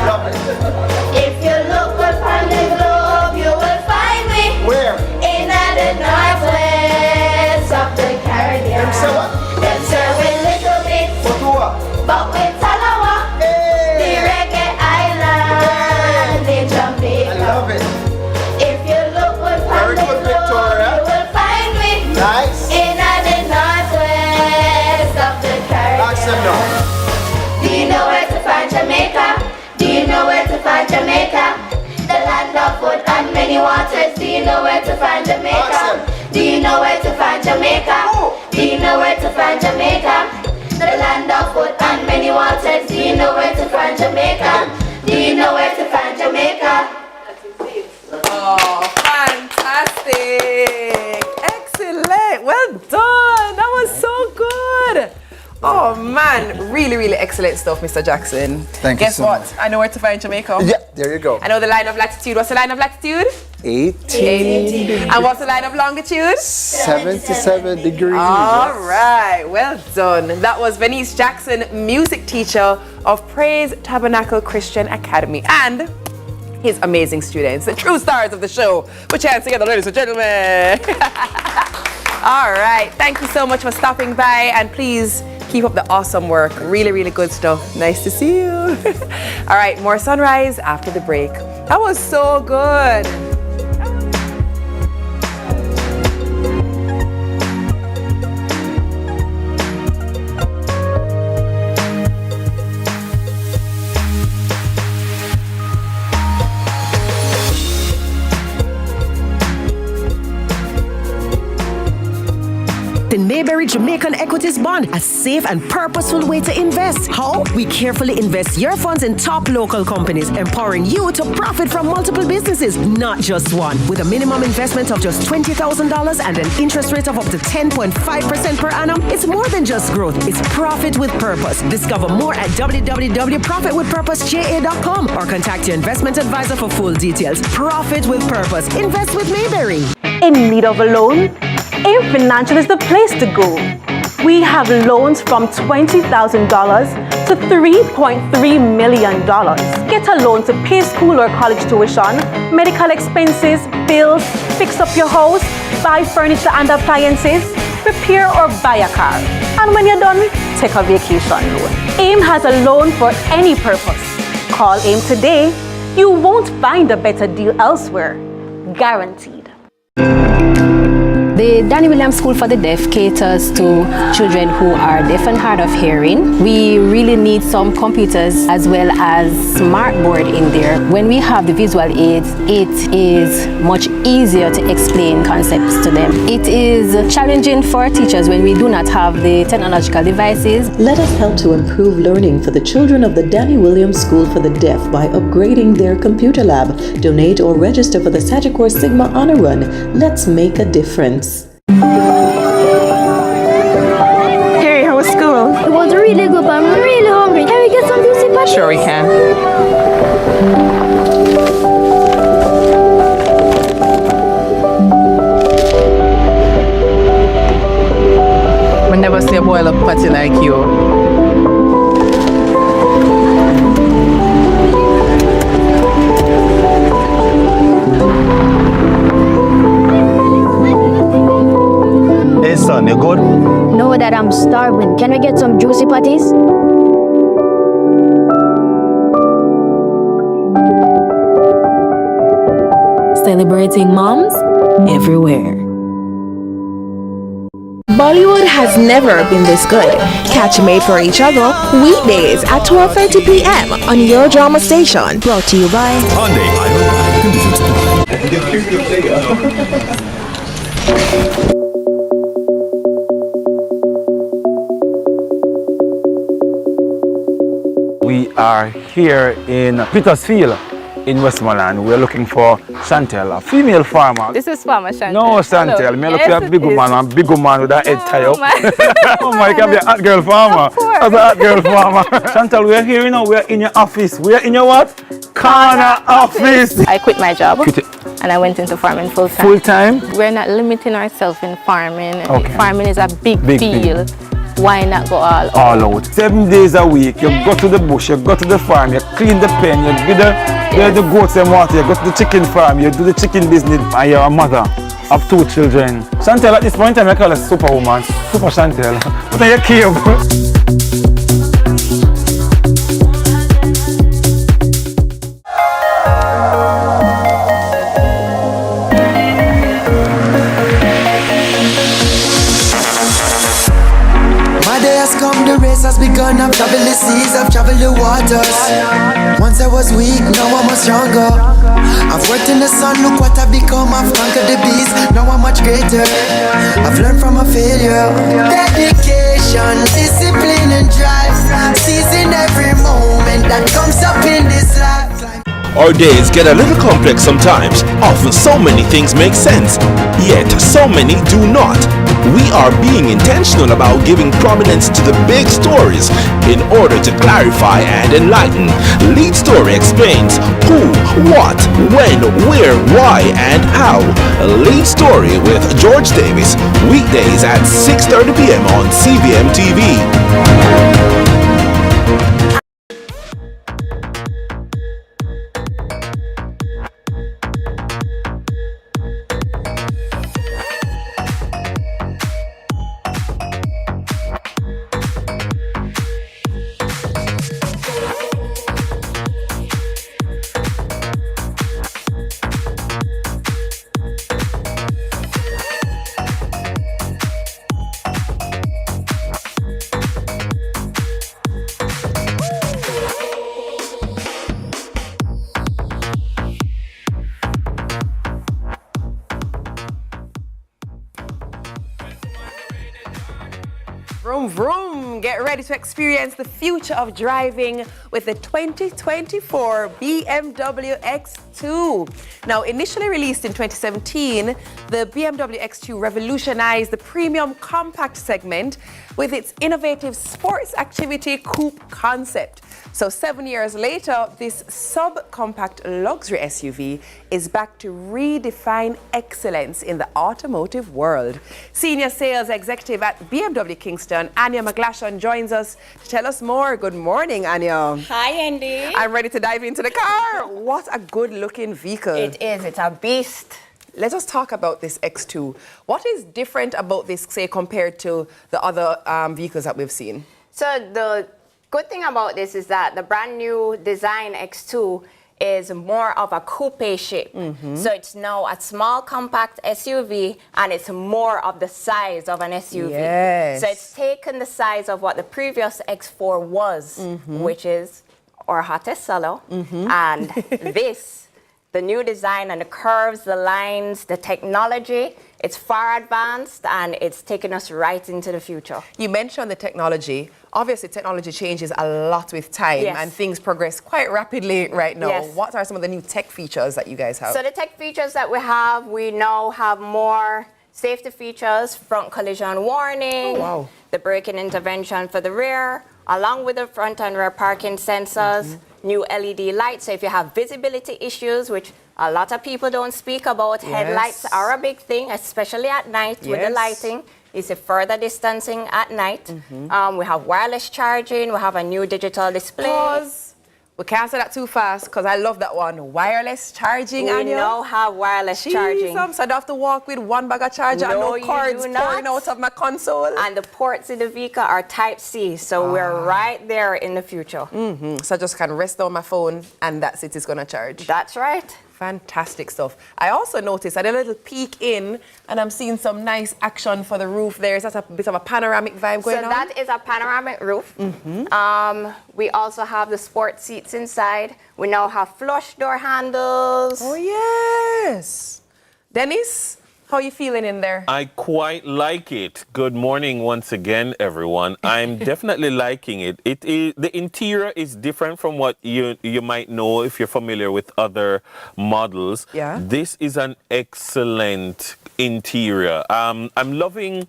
If you look upon the globe, you will find me. Where? In the northwest of the Caribbean. Them say what? Them say we little bit, What to what? but with Talawa, the reggae island in Jamaica. I love it. If you look upon Very the good, globe, Victoria. you will find me. Nice. In the northwest of the Caribbean. Ask them now. Do you know where to find Jamaica? Do you know where to find Jamaica? The land of wood and many waters. Do you know where to find Jamaica? Do you know where to find Jamaica? Do you know where to find Jamaica? The land of wood and many waters. Do you know where to find Jamaica? Do you know where to find Jamaica? Oh, fantastic. Excellent. Well done. That was so good. Oh, man. Really, really excellent stuff, Mr. Jackson. Thank you Guess so what? much. I know where to find Jamaica. Yeah, there you go. I know the line of latitude. What's the line of latitude? 18. And what's the line of longitude? 77 degrees. All right, well done. That was Venice Jackson, music teacher of Praise Tabernacle Christian Academy, and his amazing students, the true stars of the show. Put your hands together, ladies and gentlemen. All right, thank you so much for stopping by, and please keep up the awesome work. Really, really good stuff. Nice to see you. All right, more Sunrise after the break. That was so good. The Mayberry Jamaican Equities Bond, a safe and purposeful way to invest. How? We carefully invest your funds in top local companies, empowering you to profit from multiple businesses, not just one. With a minimum investment of just $20,000 and an interest rate of up to 10.5% per annum, it's more than just growth. It's profit with purpose. Discover more at www.profitwithpurposeja.com or contact your investment advisor for full details. Profit with purpose. Invest with Mayberry. In need of a loan? AIM Financial is the place to go. We have loans from $20,000 to $3.3 million. Get a loan to pay school or college tuition, medical expenses, bills, fix up your house, buy furniture and appliances, repair or buy a car. And when you're done, take a vacation loan. AIM has a loan for any purpose. Call AIM today You won't find a better deal elsewhere. Guaranteed. The Danny Williams School for the Deaf caters to children who are deaf and hard of hearing. We really need some computers as well as smartboard in there. When we have the visual aids, it is much easier to explain concepts to them. It is challenging for teachers when we do not have the technological devices. Let us help to improve learning for the children of the Danny Williams School for the Deaf by upgrading their computer lab. Donate or register for the Sagicor Sigma Honor Run. Let's make a difference. Hey, how was school? It was really good, but I'm really hungry. Can we get some juicy patties? Sure we can. We never see a boil up patty like you. Hey son, you good? No, Dad, I'm starving. Can we get some juicy patties? Celebrating moms everywhere. Bollywood has never been this good. Catch Made for Each Other weekdays at 12:30 p.m. on your drama station. Brought to you by Hyundai. We are here in Petersfield in Westmoreland. We're looking for Chantel, a female farmer. This is Farmer Chantel. No, Chantel. Me look Yes, at a big woman with that head tie up. my. Oh my, you can be a hot girl farmer. As a hot girl farmer. Chantel, we're here, you know, we're in your office. We're in your what? Corner office. I quit my job and I went into farming full time. Full time? We're not limiting ourselves in farming. Okay. Farming is a big field. Why not go all out? 7 days a week, you go to the bush, you go to the farm, you clean the pen, you give the goats and water, you go to the chicken farm, you do the chicken business, and you're a mother of 2 children. Chantel, at this point in time, I call her superwoman, Super Chantel. What are you cute? The race has begun, I've traveled the seas, I've traveled the waters. Once I was weak, now I'm much stronger. I've worked in the sun, look what I've become. I've conquered the beast, now I'm much greater. I've learned from a failure. Dedication, discipline and drive, seizing every moment that comes up in this life. Our days get a little complex sometimes. Often so many things make sense, yet so many do not. We are being intentional about giving prominence to the big stories in order to clarify and enlighten. Lead Story explains who, what, when, where, why, and how. Lead Story with George Davis, weekdays at 6:30 p.m. on CVMTV. Vroom, vroom. Get ready to experience the future of driving with the 2024 BMW X2. Now, initially released in 2017, the BMW X2 revolutionized the premium compact segment with its innovative sports activity coupe concept. So 7 years later, this subcompact luxury SUV is back to redefine excellence in the automotive world. Senior sales executive at BMW Kingston, Anya McGlashan, joins us to tell us more. Good morning, Anya. Hi, Andy. I'm ready to dive into the car. What a good-looking vehicle. It is. It's a beast. Let us talk about this X2. What is different about this, say, compared to the other vehicles that we've seen? So the good thing about this is that the brand new design X2 is more of a coupe shape. So it's now a small compact SUV and it's more of the size of an SUV. Yes. So it's taken the size of what the previous X4 was, which is our hottest seller. And this, the new design and the curves, the lines, the technology, it's far advanced and it's taking us right into the future. You mentioned the technology. Obviously, technology changes a lot with time and things progress quite rapidly right now. What are some of the new tech features that you guys have? So the tech features that we now have more safety features, front collision warning, the braking intervention for the rear, along with the front and rear parking sensors, new LED lights. So if you have visibility issues, which a lot of people don't speak about, headlights are a big thing, especially at night with the lighting. It's a further distancing at night. We have wireless charging. We have a new digital display. Pause. We can't say that too fast because I love that one. Wireless charging. We now have wireless charging. So I don't have to walk with one bag of charger and no cords pouring out of my console. And the ports in the vehicle are Type-C, so we're right there in the future. So I just can rest on my phone and that's it, it's going to charge. That's right. Fantastic stuff. I also noticed I did a little peek in and I'm seeing some nice action for the roof there. Is that a bit of a panoramic vibe going on? So that is a panoramic roof. We also have the sport seats inside. We now have flush door handles. Oh, yes. Dennis, how are you feeling in there? I quite like it. Good morning once again, everyone. I'm definitely liking it. It is, the interior is different from what you might know if you're familiar with other models. Yeah. This is an excellent interior. I'm loving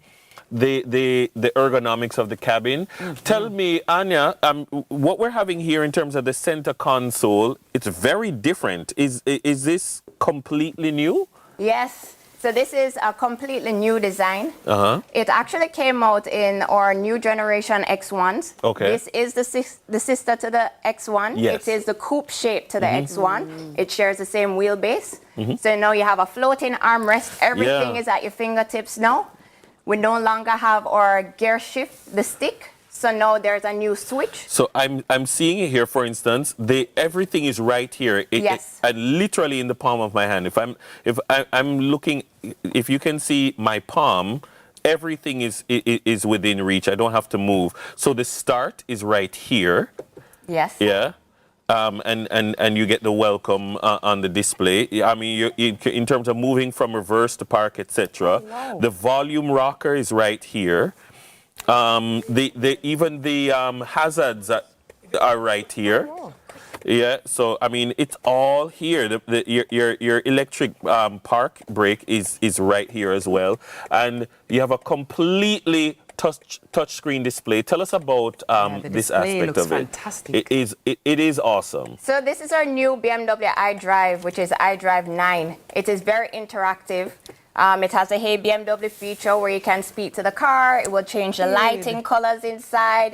the ergonomics of the cabin. Tell me, Anya, what we're having here in terms of the center console, it's very different. Is this completely new? Yes. So this is a completely new design. It actually came out in our new generation X1s. Okay. This is the sister to the X1. Yes. It is the coupe shape to the X1. It shares the same wheelbase. So now you have a floating armrest. Everything is at your fingertips now. We no longer have our gear shift, the stick. So now there's a new switch. So I'm seeing it here, for instance. Everything is right here. Literally in the palm of my hand. If I'm looking, if you can see my palm, everything is within reach. I don't have to move. So the start is right here. Yes. Yeah. And you get the welcome on the display. I mean, in terms of moving from reverse to park, etc. Wow. The volume rocker is right here. Even the hazards are right here. Yeah, so I mean it's all here. Your electric park brake is right here as well, and you have a completely touch screen display. Tell us about this aspect of it. Fantastic. It is awesome. So this is our new BMW iDrive, which is iDrive 9. It is very interactive. It has a Hey BMW feature where you can speak to the car. It will change the lighting colors inside.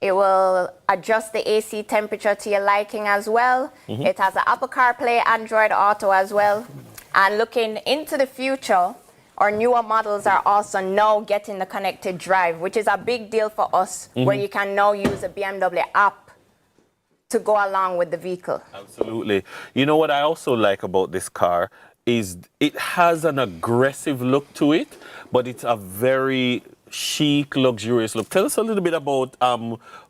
It will adjust the AC temperature to your liking as well. It has an Apple CarPlay, Android Auto as well. And looking into the future, our newer models are also now getting the connected drive, which is a big deal for us, where you can now use a BMW app to go along with the vehicle. Absolutely. You know what I also like about this car is it has an aggressive look to it, but it's a very chic, luxurious look. Tell us a little bit about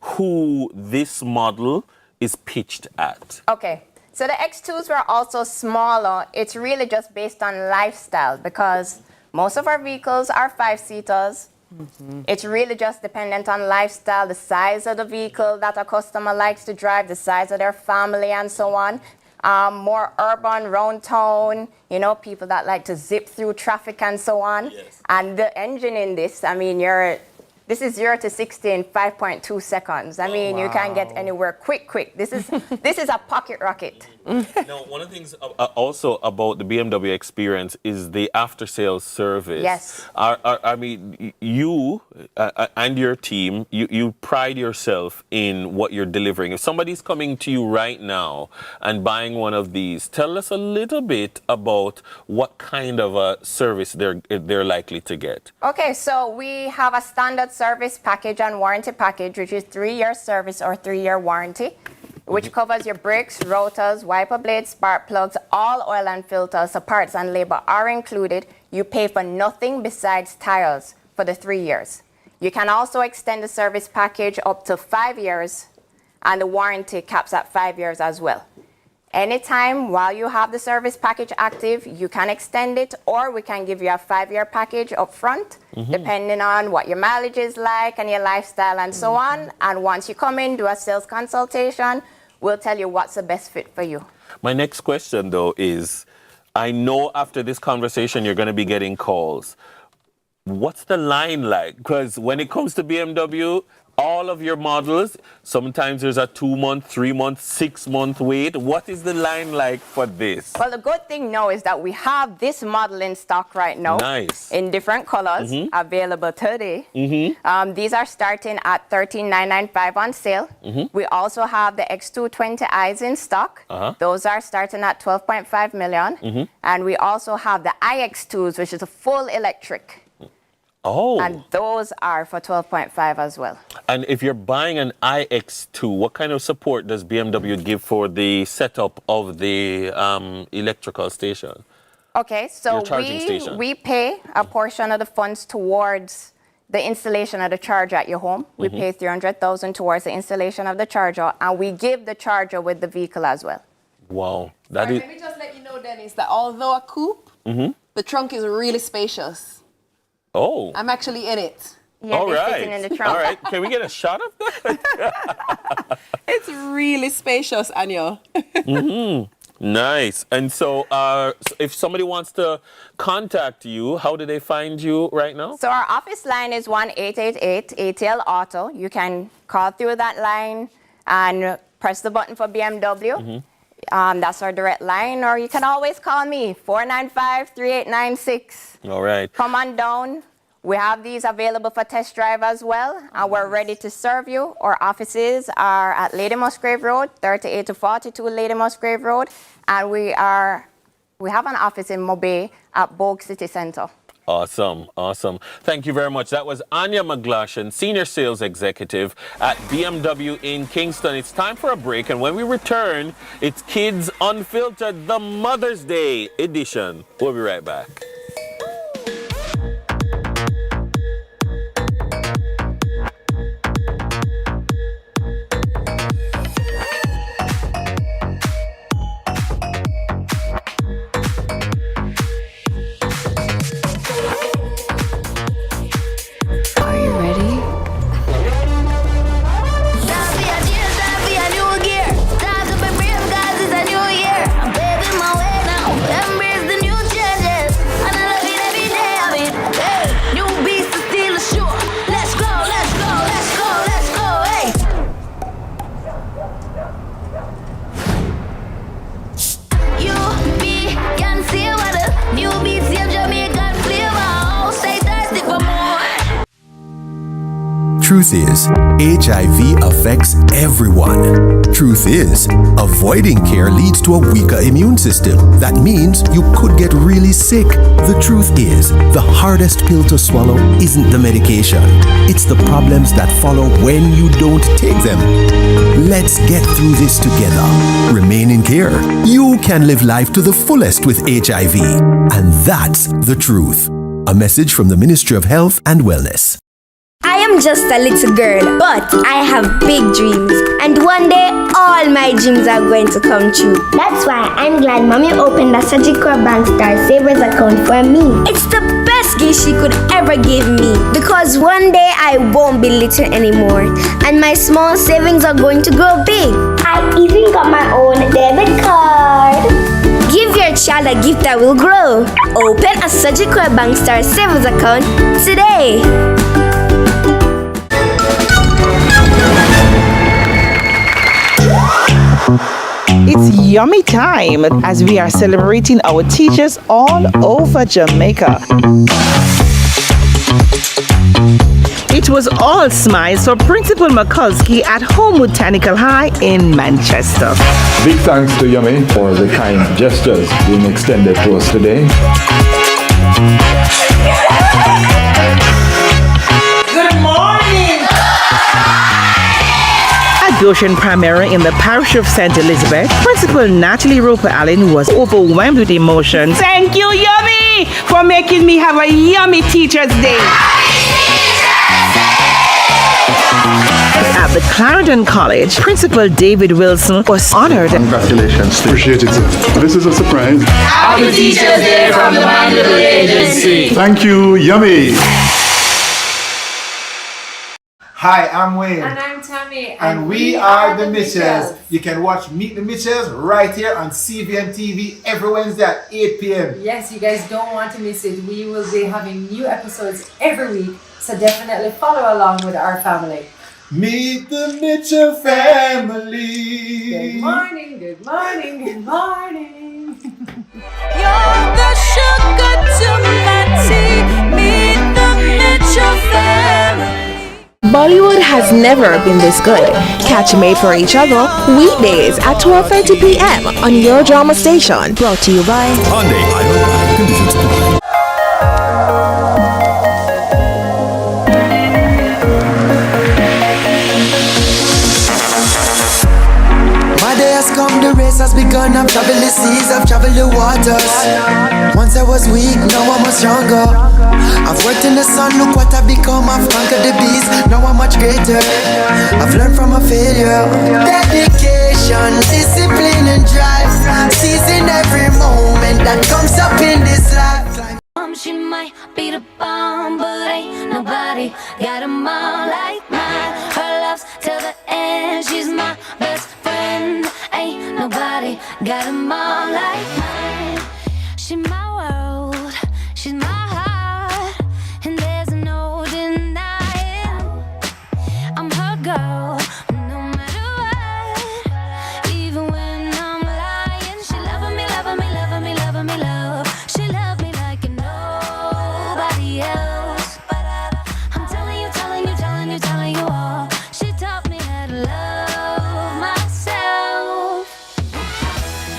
who this model is pitched at. Okay, so the X2s were also smaller. It's really just based on lifestyle because most of our vehicles are 5-seaters. It's really just dependent on lifestyle, the size of the vehicle that a customer likes to drive, the size of their family and so on. More urban, round town, you know, people that like to zip through traffic and so on. And the engine in this, I mean, this is 0 to 60 in 5.2 seconds. I mean, you can get anywhere quick. This is a pocket rocket. Now, one of the things also about the BMW experience is the after-sales service. Yes. I mean, you and your team, you pride yourself in what you're delivering. If somebody's coming to you right now and buying one of these, tell us a little bit about what kind of a service they're likely to get. Okay, so we have a standard service package and warranty package, which is 3-year service or 3-year warranty. which covers your brakes, rotors, wiper blades, spark plugs, all oil and filters, so parts and labor are included. You pay for nothing besides tires for the 3 years. You can also extend the service package up to 5 years, and the warranty caps at 5 years as well. Anytime while you have the service package active, you can extend it, or we can give you a 5-year package up front, depending on what your mileage is like and your lifestyle and so on. And once you come in, do a sales consultation, we'll tell you what's the best fit for you. My next question, though, is I know after this conversation you're going to be getting calls. What's the line like? Because when it comes to BMW, all of your models, sometimes there's a 2-month, 3-month, 6-month wait. What is the line like for this? Well, the good thing now is that we have this model in stock right now. Nice. In different colors, available today. These are starting at $13,995 on sale. We also have the X220Is in stock. Those are starting at $12.5 million. And we also have the iX2s, which is a full electric. Oh. And those are for $12.5 as well. And if you're buying an iX2, what kind of support does BMW give for the setup of the electrical station? Okay, so station. we pay a portion of the funds towards the installation of the charger at your home. We pay $300,000 towards the installation of the charger, and we give the charger with the vehicle as well. Wow. Let me just let you know, Dennis, that although a coupe, the trunk is really spacious. Oh. I'm actually in it. Yeah, all right. sitting in the trunk. All right. Can we get a shot of that? It's really spacious, Anya. Nice. And so if somebody wants to contact you, how do they find you right now? So our office line is 1-888-ATL Auto. You can call through that line and press the button for BMW. That's our direct line, or you can always call me, 495-3896. All right. Come on down. We have these available for test drive as well, and we're ready to serve you. Our offices are at Lady Musgrave Road, 38 to 42 Lady Musgrave Road, and we have an office in Mobay at Bogue City Centre. Awesome. Awesome. Thank you very much. That was Anya McGlashan, Senior Sales Executive at BMW in Kingston. It's time for a break, and when we return, it's Kids Unfiltered, the Mother's Day edition. We'll be right back. Truth is, HIV affects everyone. Truth is, avoiding care leads to a weaker immune system. That means you could get really sick. The truth is, the hardest pill to swallow isn't the medication. It's the problems that follow when you don't take them. Let's get through this together. Remain in care. You can live life to the fullest with HIV. And that's the truth. A message from the Ministry of Health and Wellness. I am just a little girl, but I have big dreams. And one day, all my dreams are going to come true. That's why I'm glad Mommy opened a Sagicor Bank Star Savers account for me. It's the best gift she could ever give me. Because one day, I won't be little anymore. And my small savings are going to grow big. I even got my own debit card. Give your child a gift that will grow. Open a Sagicor Bank Star Savers account today. It's yummy time as we are celebrating our teachers all over Jamaica. It was all smiles for Principal McCuskey at Homewood Technical High in Manchester. Big thanks to Yummy for the kind gestures being extended to us today. Good morning! A Goshen Primary in the parish of St. Elizabeth, Principal Natalie Roper Allen was overwhelmed with emotion. Thank you, Yummy, for making me have a yummy Teacher's Day. At the Clarendon College, Principal David Wilson was honored. Congratulations. Appreciate it, sir. This is a surprise. Happy Teacher's Day from the Mandeville Agency. Thank you, Yummy. Hi, I'm Wayne. And I'm Tami. And we are the Mitchells. You can watch Meet the Mitchells right here on CVMTV every Wednesday at 8 p.m. Yes, you guys don't want to miss it. We will be having new episodes every week, so definitely follow along with our family. Meet the Mitchell family. Good morning, good morning, good morning. You're the sugar to my tea. Meet the Mitchell family. Bollywood has never been this good. Catch Made for Each Other weekdays at 12:30 p.m. on your drama station. Brought to you by Hyundai, Ion, conditions apply. Come, the race has begun. I've traveled the seas, I've traveled the waters. Once I was weak, now I'm much stronger. I've worked in the sun, look what I've become. I've conquered the beast, now I'm much greater. I've learned from a failure. Dedication, discipline and drive. Seizing every moment that comes up in this life. She might be the bomb, but ain't nobody got a mom like mine. Her love's till the end, she's my best friend. Ain't nobody got a mom like mine. She's my world, she's my heart, and there's no denying I'm her girl, no matter what. Even when I'm lying, she loving me, loving me, loving me, loving me, love. She loved me like nobody else. I'm telling you, telling you, telling you, telling you all. She taught me how to love myself.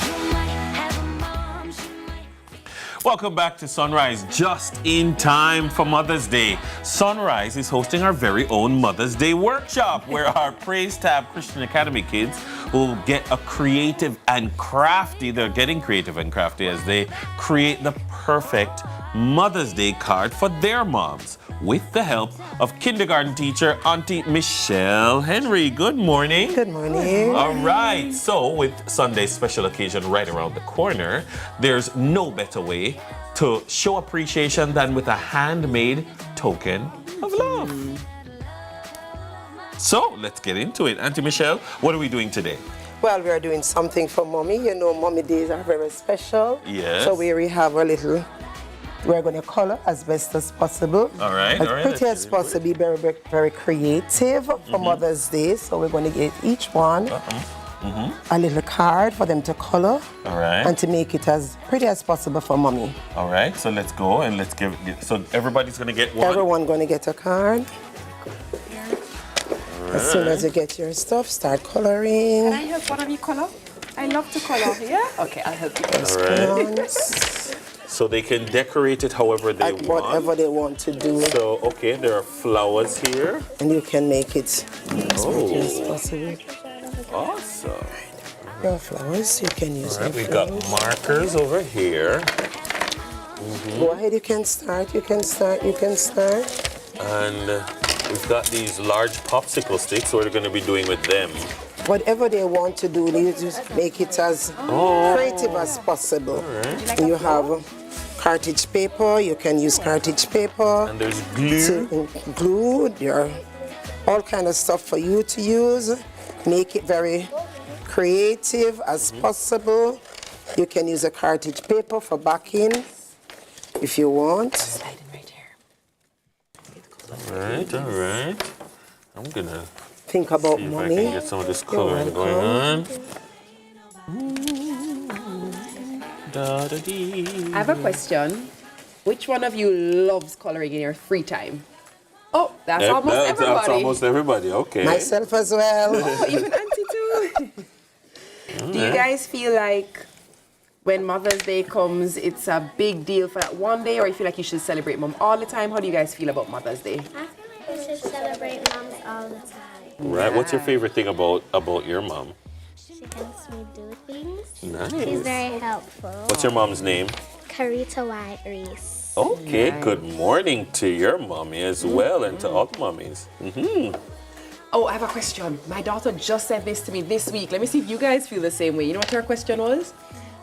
You might have a mom, she might. Welcome back to Sunrise, just in time for Mother's Day. Sunrise is hosting our very own Mother's Day workshop, where our Praise Tab Christian Academy kids will get a creative and crafty, they're getting creative and crafty as they create the perfect Mother's Day card for their moms, with the help of kindergarten teacher Auntie Michelle Henry. Good morning. Good morning. All right, so with Sunday's special occasion right around the corner, there's no better way to show appreciation than with a handmade token of love. So let's get into it. Auntie Michelle, what are we doing today? Well, we are doing something for Mommy. You know, Mommy Days are very special. Yes. So we have a little, we're going to color as best as possible. All right, as all right. pretty as possible, be very, very, very creative for Mother's Day. So we're going to get each one a little card for them to color. All right. And to make it as pretty as possible for Mommy. All right, so let's go and let's give, so everybody's going to get one? Everyone going to get a card. As soon as you get your stuff, start coloring. Can I help one of you color? I love to color, yeah? Okay, I'll help you. All right. So they can decorate it however they want. Whatever they want to do. So, okay, there are flowers here. And you can make it as pretty as possible. Awesome. Your flowers, you can use. All right, we've got markers over here. Go ahead, you can start, you can start, you can start. And we've got these large popsicle sticks. What we're going to be doing with them? Whatever they want to do, they just make it as creative as possible. Right. You have cartridge paper, you can use cartridge paper. And there's glue. Glue, there are all kind of stuff for you to use. Make it very creative as possible. You can use a cartridge paper for backing if you want. All right, all right. I'm going to think about see Mommy. if I can get some of this coloring going on. I have a question. Which one of you loves coloring in your free time? Oh, that's almost everybody. That's almost everybody, okay. Myself as well. Oh, even Auntie too. Do you guys feel like when Mother's Day comes, it's a big deal for that one day, or you feel like you should celebrate Mom all the time? How do you guys feel about Mother's Day? I feel like we should celebrate moms all the time. Right. What's your favorite thing about your mom? She helps me do things. Nice. She's very helpful. What's your mom's name? Carita White Reese. Okay. Nice. Good morning to your mommy as well, and to all the mummies. Oh, I have a question. My daughter just said this to me this week. Let me see if you guys feel the same way. You know what her question was?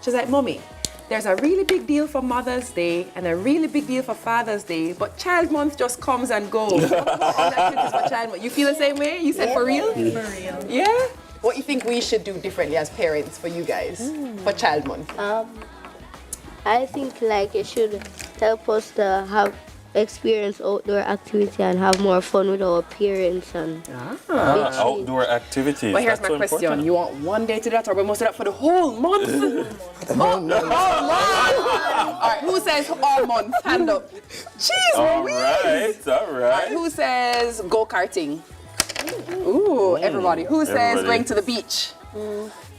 She's like, Mommy, there's a really big deal for Mother's Day and a really big deal for Father's Day, but Child Month just comes and goes. What activities for Child Month? You feel the same way? You said for real? For real. Yeah? What do you think we should do differently as parents for you guys for Child Month? I think like it should help us to have experience outdoor activity and have more fun with our parents and outdoor activities. Well, here's my question. Important. You want one day to do that, or we must do that for the whole month? The whole month. All right, who says all month? Hand up. Jeez, all right. Who says go-karting? Ooh, everybody. Who says going to the beach?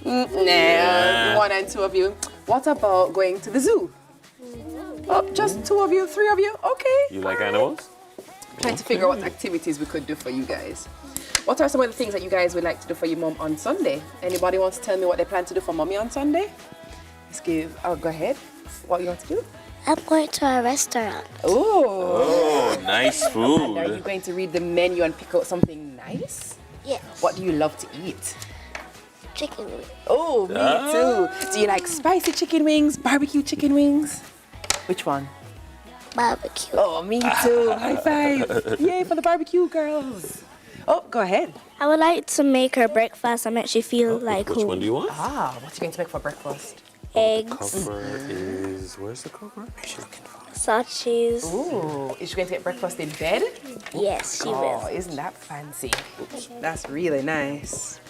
Nah, 1 and 2 of you. What about going to the zoo? Oh, just 2 of you, 3 of you? Okay. You like animals? Trying to figure out what activities we could do for you guys. What are some of the things that you guys would like to do for your mom on Sunday? Anybody wants to tell me what they plan to do for mommy on Sunday? Let's give, go ahead. What you want to do? I'm going to a restaurant. Oh, nice food. And are you going to read the menu and pick out something nice? Yes. What do you love to eat? Chicken wings. Oh, me too. Do you like spicy chicken wings, barbecue chicken wings? Which one? Barbecue. Oh, me too. High five. Yay for the barbecue, girls. Oh, go ahead. I would like to make her breakfast and make she feel like Which one do you want? What are you going to make for breakfast? Eggs. Cover is, where's the cover? Sausages. Ooh, is she going to get breakfast in bed? Yes, she will. Oh, isn't that fancy? Oops. That's really nice.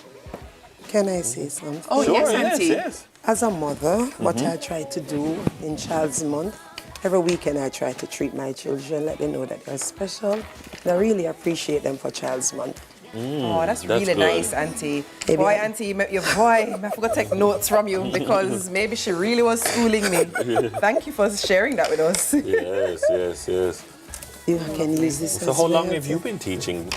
Can I say something? Oh, sure, yes, Auntie. Yes. As a mother, what I try to do in Child's Month, every weekend I try to treat my children, let them know that they're special. And I really appreciate them for Child's Month. Oh, that's really good. Nice, Auntie. Boy, Auntie, I forgot to take notes from you because maybe she really was schooling me. Thank you for sharing that with us. Yes. You can use this. So how long have you been teaching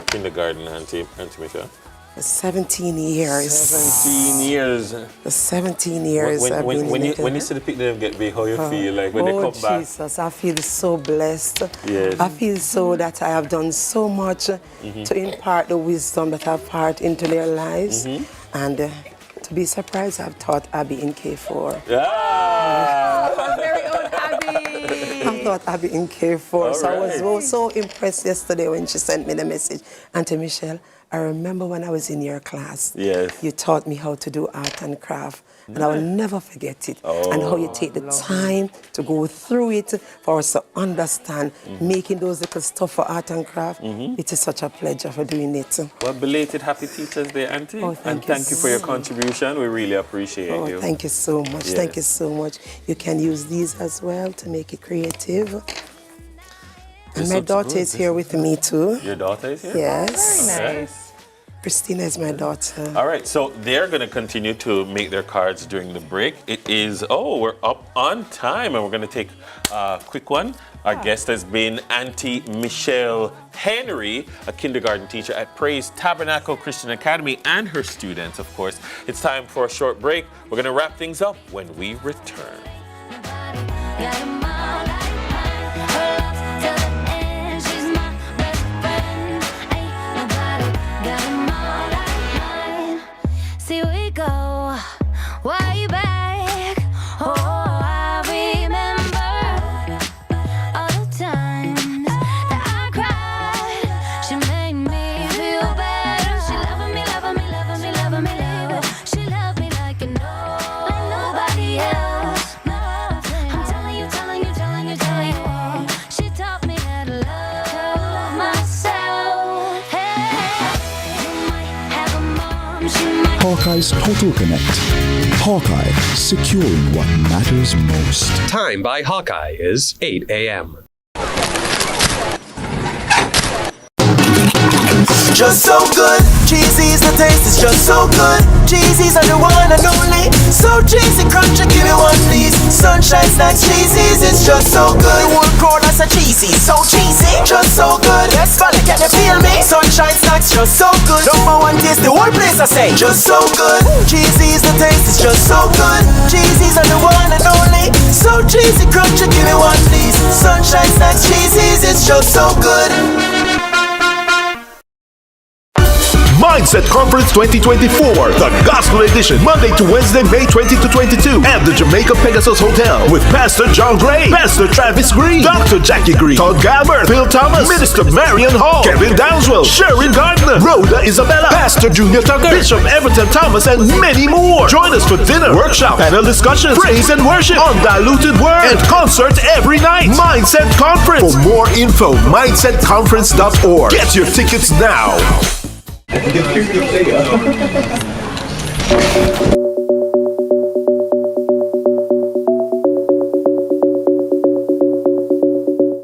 kindergarten, Auntie Michelle? 17 years. 17 years. 17 years. When you see the picture get big, how you feel like when they come back? Jesus, I feel so blessed. Yes. I feel so that I have done so much to impart the wisdom that I've poured into their lives. And to be surprised, I've taught Abby in K4. Our very own Abby. I taught Abby in K4. So I was so impressed yesterday when she sent me the message. Auntie Michelle, I remember when I was in your class, you taught me how to do art and craft, and I will never forget it. And how you take the time to go through it for us to understand, making those little stuff for art and craft. It is such a pleasure for doing it. Well, belated Happy Teachers Day, Auntie. Oh, thank you for your contribution. We really appreciate you. Thank you so much. Yes. Thank you so much. You can use these as well to make it creative. And my daughter is here with me too. Your daughter is here? Yes. Very nice. Christina is my daughter. All right, so they're going to continue to make their cards during the break. It is, we're up on time, and we're going to take a quick one. Our guest has been Auntie Michelle Henry, a kindergarten teacher at Praise Tabernacle Christian Academy, and her students, of course. It's time for a short break. We're going to wrap things up when we return. Way back, I remember all the times that I cried. She made me feel better. She loved me, loved me, loved me, loved me. She loved me like nobody else. I'm telling you, telling you, telling you, telling you. She taught me how to love myself. Hey, you might have a mom, she might. Hawkeye's Total Connect. Hawkeye, securing what matters most. Time by Hawkeye is 8 a.m. just so good. Cheesy's the taste, it's just so good. Cheesy's are the one and only. So cheesy, crunchy, give me one please. Sunshine Snacks Cheesy's, it's just so good. The whole crowd I say cheesy, so cheesy, just so good. Yes, fella, can you feel me? Sunshine Snacks, just so good. Number one taste, the whole place I say, just so good. Cheesy's the taste, it's just so good. Cheesy's are the one and only. So cheesy, crunchy, give me one please. Sunshine Snacks Cheesy's, it's just so good. Mindset Conference 2024, the Gospel Edition, Monday to Wednesday, May 20 to 22, at the Jamaica Pegasus Hotel with Pastor John Gray, Pastor Travis Green, Dr. Jackie Green, Todd Galbert, Phil Thomas, Minister Marion Hall, Kevin Downswell, Sherry Gardner, Rhoda Isabella, Pastor Junior Tucker, Bishop Everton Thomas, and many more. Join us for dinner, workshop, panel discussions, praise and worship, undiluted word, and concert every night. Mindset Conference. For more info, mindsetconference.org. Get your tickets now.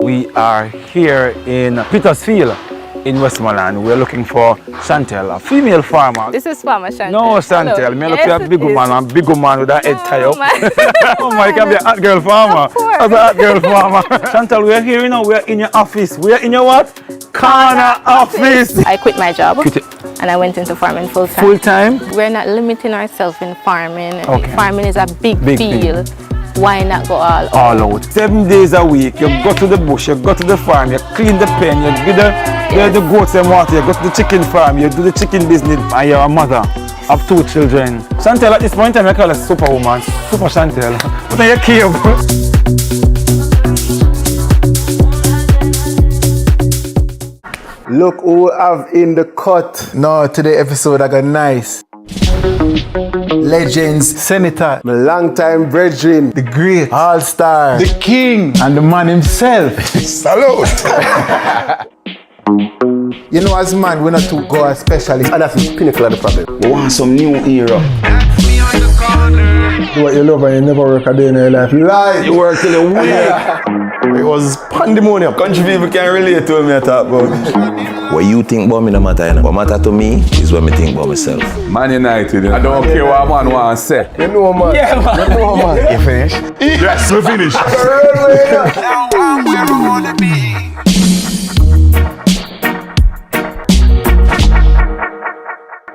We are here in Petersfield in Westmoreland. We're looking for Chantel, a female farmer. This is Farmer Chantel. No, Chantel. Me look Yes, at big woman, a big woman with that head tie up. Oh my, you can be a hot girl farmer. As a hot girl farmer. Chantel, we're here, you know, we're in your office. We're in your what? Corner office. I quit my job and I went into farming full time. Full time? We're not limiting ourselves in farming. Okay. Farming is a big field. Why not go all out? 7 days a week, you go to the bush, you go to the farm, you clean the pen, you give the goats and water, you go to the chicken farm, you do the chicken business, and you're a mother of 2 children. Chantel, at this point in time, I call her Superwoman. Super Chantel. But then you came. Look who we have in the cut. No, today's episode I got nice. Legends, Senator, my longtime brethren, the great all-star, the king, and the man himself. Salute! You know, as man, we're not to go as specialists, and that's the pinnacle of the problem. We want some new era. Do what you love and you never work a day in your life. Lie! You work till you win. It was pandemonium. Country people can relate to me, I talk about. What you think about me no matter, you know. What matter to me is what me think about myself. Man United, you know. I don't care what man wants to say. You know, man. Yeah, man. You know, man. You finished? Yes, we finished.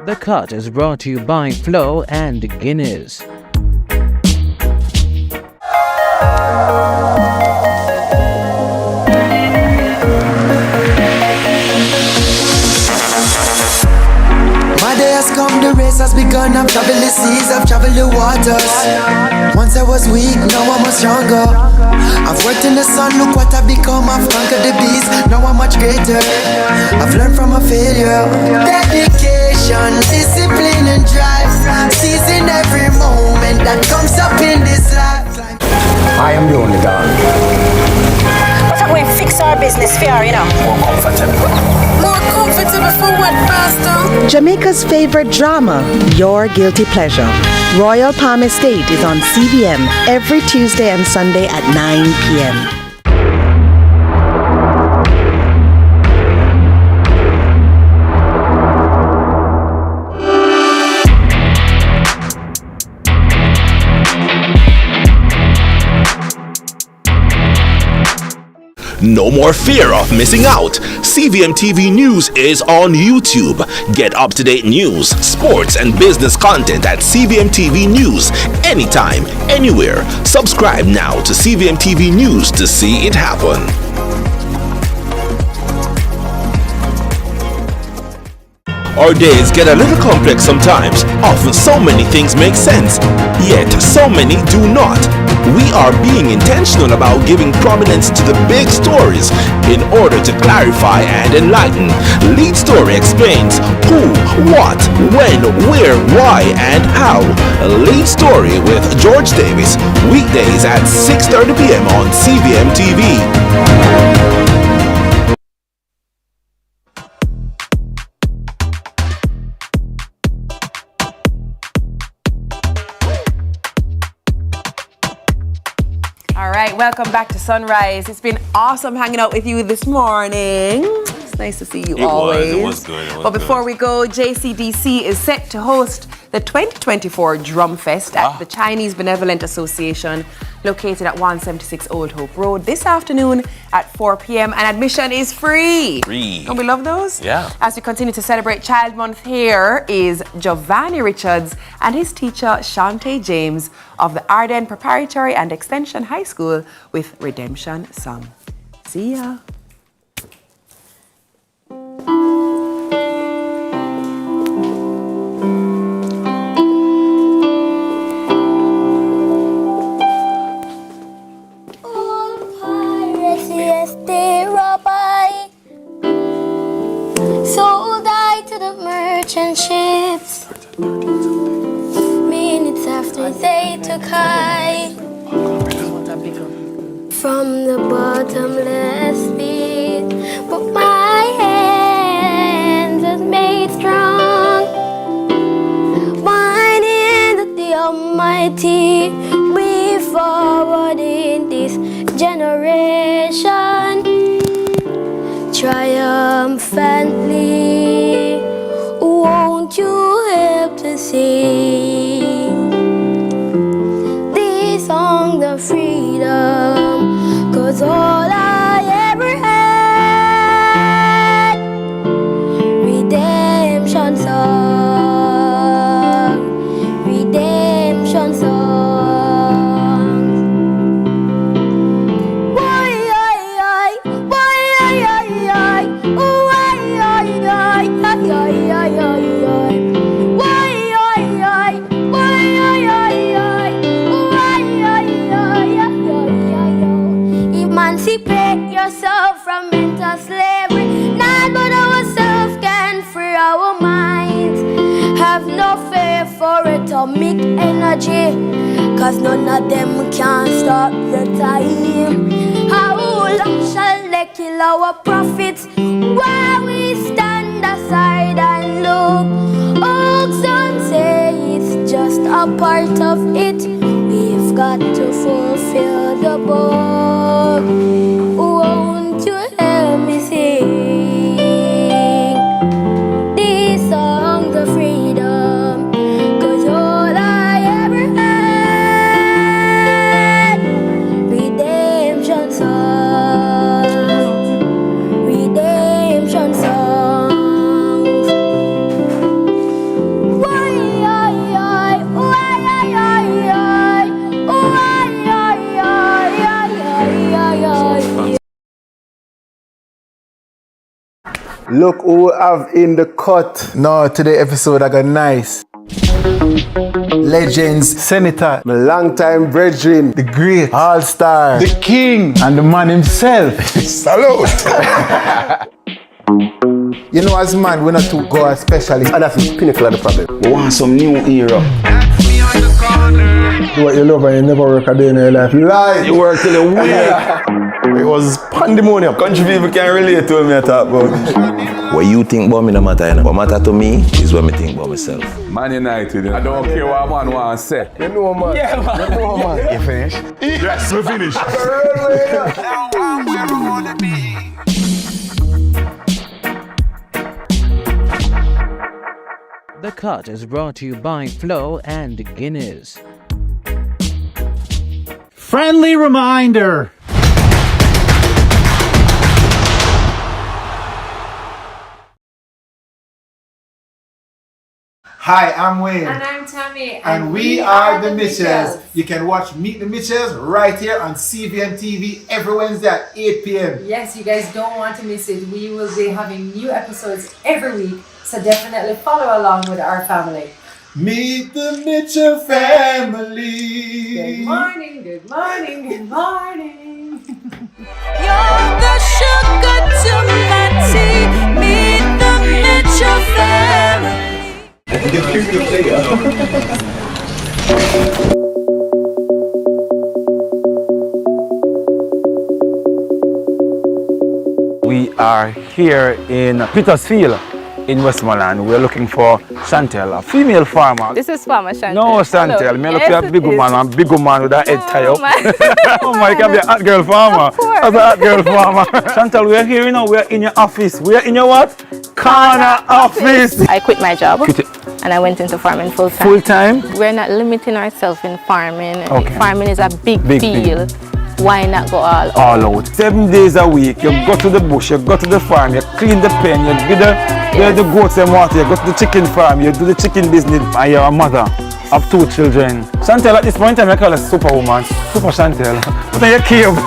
The Cut is brought to you by Flo and Guinness. My day has come, the race has begun. I've traveled the seas, I've traveled the waters. Once I was weak, now I'm much stronger. I've worked in the sun, look what I've become. I've conquered the beast, now I'm much greater. I've learned from a failure. Dedication, discipline and drive. Seizing every moment that comes up in this life. I am the only dog. But we fix our business fair, you know. More comfortable. More comfortable for what, Pastor? Jamaica's favorite drama, Your Guilty Pleasure. Royal Palm Estate is on CVM every Tuesday and Sunday at 9 p.m. No more fear of missing out. CVMTV News is on YouTube. Get up-to-date news, sports, and business content at CVMTV News anytime, anywhere. Subscribe now to CVMTV News to see it happen. Our days get a little complex sometimes. Often so many things make sense, yet so many do not. We are being intentional about giving prominence to the big stories in order to clarify and enlighten. Lead Story explains who, what, when, where, why, and how. Lead Story with George Davis, weekdays at 6:30 p.m. on CVMTV. All right, welcome back to Sunrise. It's been awesome hanging out with you this morning. It's nice to see you It always. was good. But before we go, JCDC is set to host the 2024 Drum Fest at the Chinese Benevolent Association, located at 176 Old Hope Road this afternoon at 4 p.m. and admission is free. Don't we love those? Yeah. As we continue to celebrate Child Month, here is Giovanni Richards and his teacher Shante James of the Arden Preparatory and Extension High School with Redemption Song. See ya. Sold I to the merchant ships. Minutes after they took high from the bottomless pit, but my hands was made strong, minding that the Almighty be forward in this generation. Triumphantly, won't you help to sing this song of freedom? 'Cause all I ever had, redemption song, redemption song. Emancipate yourself from mental slavery. None but ourselves can free our minds. Have no fear for atomic energy, 'cause none of them can stop the time. How long shall they kill our prophets while we stand aside and look? Oh, some say it's just a part of it. We've got to fulfill the book. Won't you help me sing this song of freedom? 'Cause all I ever had, redemption songs, redemption songs. Why, Look who we have in the cut. No, today episode I got nice. Legends, Senator, my longtime brethren, the great, all-star, the king, and the man himself. Salute! You know, as man, we're not to go as specialists, and that's the pinnacle of the problem. We want some new era. Do what you love and you never work a day in your life. You lie! You work till you wake. It was pandemonium. Country people can relate to me, I talk about. What you think about me no matter, you know. What matter to me is what I think about myself. Man United, I don't care what man want to say. You know, man. Yeah, man. You know, man. You finished? Yes, we finished. The Cut is brought to you by Flo and Guinness. Friendly reminder. Hi, I'm Wayne. And I'm Tami. And we are the Mitchells. You can watch Meet the Mitchells right here on CVMTV every Wednesday at 8 p.m. Yes, you guys don't want to miss it. We will be having new episodes every week, so definitely follow along with our family. Meet the Mitchell family. Good morning, good morning, good morning. You're the sugar to my tea. Meet the Mitchell family. We are here in Petersfield in Westmoreland. We're looking for Chantel, a female farmer. This is Farmer Chantel. No, Chantel. Me look Yes, at a big woman, a big woman with a head tie up. My. Oh my, can be a hot girl farmer. That's a hot girl farmer. Chantel, we're here, you know, we're in your office. We're in your what? Corner office. I quit my job and I went into farming full time. Full time? We're not limiting ourselves in farming. Okay. Farming is a big field. Why not go all out? 7 days a week, you go to the bush, you go to the farm, you clean the pen, you give the goats them water, you go to the chicken farm, you do the chicken business, and you're a mother of 2 children. Chantel, at this point in time, I call her superwoman. Super Chantel. What are you cave?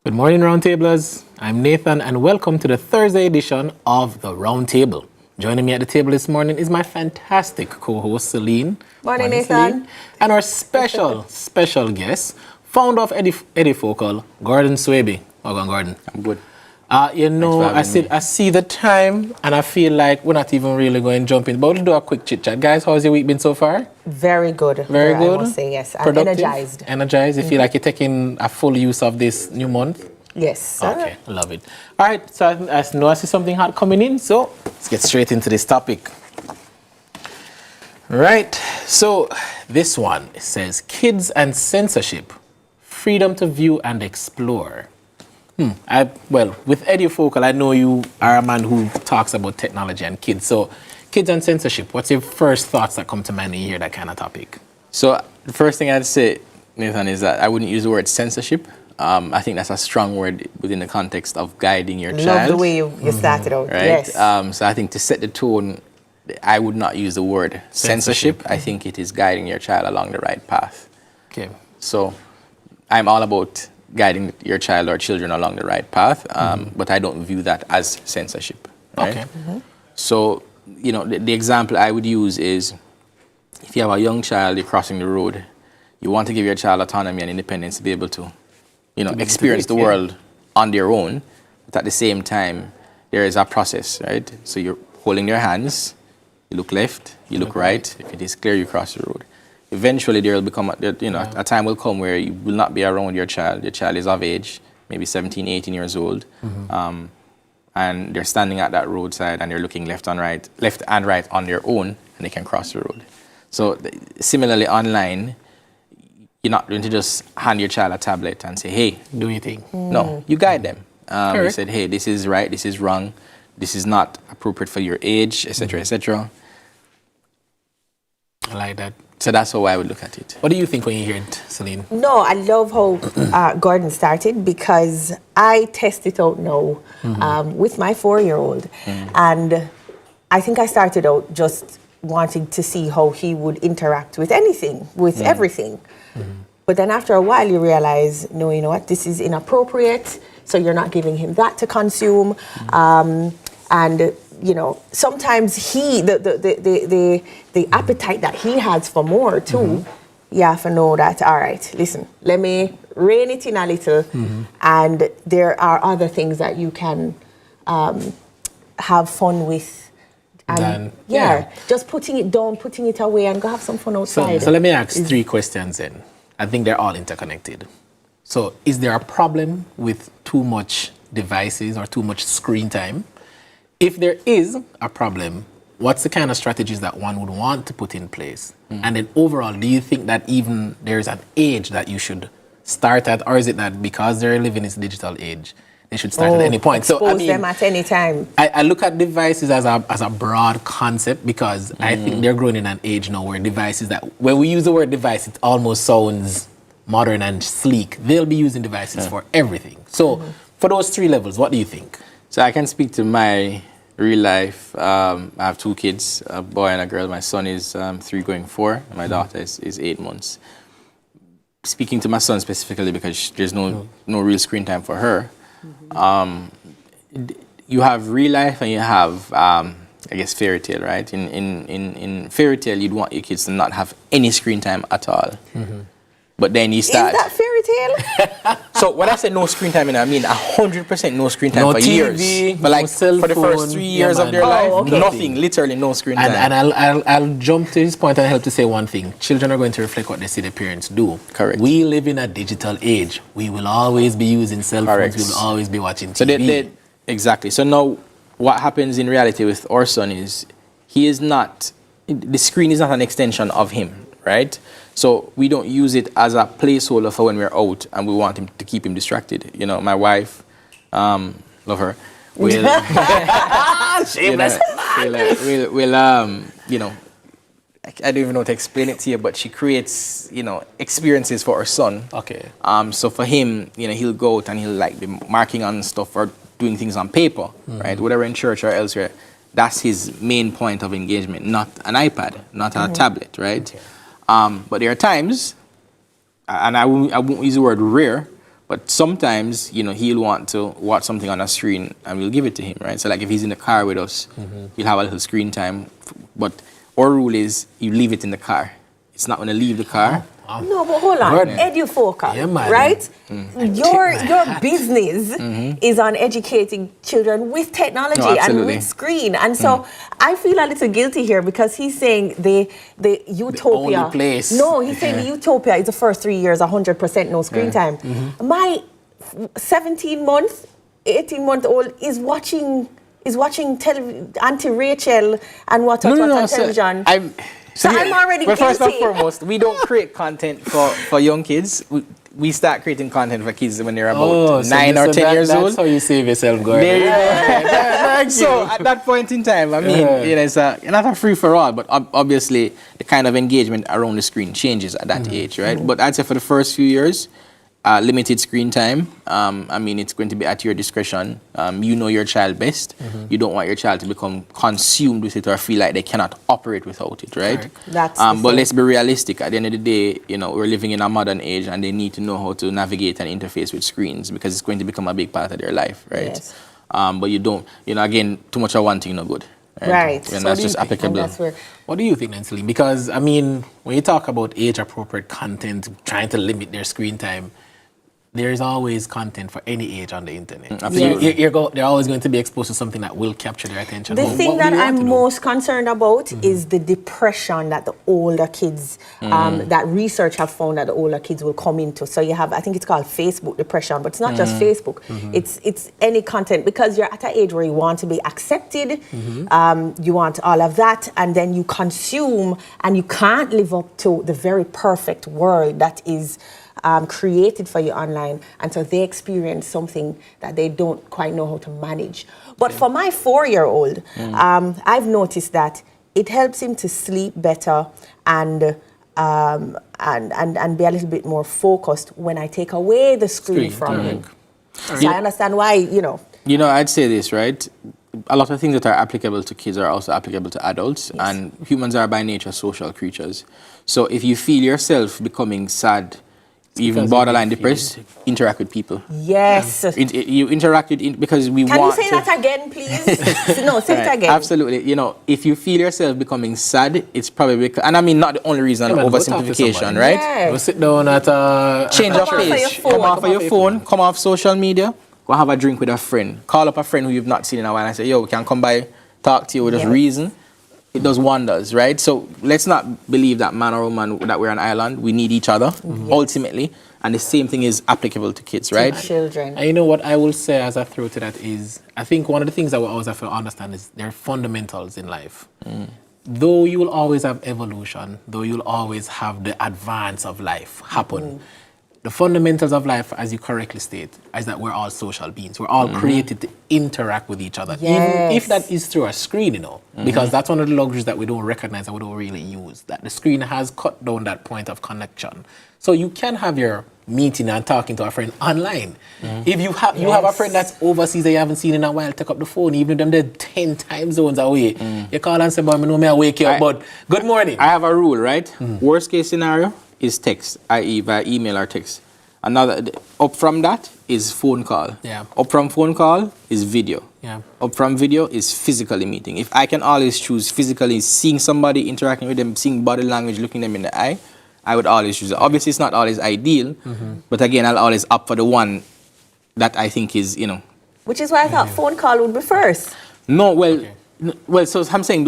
Good morning, Roundtablers. I'm Nathan, and welcome to the Thursday edition of the Roundtable. Joining me at the table this morning is my fantastic co-host, Celine. Morning, Nathan. Celine. And our special guest, founder of Edifocal, Gordon Swaby. Welcome, Gordon. I'm good. You know, I see the time, and I feel like we're not even really going to jump in, but we'll do a quick chit-chat. Guys, how's your week been so far? Very good. Very good? I must say, yes. I'm Productive? energized. Energized? You feel like you're taking a full use of this new month? Yes. Okay, love it. All right, so I know I see something hot coming in, so let's get straight into this topic. Right, so this one says, kids and censorship, freedom to view and explore. With Edifocal, I know you are a man who talks about technology and kids. So, kids and censorship, what's your first thoughts that come to mind when you hear that kind of topic? So, the first thing I'd say, Nathan, is that I wouldn't use the word censorship. I think that's a strong word within the context of guiding your child. Love the way you started out, right? yes. So, I think to set the tone, I would not use the word censorship. I think it is guiding your child along the right path. Okay. So, I'm all about guiding your child or children along the right path, but I don't view that as censorship. Right? Okay. So, you know, the example I would use is if you have a young child, you're crossing the road, you want to give your child autonomy and independence to be able to, you know, experience the world on their own, but at the same time, there is a process, right? So you're holding their hands, you look left, you look right, if it is clear, you cross the road. Eventually, there will become, a time will come where you will not be around your child. Your child is of age, maybe 17, 18 years old, and they're standing at that roadside and they're looking left and right on their own, and they can cross the road. So similarly, online, you're not going to just hand your child a tablet and say, "Hey, do your thing." No, you guide them. You said, "Hey, this is right, this is wrong, this is not appropriate for your age, etc., etc." I like that. So that's how I would look at it. What do you think when you hear it, Celine? No, I love how Gordon started because I test it out now with my 4-year-old. And I think I started out just wanting to see how he would interact with anything, with everything. But then after a while, you realize, no, you know what, this is inappropriate. So you're not giving him that to consume. And you know, sometimes the appetite that he has for more too, you have to know that, all right, listen, let me rein it in a little, and there are other things that you can have fun with. And just putting it down, putting it away, and go have some fun outside. So let me ask 3 questions then. I think they're all interconnected. So is there a problem with too much devices or too much screen time? If there is a problem, what's the kind of strategies that one would want to put in place? And then overall, do you think that even there's an age that you should start at, or is it that because they're living in this digital age, they should start at any point? Expose so, I mean, them at any time. I look at devices as a broad concept because I think they're growing in an age now where devices that, when we use the word device, it almost sounds modern and sleek. They'll be using devices for everything. So for those 3 levels, what do you think? So I can speak to my real life. I have 2 kids, a boy and a girl. My son is 3 going 4, and my daughter is 8 months. Speaking to my son specifically because there's no real screen time for her, you have real life and you have, I guess, fairy tale, right? In fairy tale, you'd want your kids to not have any screen time at all. But then you start. Is that fairy tale? So when I say no screen time, I mean 100% no screen time No for TV, years. But like cell for the first phone. 3 years Yeah, of their man. life, Oh, okay. nothing, literally no screen time. And I'll jump to this point and help to say one thing. Children are going to reflect what they see their parents do. Correct. We live in a digital age. We will always be using cell phones. We will always be watching TV. So exactly. So now what happens in reality with our son is the screen is not an extension of him, right? So we don't use it as a placeholder for when we're out and we want him to keep him distracted. You know, my wife, love her, will, you know, you know, I don't even know how to explain it to you, but she creates, you know, experiences for her son. Okay. So for him, you know, he'll go out and he'll like be marking on stuff or doing things on paper, right? Whatever in church or elsewhere. That's his main point of engagement, not an iPad, not a tablet, right? Okay. But there are times, and I won't use the word rare, but sometimes, you know, he'll want to watch something on a screen and we'll give it to him, right? So like if he's in the car with us, he'll have a little screen time. But our rule is you leave it in the car. It's not going to leave the car. No, but hold on. EduFocus, right? Your business is on educating children with technology and with screen. And so I feel a little guilty here because he's saying the utopia. The only place. No, he's saying the utopia is the first 3 years, 100% no screen time. My 17-month, 18-month-old is watching Auntie Rachel and what on television. So I'm already guilty. First and foremost, we don't create content for young kids. We start creating content for kids when they're about 9 or 10 years old. That's how you save yourself, Gordon. There you go. So at that point in time, I mean, you know, it's not a free for all, but obviously the kind of engagement around the screen changes at that age, right? But I'd say for the first few years, limited screen time. I mean, it's going to be at your discretion. You know your child best. You don't want your child to become consumed with it or feel like they cannot operate without it, right? But let's be realistic. At the end of the day, you know, we're living in a modern age and they need to know how to navigate and interface with screens because it's going to become a big part of their life, right? Yes. But you don't, you know, again, too much of one thing, no good. Right. And that's just applicable. What do you think, Nancy? Because, I mean, when you talk about age-appropriate content, trying to limit their screen time, there is always content for any age on the internet. Absolutely. They're always going to be exposed to something that will capture their attention. The thing that I'm most concerned about is the depression that the older kids, that research have found that the older kids will come into. So you have, I think it's called Facebook depression, but it's not just Facebook. It's any content because you're at an age where you want to be accepted, you want all of that, and then you consume and you can't live up to the very perfect world that is created for you online, and so they experience something that they don't quite know how to manage. But for my 4-year-old, I've noticed that it helps him to sleep better and be a little bit more focused when I take away the screen from him. So I understand why, you know. You know, I'd say this, right? A lot of things that are applicable to kids are also applicable to adults, and humans are by nature social creatures. So if you feel yourself becoming sad, even borderline depressed, interact with people. Yes. You interact with because we want. want. Can you say that again, please? No, say it again. Absolutely. You know, if you feel yourself becoming sad, it's probably because, and I mean not the only reason, oversimplification, right? Yeah. Go sit down at a change of pace. Come off of your phone. Come off social media. Go have a drink with a friend. Call up a friend who you've not seen in a while and say, "Yo, we can come by, talk to you with a reason." It does wonders, right? So let's not believe that man or woman that we're an island. We need each other, ultimately. And the same thing is applicable to kids, right? To children. And you know what I will say as I throw to that is, I think one of the things that we always have to understand is there are fundamentals in life. Though you will always have evolution, though you'll always have the advance of life happen, the fundamentals of life, as you correctly state, is that we're all social beings. We're all created to interact with each other, even if that is through a screen, you know, because that's one of the luxuries that we don't recognize and we don't really use, that the screen has cut down that point of connection. So you can have your meeting and talking to a friend online. If you have a friend that's overseas that you haven't seen in a while, take up the phone, even if them they're 10 time zones away. You call and say, boy, I know me I wake you up, but good morning. I have a rule, right? Worst case scenario is text, i.e. via email or text. Another, up from that is phone call. Up from phone call is video. Up from video is physically meeting. If I can always choose physically seeing somebody, interacting with them, seeing body language, looking them in the eye, I would always use it. Obviously, it's not always ideal, but again, I'll always opt for the one that I think is, Which is why I thought phone call would be first. No, well, so I'm saying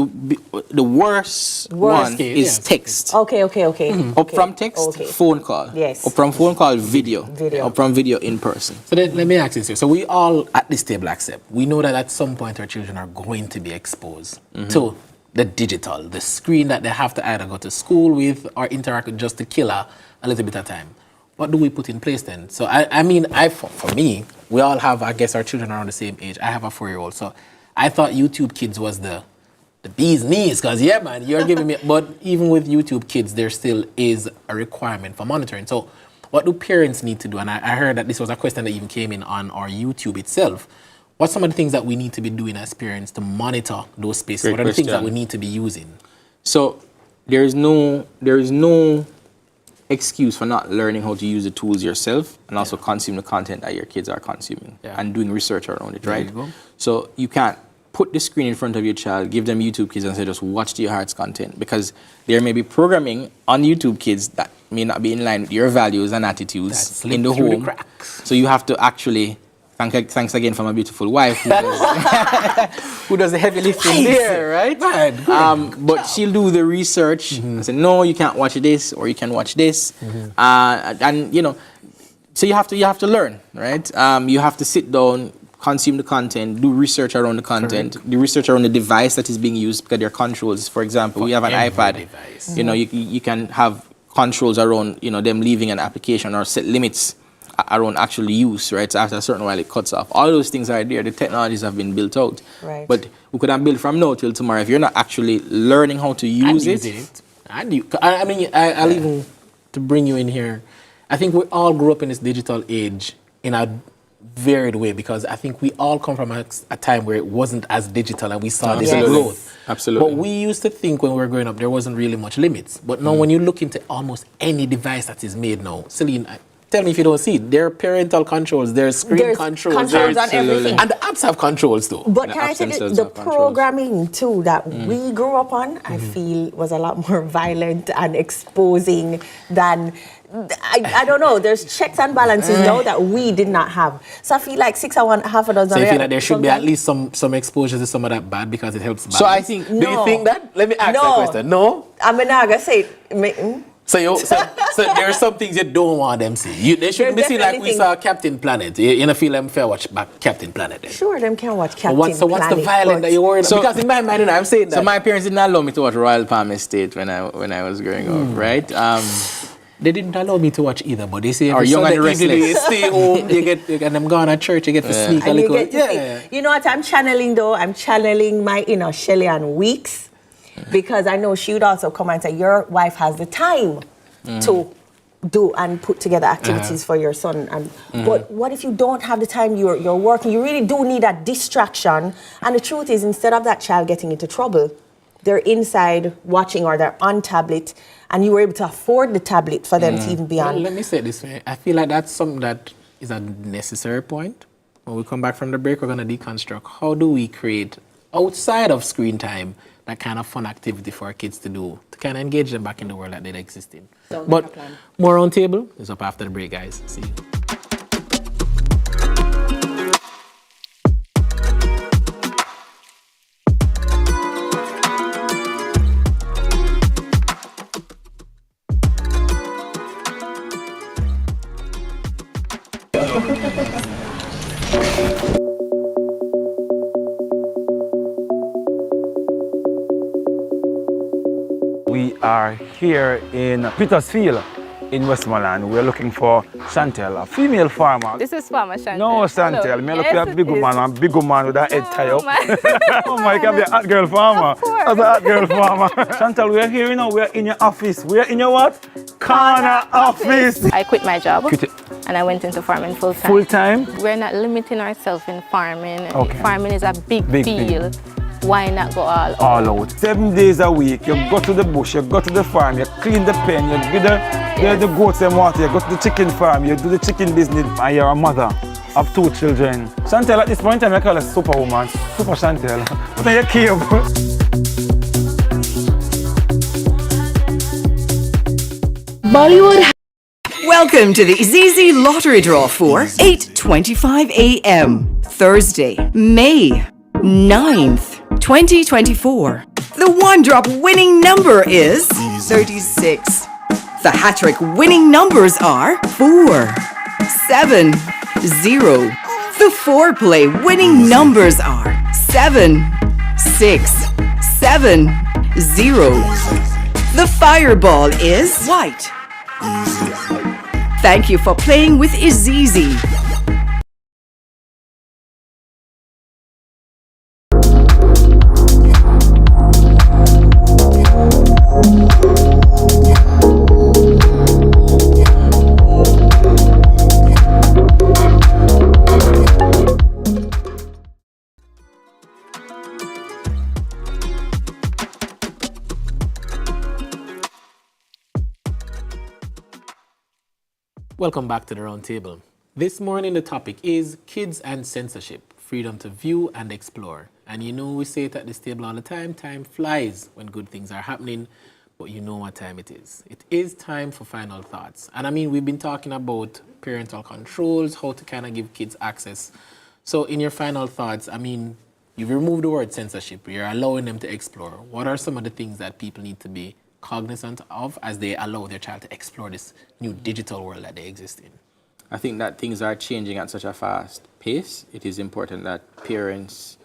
the worst one is text. Okay. Up from text, phone call. Yes. Up from phone call, video. Up from video, in person. So then, let me ask you this. So we all at this table accept. We know that at some point our children are going to be exposed to the digital, the screen that they have to either go to school with or interact with just to kill a little bit of time. What do we put in place then? So for me, we all have, I guess our children are around the same age. I have a 4-year-old. So I thought YouTube Kids was the bee's knees, because yeah, man, you're giving me, but even with YouTube Kids, there still is a requirement for monitoring. So what do parents need to do? And I heard that this was a question that even came in on our YouTube itself. What's some of the things that we need to be doing as parents to monitor those spaces? What are the things that we need to be using? So there is no excuse for not learning how to use the tools yourself and also consume the content that your kids are consuming and doing research around it, right? So you can't put the screen in front of your child, give them YouTube Kids and say just watch to your heart's content, because there may be programming on YouTube Kids that may not be in line with your values and attitudes in the home. So you have to actually, thanks again for my beautiful wife who does the heavy lifting there, right? But she'll do the research and say, no, you can't watch this, or you can watch this. So you have to learn, right? You have to sit down, consume the content, do research around the content, do research around the device that is being used, because there are controls. For example, we have an iPad. Device. You can have controls around, them leaving an application, or set limits around actual use, right? So after a certain while, it cuts off. All those things are there. The technologies have been built out. Right. But we couldn't build from now till tomorrow if you're not actually learning how to use it. I'll even, to bring you in here, I think we all grew up in this digital age in a varied way, because I think we all come from a time where it wasn't as digital and we saw this growth. Absolutely. But we used to think when we were growing up there wasn't really much limits. But now when you look into almost any device that is made now, Celine, tell me if you don't see it. There are parental controls, there's screen controls on everything. and the apps have controls too. But can I tell you, the programming too that we grew up on, I feel was a lot more violent and exposing than, I don't know, there's checks and balances now that we did not have. So I feel like 6 or 1 half a dozen. So you feel like there should be at least some exposure to some of that bad, because it helps balance? So I think, do you think that? Let me ask that question. No? I'm not going to say it. So there are some things you don't want them to see. They shouldn't be seen like we saw Captain Planet. You know, feel them fair watch back Captain Planet then. Sure, them can watch Captain Planet. So what's the violence that you're worried about? Because in my mind, I'm saying that. So my parents didn't allow me to watch Royal Palm Estate when I was growing up, right? They didn't allow me to watch either, but they say or Young and the Restless. You stay home, you get and them gone at church, you get to sneak a little. You know what I'm channeling though? I'm channeling my inner Shelly and Weeks, because I know she would also come and say your wife has the time to do and put together activities for your son. But what if you don't have the time? You're working. You really do need a distraction. And the truth is, instead of that child getting into trouble, they're inside watching, or they're on tablet, and you were able to afford the tablet for them to even be on. Well, let me say it this way. I feel like that's something that is a necessary point. When we come back from the break, we're going to deconstruct how do we create, outside of screen time, that kind of fun activity for our kids to do, to kind of engage them back in the world that they exist in. But more on table is up after the break, guys. See you. We are here in Petersfield in Westmoreland. We're looking for Chantel, a female farmer. This is Farmer Chantel. No, Chantel. Me look at a big woman with a head tie up. Oh my God, be a hot girl farmer. That's a hot girl farmer. Chantel, we're here, you know, we're in your office. We're in your what? Corner office. I quit my job and I went into farming full time. Full time? We're not limiting ourselves in farming. Okay. Farming is a big field. Why not go all out? 7 days a week, you go to the bush, you go to the farm, you clean the pen, you give the goats them water, you go to the chicken farm, you do the chicken business, and you're a mother of 2 children. Chantel, at this point in time, I call her Superwoman, Super Chantel. But then you came. Bollywood. Welcome to the ZZ Lottery Draw for 8:25 a.m. Thursday, May 9th, 2024. The one-drop winning number is 36. The hat-trick winning numbers are 4, 7, 0. The four-play winning numbers are 7, 6, 7, 0. The fireball is white. Thank you for playing with Izizi. Welcome back to the round table. This morning the topic is kids and censorship, freedom to view and explore. And you know we say it at this table all the time flies when good things are happening, but you know what time it is. It is time for final thoughts. And I mean, we've been talking about parental controls, how to kind of give kids access. So in your final thoughts, I mean, you've removed the word censorship, you're allowing them to explore. What are some of the things that people need to be cognizant of as they allow their child to explore this new digital world that they exist in? I think that things are changing at such a fast pace. It is important that parents,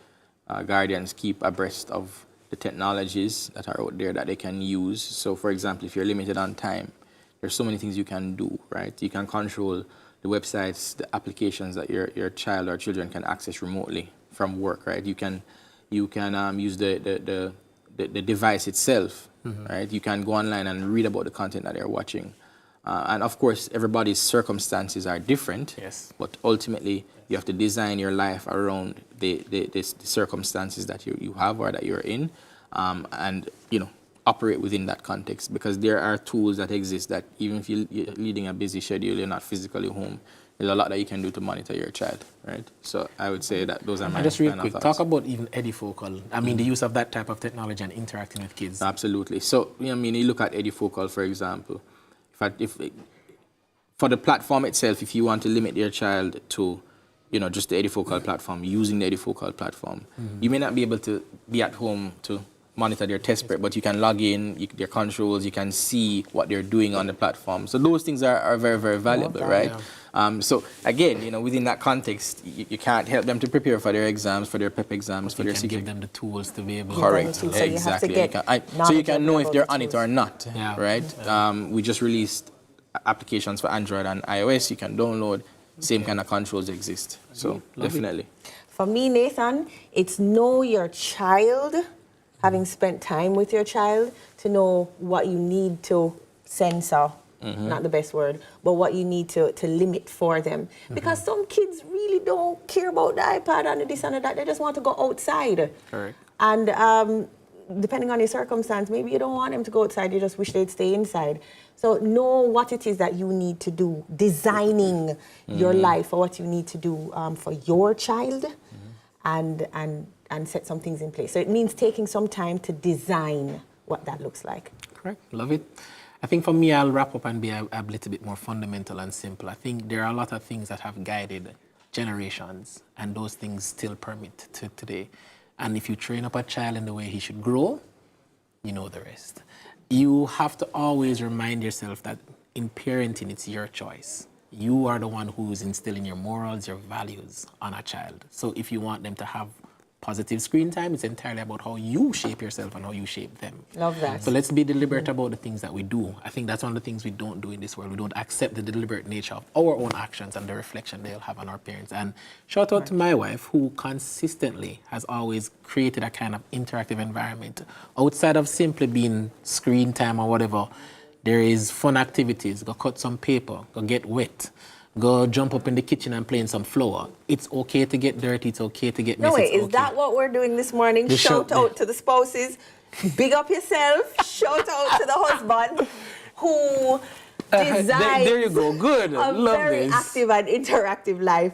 guardians keep abreast of the technologies that are out there that they can use. So for example, if you're limited on time, there's so many things you can do, right? You can control the websites, the applications that your child or children can access remotely from work, right? You can use the device itself. Right? You can go online and read about the content that they're watching. And of course, everybody's circumstances are different. Yes. But ultimately, you have to design your life around the circumstances that you have or that you're in, and operate within that context. Because there are tools that exist that even if you're leading a busy schedule, you're not physically home, there's a lot that you can do to monitor your child, right? So I would say that those are my just real final quick, thoughts. talk about even Edifocal. I mean, the use of that type of technology and interacting with kids. Absolutely. So, I mean, you look at Edifocal, for example. If for the platform itself, if you want to limit your child to, just the Edifocal platform, using the Edifocal platform, you may not be able to be at home to monitor their test prep, but you can log in, their controls, you can see what they're doing on the platform. So those things are very, very valuable, right? Yeah. So again, within that context, you can't help them to prepare for their exams, for their PEP exams, for their CQ. Give them the tools to be able to. Correct, So exactly. So you can know if they're on it or not, right? We just released applications for Android and iOS. You can download. Same kind of controls exist. So definitely. For me, Nathan, it's know your child, having spent time with your child, to know what you need to censor. Not the best word, but what you need to limit for them. Because some kids really don't care about the iPad and this and that. They just want to go outside. Correct. And depending on your circumstance, maybe you don't want them to go outside. You just wish they'd stay inside. So know what it is that you need to do. Designing your life for what you need to do for your child, and set some things in place. So it means taking some time to design what that looks like. Correct. Love it. I think for me, I'll wrap up and be a little bit more fundamental and simple. I think there are a lot of things that have guided generations, and those things still permit to today. And if you train up a child in the way he should grow, you know the rest. You have to always remind yourself that in parenting, it's your choice. You are the one who's instilling your morals, your values on a child. So if you want them to have positive screen time, it's entirely about how you shape yourself and how you shape them. Love that. So let's be deliberate about the things that we do. I think that's one of the things we don't do in this world. We don't accept the deliberate nature of our own actions and the reflection they'll have on our parents. And shout out to my wife, who consistently has always created a kind of interactive environment. Outside of simply being screen time or whatever, there is fun activities. Go cut some paper, go get wet. Go jump up in the kitchen and play in some flour. It's okay to get dirty. It's okay to get messy. No, wait, is that what we're doing this morning? Shout out to the spouses. Big up yourself. Shout out to the husband who designed there you go. Good. a Love very this. active and interactive life.